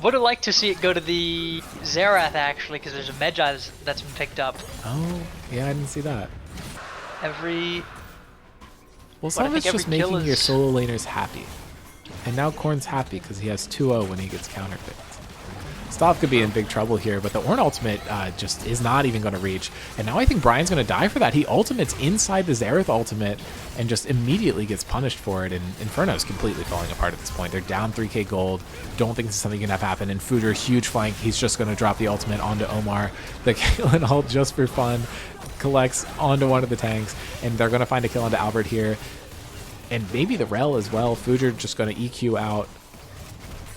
Speaker 2: Would have liked to see it go to the Xerath, actually, because there's a Medjay that's been picked up.
Speaker 1: Oh, yeah, I didn't see that. Well, some of it's just making your solo laners happy. And now Korn's happy because he has 2-0 when he gets counterpicked. Stav could be in big trouble here, but the Ornn ultimate just is not even going to reach. And now I think Brian's going to die for that. He ultimates inside the Xerath ultimate and just immediately gets punished for it. And Inferno's completely falling apart at this point. They're down 3k gold. Don't think this is something you can have happen. And Fuger, huge flank. He's just going to drop the ultimate onto Omar. The Caitlyn ult just for fun collects onto one of the tanks. And they're going to find a kill onto Albert here. And maybe the Rel as well. Fuger just going to EQ out.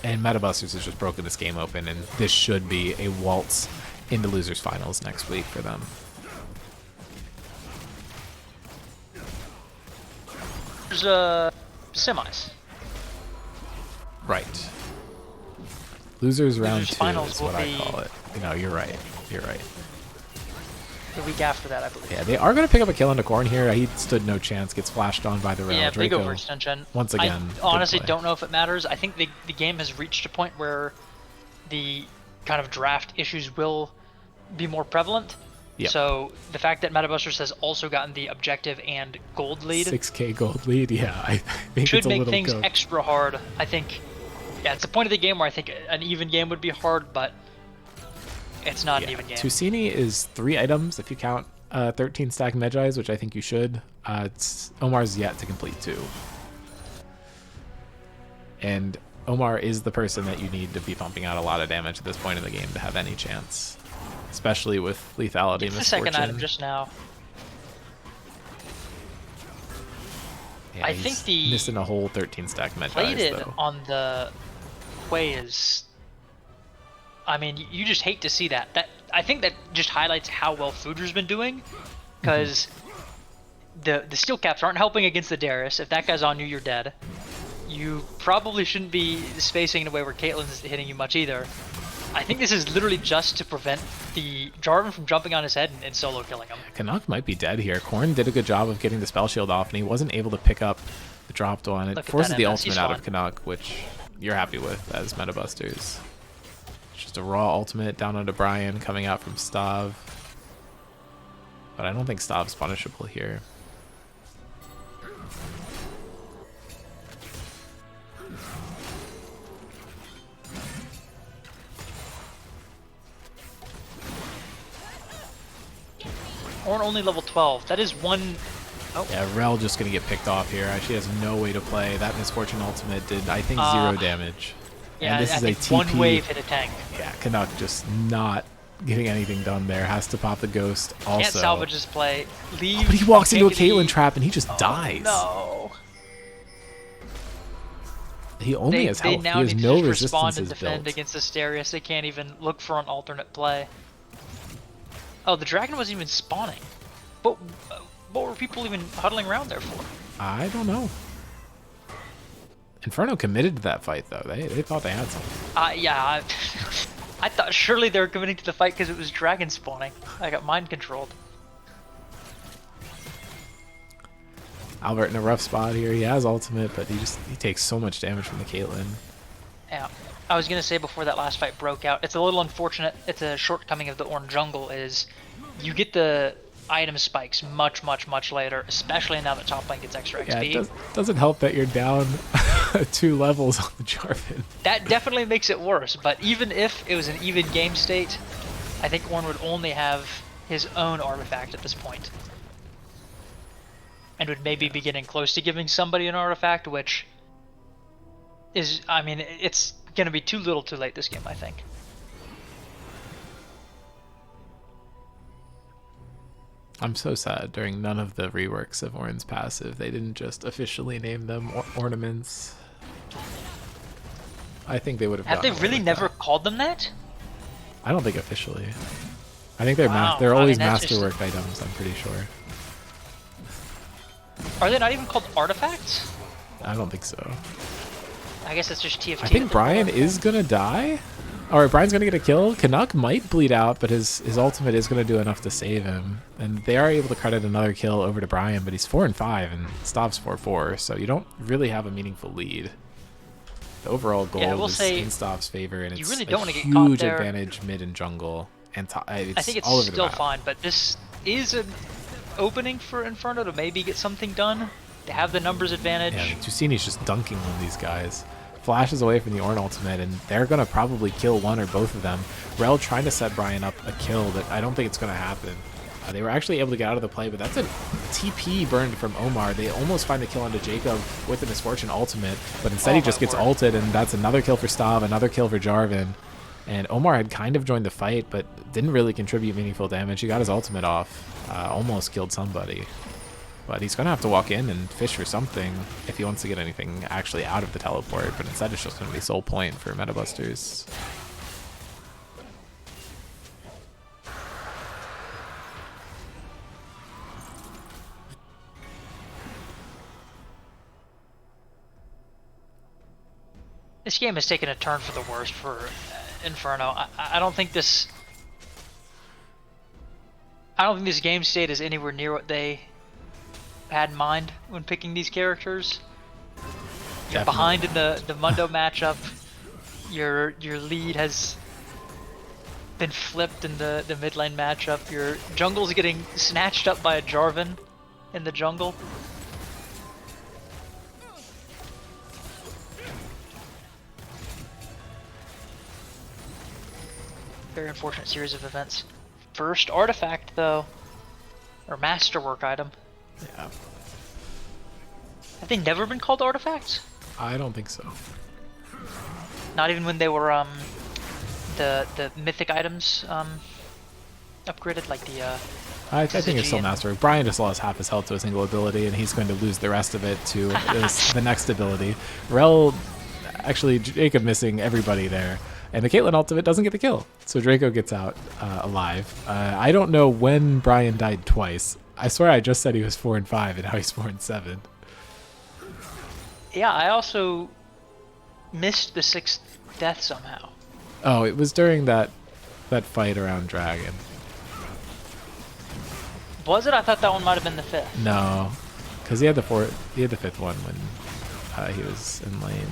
Speaker 1: And Metabusters has just broken this game open, and this should be a waltz into losers finals next week for them.
Speaker 2: There's semis.
Speaker 1: Right. Losers round 2
Speaker 2: finals
Speaker 1: is what
Speaker 2: will
Speaker 1: I
Speaker 2: be
Speaker 1: call it. No, you're right. You're right.
Speaker 2: the week after that, I believe.
Speaker 1: Yeah, they are going to pick up a kill into Corn here. He stood no chance. Gets flashed on by the rail.
Speaker 2: Yeah, big
Speaker 1: Draco,
Speaker 2: overextension.
Speaker 1: once again,
Speaker 2: I honestly don't know if it matters. I think the game has reached a point where the kind of draft issues will be more prevalent.
Speaker 1: Yep.
Speaker 2: So the fact that MetaBusters has also gotten the objective and gold lead
Speaker 1: 6K gold lead, yeah, I think
Speaker 2: should
Speaker 1: it's a
Speaker 2: make
Speaker 1: little
Speaker 2: things
Speaker 1: cooked.
Speaker 2: extra hard. I think, yeah, it's the point of the game where I think an even game would be hard, but it's not an even game.
Speaker 1: Tusini is 3 items if you count 13 stack Medjais, which I think you should. Omar's yet to complete 2. And Omar is the person that you need to be pumping out a lot of damage at this point in the game to have any chance. Especially with lethality and
Speaker 2: the
Speaker 1: misfortune.
Speaker 2: second item just now.
Speaker 1: Yeah,
Speaker 2: I think the
Speaker 1: missing a whole 13 stack Medjais,
Speaker 2: plated
Speaker 1: though.
Speaker 2: on the way is, I mean, you just hate to see that. I think that just highlights how well Fudra's been doing, because the steel caps aren't helping against the Darius. If that guy's on you, you're dead. You probably shouldn't be spacing in a way where Caitlyn's hitting you much either. I think this is literally just to prevent the Jarvan from jumping on his head and solo killing him.
Speaker 1: Canuck might be dead here. Korn did a good job of getting the spell shield off, and he wasn't able to pick up the dropped one. It forces the ultimate out of Canuck, which you're happy with as MetaBusters. Just a raw ultimate down onto Brian coming out from Stav. But I don't think Stav's punishable here.
Speaker 2: Or only level 12. That is one... Oh.
Speaker 1: Yeah, Rel just going to get picked off here. She has no way to play. That Misfortune ultimate did, I think, 0 damage.
Speaker 2: Yeah,
Speaker 1: and this
Speaker 2: I
Speaker 1: is
Speaker 2: think
Speaker 1: a TP.
Speaker 2: one wave hit a tank.
Speaker 1: Yeah, Canuck just not getting anything done there. Has to pop the ghost also.
Speaker 2: Can't salvage his play. Leave.
Speaker 1: Oh, but he walks into a Caitlyn trap and he just dies.
Speaker 2: No.
Speaker 1: He only has health.
Speaker 2: They now
Speaker 1: He has
Speaker 2: need
Speaker 1: no
Speaker 2: to just respond and
Speaker 1: resistances
Speaker 2: defend
Speaker 1: built.
Speaker 2: against Asterius. They can't even look for an alternate play. Oh, the dragon wasn't even spawning. But what were people even huddling around there for?
Speaker 1: I don't know. Inferno committed to that fight, though. They thought they had something.
Speaker 2: Yeah, I thought surely they were committing to the fight because it was dragon spawning. I got mind controlled.
Speaker 1: Albert in a rough spot here. He has ultimate, but he takes so much damage from the Caitlyn.
Speaker 2: Yeah. I was going to say before that last fight broke out, it's a little unfortunate. It's a shortcoming of the Orange Jungle is you get the item spikes much later, especially now that top lane gets extra XP.
Speaker 1: Yeah, it doesn't help that you're down 2 levels on the Jarvan.
Speaker 2: That definitely makes it worse, but even if it was an even game state, I think Ornn would only have his own artifact at this point. And would maybe be getting close to giving somebody an artifact, which is, I mean, it's going to be too little too late this game, I think.
Speaker 1: I'm so sad during none of the reworks of Ornn's passive, they didn't just officially name them ornaments. I think they would have.
Speaker 2: Have they really never called them that?
Speaker 1: I don't think officially. I think they're
Speaker 2: Wow.
Speaker 1: they're always
Speaker 2: I mean,
Speaker 1: masterwork items. I'm pretty sure.
Speaker 2: Are they not even called artifacts?
Speaker 1: I don't think so.
Speaker 2: I guess it's just TFT.
Speaker 1: I think Brian is gonna die. Or Brian's gonna get a kill. Canuck might bleed out, but his ultimate is gonna do enough to save him. And they are able to credit another kill over to Brian, but he's 4 and 5 and Stav's 4-4, so you don't really have a meaningful lead. The overall goal is in Stav's favor, and it's
Speaker 2: really
Speaker 1: a
Speaker 2: don't want to get caught
Speaker 1: huge
Speaker 2: there.
Speaker 1: advantage mid and jungle. And
Speaker 2: I think it's
Speaker 1: all over the
Speaker 2: still
Speaker 1: map.
Speaker 2: fine, but this is an opening for Inferno to maybe get something done. They have the numbers advantage.
Speaker 1: Yeah, Tusini's just dunking on these guys. Flashes away from the Ornn ultimate, and they're going to probably kill one or both of them. Rel trying to set Brian up a kill, but I don't think it's going to happen. They were actually able to get out of the play, but that's a TP burned from Omar. They almost find the kill onto Jacob with the Misfortune ultimate, but instead he just gets ulted, and that's another kill for Stav, another kill for Jarvan. And Omar had kind of joined the fight, but didn't really contribute meaningful damage. He got his ultimate off, almost killed somebody. But he's going to have to walk in and fish for something if he wants to get anything actually out of the teleport. But instead it's just going to be Soul Point for MetaBusters.
Speaker 2: This game has taken a turn for the worst for Inferno. I don't think this. I don't think this game state is anywhere near what they had in mind when picking these characters. You're behind in the Mundo matchup. Your lead has been flipped in the mid lane matchup. Your jungle's getting snatched up by a Jarvan in the jungle. Very unfortunate series of events. First artifact though, or masterwork item.
Speaker 1: Yeah.
Speaker 2: Have they never been called artifacts?
Speaker 1: I don't think so.
Speaker 2: Not even when they were the mythic items upgraded, like the
Speaker 1: I think it's still masterwork. Brian just lost half his health to a single ability, and he's going to lose the rest of it to the next ability. Rel, actually, Jacob missing everybody there. And the Caitlyn ultimate doesn't get the kill, so Draco gets out alive. I don't know when Brian died twice. I swear I just said he was 4 and 5, and now he's 4 and 7.
Speaker 2: Yeah, I also missed the 6th death somehow.
Speaker 1: Oh, it was during that fight around Dragon.
Speaker 2: Was it? I thought that one might have been the 5th.
Speaker 1: No, because he had the 5th one when he was in lane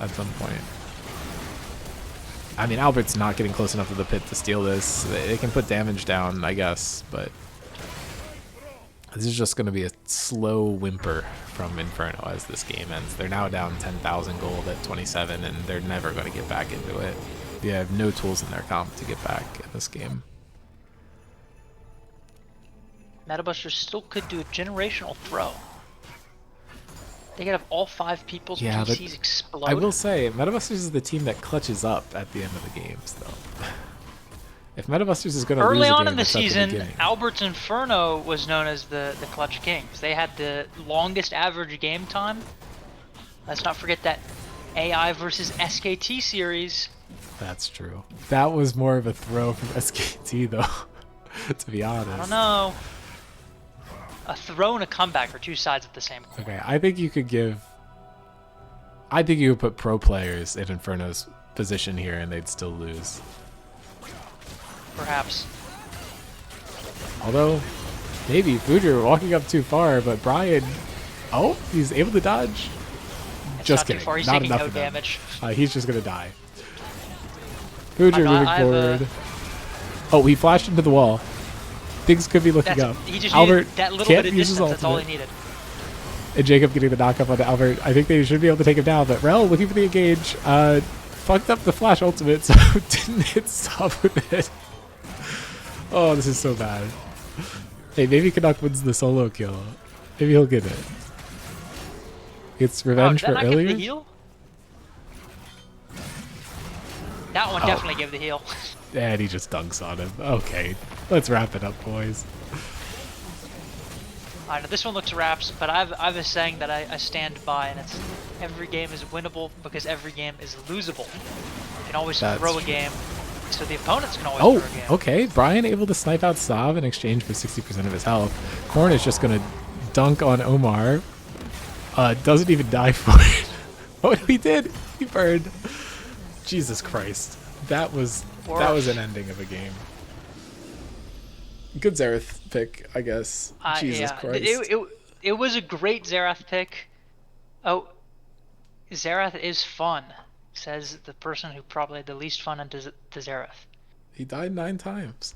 Speaker 1: at some point. I mean, Albert's not getting close enough to the pit to steal this. They can put damage down, I guess, but this is just going to be a slow whimper from Inferno as this game ends. They're now down 10,000 gold at 27, and they're never going to get back into it. They have no tools in their comp to get back in this game.
Speaker 2: Metabusters still could do a generational throw. They could have all 5 people's PCs explode.
Speaker 1: I will say, Metabusters is the team that clutches up at the end of the games, though. If Metabusters is going to lose
Speaker 2: early
Speaker 1: a
Speaker 2: on
Speaker 1: game,
Speaker 2: in the
Speaker 1: it's at
Speaker 2: season,
Speaker 1: beginning.
Speaker 2: Albert's Inferno was known as the Clutch Kings. They had the longest average game time. Let's not forget that AI versus SKT series.
Speaker 1: That's true. That was more of a throw from SKT, though, to be honest.
Speaker 2: I don't know. A throw and a comeback are 2 sides of the same coin.
Speaker 1: Okay, I think you could put pro players in Inferno's position here and they'd still lose.
Speaker 2: Perhaps.
Speaker 1: Although, maybe Fujer walking up too far, but Brian, oh, he's able to dodge.
Speaker 2: It's
Speaker 1: Just
Speaker 2: not
Speaker 1: kidding.
Speaker 2: Too far. He's
Speaker 1: not
Speaker 2: taking
Speaker 1: enough
Speaker 2: no
Speaker 1: of them.
Speaker 2: damage.
Speaker 1: He's just gonna die. Fujer moving forward. Oh, he flashed into the wall. Things could be looking up.
Speaker 2: He just
Speaker 1: Albert
Speaker 2: needed that little
Speaker 1: can't
Speaker 2: bit of
Speaker 1: use his
Speaker 2: distance. That's all
Speaker 1: ultimate.
Speaker 2: he needed.
Speaker 1: And Jacob getting the knock up onto Albert. I think they should be able to take him down, but Rel looking for the engage. Fucked up the flash ultimate, so didn't hit stop with it. Oh, this is so bad. Hey, maybe Canuck wins the solo kill. Maybe he'll get it. It's revenge for earlier.
Speaker 2: The heal? That one definitely gave the heal.
Speaker 1: And he just dunks on him. Okay, let's wrap it up, boys.
Speaker 2: I know this one looks wraps, but I've been saying that I stand by, and it's every game is winnable because every game is losable. You can always throw a game, so the opponents can always throw a game.
Speaker 1: Okay. Brian able to snipe out Sav in exchange for 60% of his health. Korn is just gonna dunk on Omar. Doesn't even die for it. Oh, he did. He burned. Jesus Christ. That was an ending of a game. Good Xerath pick, I guess. Jesus Christ.
Speaker 2: It was a great Xerath pick. Oh, Xerath is fun, says the person who probably had the least fun into Xerath.
Speaker 1: He died 9 times.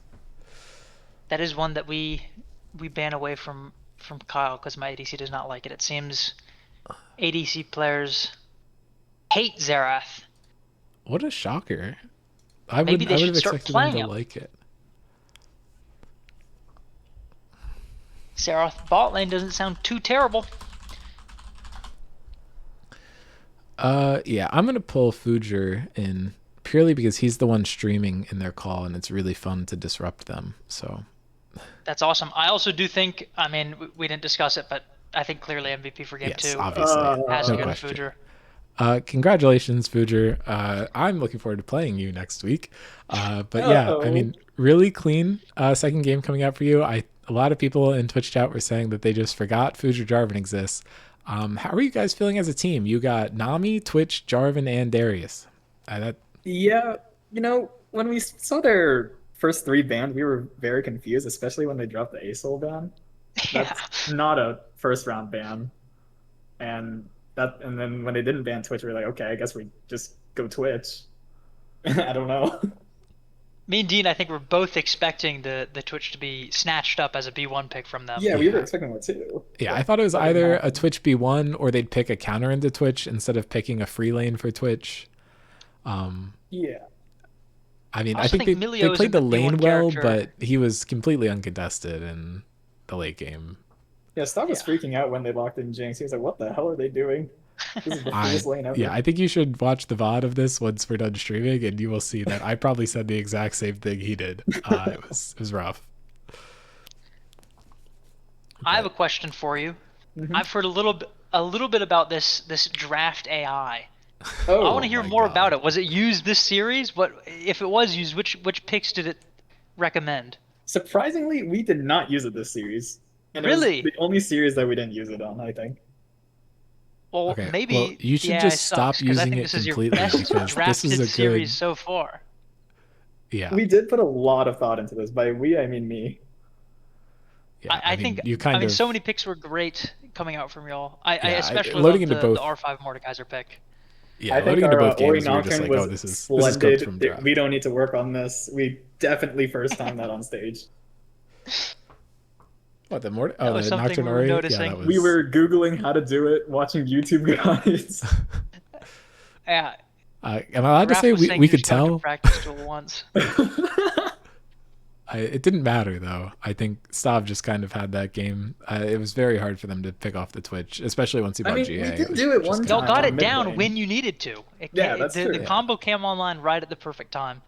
Speaker 2: That is one that we ban away from Kyle because my ADC does not like it. It seems ADC players hate Xerath.
Speaker 1: What a shocker.
Speaker 2: Maybe they should
Speaker 1: have
Speaker 2: start
Speaker 1: expected
Speaker 2: playing
Speaker 1: him to
Speaker 2: him.
Speaker 1: like it.
Speaker 2: Xerath bot lane doesn't sound too terrible.
Speaker 1: Yeah, I'm gonna pull Fujer in purely because he's the one streaming in their call, and it's really fun to disrupt them. So
Speaker 2: that's awesome. I also do think, I mean, we didn't discuss it, but I think clearly MVP for game 2
Speaker 1: obviously.
Speaker 2: has to go to
Speaker 1: question.
Speaker 2: Fujer.
Speaker 1: Congratulations, Fujer. I'm looking forward to playing you next week. But yeah, I mean, really clean second game coming out for you. A lot of people in Twitch chat were saying that they just forgot Fujer Jarvan exists. How are you guys feeling as a team? You got Nami, Twitch, Jarvan, and Darius. That
Speaker 3: Yeah, when we saw their first three bans, we were very confused, especially when they dropped the ASOL ban.
Speaker 2: Yeah.
Speaker 3: That's not a first round ban. And then when they didn't ban Twitch, we were like, okay, I guess we just go Twitch. I don't know.
Speaker 2: Me and Dean, I think we're both expecting the Twitch to be snatched up as a B1 pick from them.
Speaker 3: Yeah, we were
Speaker 1: yeah.
Speaker 3: expecting that too.
Speaker 1: Yeah, I
Speaker 3: But
Speaker 1: thought it was
Speaker 3: that didn't
Speaker 1: either a
Speaker 3: happen.
Speaker 1: Twitch B1 or they'd pick a counter into Twitch instead of picking a free lane for Twitch. Um,
Speaker 3: Yeah.
Speaker 1: I mean,
Speaker 2: I
Speaker 1: I
Speaker 2: also
Speaker 1: think
Speaker 2: think
Speaker 1: they
Speaker 2: Milio is a
Speaker 1: played the
Speaker 2: good
Speaker 1: lane
Speaker 2: B1
Speaker 1: well,
Speaker 2: character.
Speaker 1: but he was completely uncontested in the late game.
Speaker 3: Yeah, Stott was
Speaker 2: Yeah.
Speaker 3: freaking out when they locked in Jinx. He was like, what the hell are they doing? This is the freest lane
Speaker 1: Yeah,
Speaker 3: ever.
Speaker 1: I think you should watch the VOD of this once we're done streaming, and you will see that I probably said the exact same thing he did. It was rough.
Speaker 2: I have a
Speaker 1: But
Speaker 2: question for you.
Speaker 3: Hmm.
Speaker 2: I've heard a little bit about this draft AI. I want
Speaker 3: Oh,
Speaker 2: to
Speaker 1: oh
Speaker 2: hear
Speaker 1: my
Speaker 2: more about
Speaker 1: god,
Speaker 2: it. Was it used this series? What if it was used? Which picks did it recommend?
Speaker 3: surprisingly, we did not use it this series. And it was
Speaker 2: Really?
Speaker 3: the only series that we didn't use it on, I think.
Speaker 2: Well,
Speaker 1: okay, well
Speaker 2: maybe
Speaker 1: you
Speaker 2: the
Speaker 1: should
Speaker 2: AI
Speaker 1: just
Speaker 2: sucks
Speaker 1: stop
Speaker 2: because I
Speaker 1: using
Speaker 2: think
Speaker 1: it
Speaker 2: this is your
Speaker 1: completely
Speaker 2: best
Speaker 1: because this is
Speaker 2: drafted
Speaker 1: a
Speaker 2: series
Speaker 1: good.
Speaker 2: so far.
Speaker 1: Yeah,
Speaker 3: We did put a lot of thought into this. By we, I mean me.
Speaker 1: yeah.
Speaker 2: I
Speaker 1: I
Speaker 2: think
Speaker 1: mean, you
Speaker 2: I
Speaker 1: kind
Speaker 2: mean
Speaker 1: of.
Speaker 2: so many picks were great coming out from y'all. I
Speaker 1: Yeah,
Speaker 2: especially
Speaker 1: loading
Speaker 2: love
Speaker 1: into
Speaker 2: the
Speaker 1: both.
Speaker 2: R5 Mordekaiser pick.
Speaker 1: Yeah,
Speaker 3: I think
Speaker 1: loading into
Speaker 3: our
Speaker 1: both
Speaker 3: Ori
Speaker 1: games, we were just
Speaker 3: Nocturne
Speaker 1: like, oh,
Speaker 3: was
Speaker 1: this is cooked from
Speaker 3: splendid. We
Speaker 1: draft.
Speaker 3: don't need to work on this. We definitely first time that on stage.
Speaker 1: What the more? Oh,
Speaker 2: That was
Speaker 1: the
Speaker 2: something
Speaker 1: Nocturne
Speaker 2: we were
Speaker 1: Ori. Yeah, that
Speaker 2: noticing.
Speaker 3: We
Speaker 1: was.
Speaker 3: were Googling how to do it, watching YouTube guides.
Speaker 2: Yeah,
Speaker 1: Am I allowed to
Speaker 2: Raph
Speaker 1: say
Speaker 2: was
Speaker 1: we
Speaker 2: saying
Speaker 1: we
Speaker 2: you
Speaker 1: could
Speaker 2: just go to
Speaker 1: tell?
Speaker 2: practice duel once.
Speaker 1: It didn't matter though. I think Stav just kind of had that game. It was very hard for them to pick off the Twitch, especially once he
Speaker 3: I
Speaker 1: bought
Speaker 3: mean, we
Speaker 1: GA. It
Speaker 3: did
Speaker 1: was
Speaker 3: do it
Speaker 1: just
Speaker 3: one
Speaker 1: kind
Speaker 2: Y'all
Speaker 1: of
Speaker 3: time
Speaker 2: got
Speaker 3: on
Speaker 2: it
Speaker 1: tough.
Speaker 3: mid
Speaker 2: down
Speaker 3: lane.
Speaker 2: when you needed to.
Speaker 3: Yeah, that's
Speaker 2: The
Speaker 3: true.
Speaker 1: Yeah,
Speaker 2: combo came online right at the perfect time.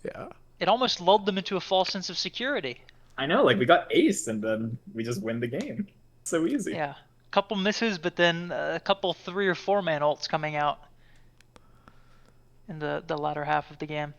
Speaker 1: yeah.
Speaker 2: It almost lulled them into a false sense of security.
Speaker 3: I know, like we got ace and then we just win the game. So easy.
Speaker 2: Yeah, a couple misses, but then a couple 3 or 4 man ults coming out in the latter half of the game.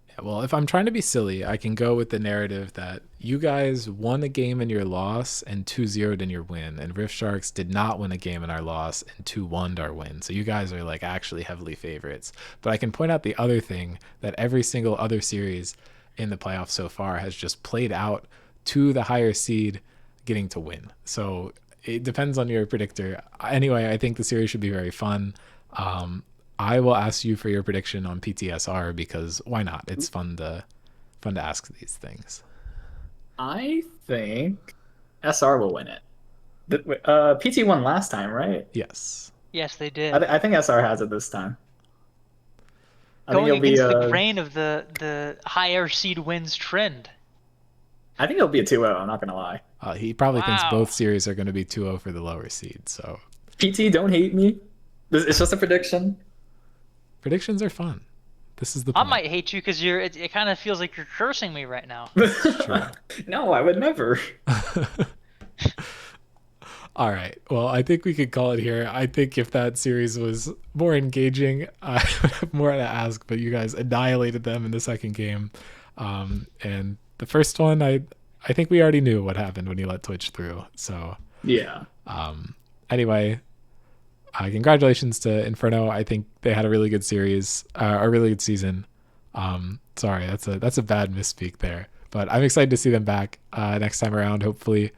Speaker 1: Yeah, well, if I'm trying to be silly, I can go with the narrative that you guys won a game in your loss and 2-0'd in your win, and Rift Sharks did not win a game in our loss and 2-1'd our win. So you guys are like actually heavily favorites. But I can point out the other thing that every single other series in the playoffs so far has just played out to the higher seed getting to win. So it depends on your predictor. Anyway, I think the series should be very fun. Um, I will ask you for your prediction on PTSR because why not? It's fun to ask these things.
Speaker 3: I think SR will win it. PT won last time, right?
Speaker 1: Yes.
Speaker 2: Yes, they did.
Speaker 3: I think SR has it this time. I think
Speaker 2: Going
Speaker 3: it'll be
Speaker 2: against the grain of the higher seed wins trend.
Speaker 3: I think it'll be a 2-0, I'm not gonna lie.
Speaker 1: He probably thinks both
Speaker 2: Wow.
Speaker 1: series are going to be 2-0 for the lower seed. So
Speaker 3: PT, don't hate me. It's just a prediction.
Speaker 1: predictions are fun. This is the
Speaker 2: I
Speaker 1: point.
Speaker 2: might hate you because it kind of feels like you're cursing me right now.
Speaker 1: It's true.
Speaker 3: No, I would never.
Speaker 1: All right. Well, I think we could call it here. I think if that series was more engaging, I would have more to ask, but you guys annihilated them in the second game. And the first one, I think we already knew what happened when you let Twitch through. So
Speaker 3: Yeah.
Speaker 1: anyway, congratulations to Inferno. I think they had a really good series, a really good season. Sorry, that's a bad misspeak there, but I'm excited to see them back next time around, hopefully.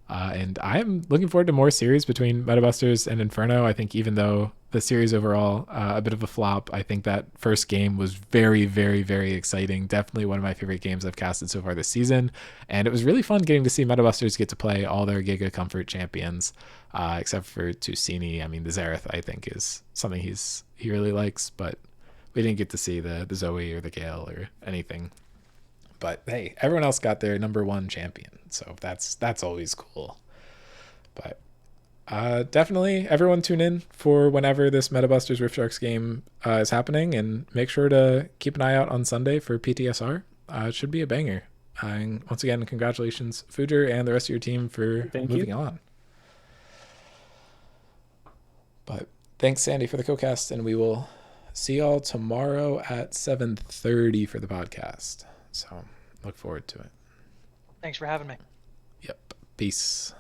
Speaker 1: And I am looking forward to more series between Metabusters and Inferno. I think even though the series overall a bit of a flop, I think that first game was very, very, very exciting. Definitely one of my favorite games I've casted so far this season. And it was really fun getting to see Metabusters get to play all their Giga Comfort champions, except for Tusini. I mean, the Zareth, I think, is something he really likes, but we didn't get to see the Zoe or the Gale or anything. But hey, everyone else got their number one champion, so that's always cool. But definitely, everyone tune in for whenever this Metabusters Rift Sharks game is happening, and make sure to keep an eye out on Sunday for PTSR. It should be a banger. And once again, congratulations, Fujer, and the rest of your team for
Speaker 3: Thank
Speaker 1: moving
Speaker 3: you.
Speaker 1: on. But thanks, Sandy, for the co-cast, and we will see y'all tomorrow at 7:30 for the podcast. So look forward to it.
Speaker 2: Thanks for having me.
Speaker 1: Yep. Peace.